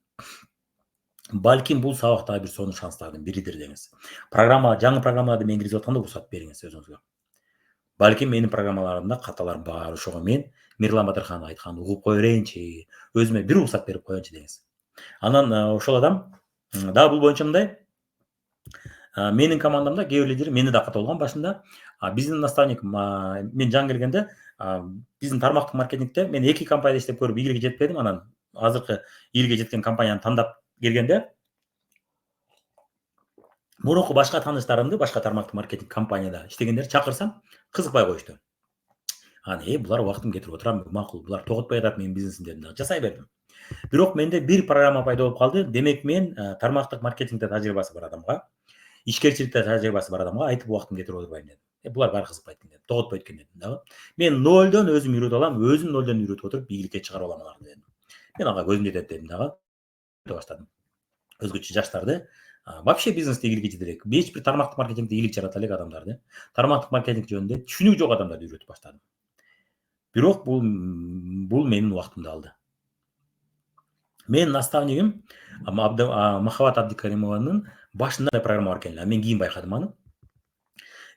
Балким бул сабактагы бир сонун шанстардын биридир деңиз. Жаңы программаларды мен киргизип атканда уруксат бериңиз өзүңүзгө. Балким менин программаларымда каталар бар. Ошого мен Мирлан Батырханов айтканын угуп кое берейинчи, өзүмө бир уруксат берип коеюнчу деңиз. Анан ошол адам дагы бул боюнча мындай, менин командамда кээ бир лидер мени да ката болгон башында. Биздин наставник, мен жаңы келгенде, биздин тармактык маркетингде мен 2 компанияда иштеп көрүп ийгиликке жетпедим. Анан азыркы ийгиликке жеткен компанияны тандап келгенде, мурунку башка тааныштарымды башка тармактык маркетинг компанияда иштегендерди чакырсам, кызыкпай коюшту. Анан булар убактын кетирип отурам, макул, булар тоготпой атат менин бизнесимди дедим да, жасай бердим. Бирок менде бир программа пайда болуп калды. Демек мен тармактык маркетингде тажрыйбасы бар адамга, ишкерчиликте тажрыйбасы бар адамга айтып убактын кетирип отурбайм дедим. Булар баары кызыкпайт экен дедим, тоготпойт экен дедим дагы. Мен нолдон өзүм үйрөтүп алам, өзүм нолдон үйрөтүп отуруп ийгиликке чыгарып алам аларды дедим. Мен ага көзүм жетет дедим дагы. Өтө баштадым. Өзгөчө жаштарды, вообще бизнесте ийгиликке жете элек, эч бир тармактык маркетингде ийгилик жарата элек адамдарды, тармактык маркетинг жөнүндө түшүнүгү жок адамдарды үйрөтүп баштадым. Бирок бул менин убактымды алды. Менин наставнигим Махаббат Абдикаримованын башында программа бар экен. Мен кийин байкадым аны.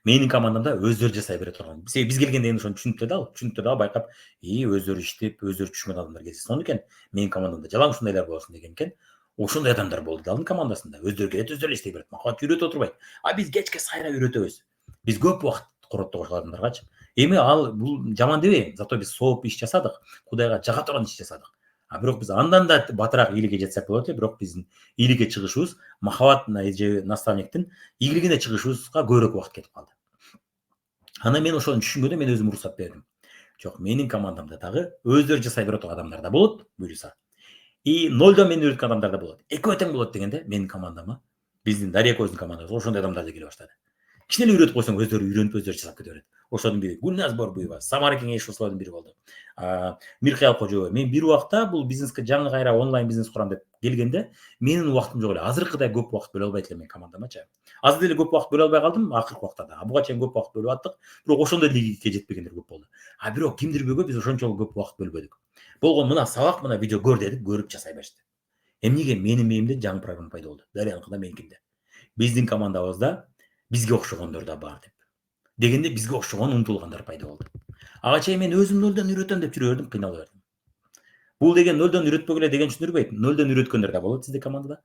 Менин командамда өздөрү жасай бере турган. Биз келгенде эми ошону түшүнүптү да байкап, өздөрү иштеп, өздөрү түшүнгөн адамдар келсе сонун экен. Менин командамда жалаң ушундайлар болсун деген экен. Ошондой адамдар болду да анын командасында. Өздөрү келет, өздөрү иштей берет. Махаббат үйрөтүп отурбайт. Биз кечке сайра үйрөтөбүз. Биз көп убакыт коротто ошол адамдаргачы. Эми ал бул жаман дебейм. Зато биз сооп иш жасадык. Кудайга жага турган иш жасадык. Бирок биз андан да батыраак ийгиликке жетсек болот. Бирок биздин ийгиликке чыгышыбыз Махаббат же наставниктин ийгилигине чыгышыбызга көбүрөөк убакыт кетип калды. Анан мен ошону түшүнгөндө мен өзүм уруксат бердим. Жок, менин командамда дагы өздөрү жасай бере турган адамдар да болот, буюрса. Нолдон мени үйрөткөн адамдар да болот. Экөө тең болот дегенде менин командама, биздин Дария экөөбүздүн командабызга ошондой адамдар да келе баштады. Кичине эле үйрөтүп койсоң өздөрү үйрөнүп, өздөрү жасап кете берет. Ошонун бири Гүлназ Борбуева, Самара кеңеш ошолордун бири болду. Миркаял Кожобой. Мен бир убакта бул бизнеске жаңы кайра онлайн бизнес курам деп келгенде, менин убактым жок эле. Азыркыдай көп убакыт бөлө албайт элем мен командамачы. Азыр деле көп убакыт бөлө албай калдым акыркы убакта да. Буга чейин көп убакыт бөлүп аттык, бирок ошондой ийгиликке жетпегендер көп болду. Бирок кимдирбөөгө биз ошончолук көп убакыт бөлбөдүк. Болгон мына сабак, мына видео көр дедик, көрүп жасай беришти. Эмнеге? Менин мээнимде жаңы программа пайда болду. Дарыяныкында, меникинде. Биздин командабызда бизге окшогондор да бар деп. Дегенде бизге окшогон умтулгандар пайда болду. Ага чейин мен өзүм нөлдөн үйрөтөм деп жүрө бердим, кыйнала бердим. Бул деген нөлдөн үйрөтпөгүлө деген түшүндүрбөйт. Нөлдөн үйрөткөндөр да болот сиздин командада.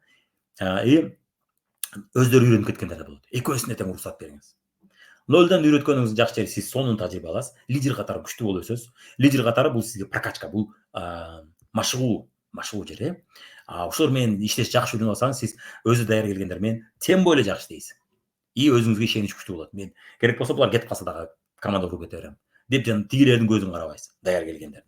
Өздөрү үйрөнүп кеткендер да болот. Экөөсүнө тең уруксат бериңиз. Нөлдөн үйрөткөнүңүздүн жакшы жери сиз сонун тажрыйба аласыз, лидер катары күчтүү болуп өсөсүз. Лидер катары бул сизге прокачка, бул машыгуу жери. Ошолор менен иштеш жакшы үйрөнүп алсаңыз, сиз өзү даяр келгендер менен тем более жакшы иштейсиз. Өзүңүзгө ишенич күчтүү болот. Мен керек болсо булар кетип калса дагы команда куруп кете берем деп тигилердин көзүн карабайсыз, даяр келгендер.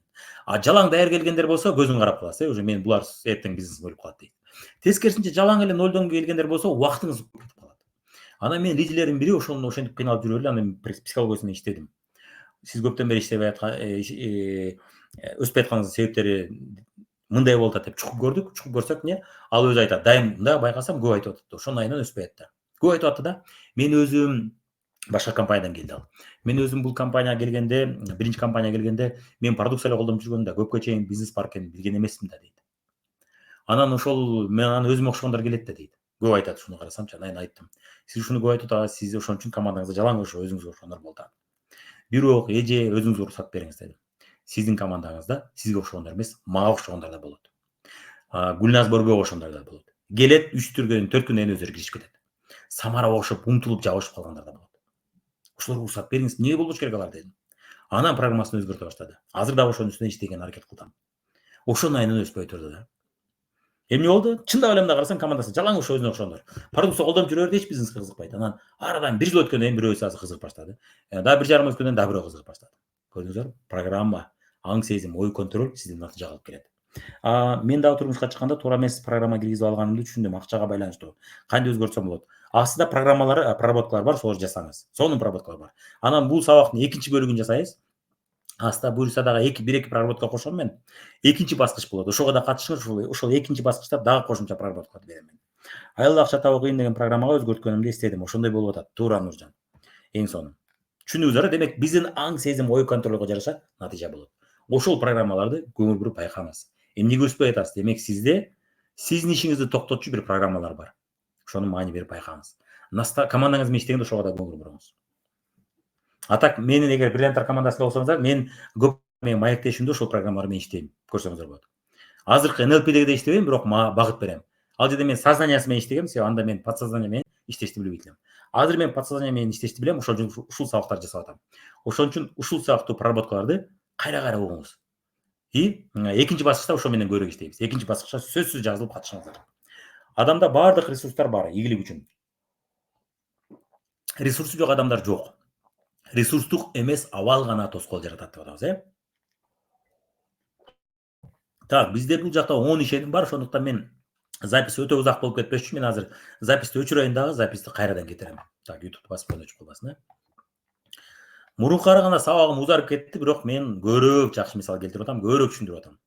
Жалаң даяр келгендер болсо көзүн карап каласыз, уже мен булар эртең бизнес өлүп калат дейт. Тескерисинче жалаң эле нолдон келгендер болсо убактыңыз кетип калат. Анан мен лидерлердин бири ошентип кыйналып жүрүп эле анын психологиясына иштедим. Сиз көптөн бери иштебей өспөй атканыңыздын себептери мындай болуп атат деп чукуп көрдүк. Чукуп көрсөк эмне? Ал өзү айтат. Дайым мындай байкасам көп айтып атат. Ошонун айынан өспөй атты. Көп айтып атты да. Мен өзүм башка компаниядан келди ал. Мен өзүм бул компанияга келгенде, биринчи компанияга келгенде мен продукция эле колдонуп жүргөм да, көпкө чейин бизнес бар экенин билген эмесмин да дейт. Анан ошол мен анан өзүмө окшогондор келет да дейт. Көп айтат ушуну карасамчы. Анан айттым. Сиз ушуну көп айтып атасыз, сиз ошон үчүн командаңызда жалаң өзүңүзгө окшогондор болот. Бирок эже өзүңүз уруксат бериңиз дедим. Сиздин командаңызда сизге окшогондор эмес, мага окшогондор да болот. Гүлназ Борбекова ошондор да болот. Келет 3 күндөн 4 күндөн кийин өздөрү киришип кетет. Самарага окшоп умтулуп жабышып калгандар да болот. Ошолорго уруксат бериңиз. Эмне болбош керек алар дедим. Анан программасын өзгөртө баштады. Азыр дагы ошонун үстүнөн иштегенге аракет кылдым. Ошонун айынан өспөй турду да. Эмне болду? Чындап эле мындай карасаң командасы жалаң өзүнө окшогондор. Продукция колдонуп жүрө берди, эч бизнеске кызыкпайт. Анан арадан 1 жыл өткөндөн кийин бирөөсү азыр кызыгып баштады. Дагы 1,5 жыл өткөндөн дагы бирөө кызыгып баштады. Көрдүңүздөр? Программа, аң сезим, ой контроль сизди натыйжага алып келет. Мен дагы турмушка чыкканда туура эмес программа киргизип алганымды түшүндүм, акчага байланыштуу. Кантип өзгөртсөм болот? Астында программалар, проработкалар бар, солорду жасаңыз. Сонун проработкалар бар. Анан бул сабактын экинчи бөлүгүн жасайсыз. Астында буюрса дагы 1-2 проработка кошом мен. Экинчи баскыч болот. Ошого да катышыңыз, ошол экинчи баскычта дагы кошумча проработкаларды берем мен. Аялда акча табуу кыйын деген программага өзгөрткөнүмдү эстедим. Ошондой болуп атат. Туура Нуржан. Эң сонун. Түшүндүңүздөр, демек биздин аң сезим, ой контролго жараша натыйжа болот. Ошол программаларды көңүл буруп байкаңыз. Эмнеге өспөй атасыз? Демек сизде сиздин ишиңизди токтотчу бир программалар бар. Ошону маани берип байкаңыз. Командаңыз менен иштегенде ошого да көңүл буруңуз. Так менин эгер бриллианттар командасында болсоңуздар, мен көп менин маектешимде ошол программалар менен иштейм. Көрсөңүздөр болот. Азыркы NLP'дегидей иштебейм, бирок багыт берем. Ал жерде мен сознаниясы менен иштегем, себеби анда мен подсознание менен иштешти билбейт элем. Азыр мен подсознание менен иштешти билем, ошол үчүн ушул сабактарды жасап атам. Ошон үчүн ушул сыяктуу проработкаларды кайра угуңуз. Экинчи баскычта ошо менен көбүрөөк иштейбиз. Экинчи баскычта сөзсүз жазылып катышыңыздар. Адамда баардык ресурстар бар ийгилик үчүн. Ресурсу жок адамдар жок. Ресурстук эмес абал гана тоскоол жаратат деп атабыз, бизде бул жакта 10 ишеним бар, ошондуктан мен запись өтө узак болуп кетпеш үчүн мен азыр записти өчүрөйүн дагы, записти кайрадан кетирем. YouTube'ду басып өчүп калбасын, Мурунку караганда сабагым узарып кетти, бирок мен көбүрөөк жакшы мисал келтирип атам, көбүрөөк түшүндүрүп атам.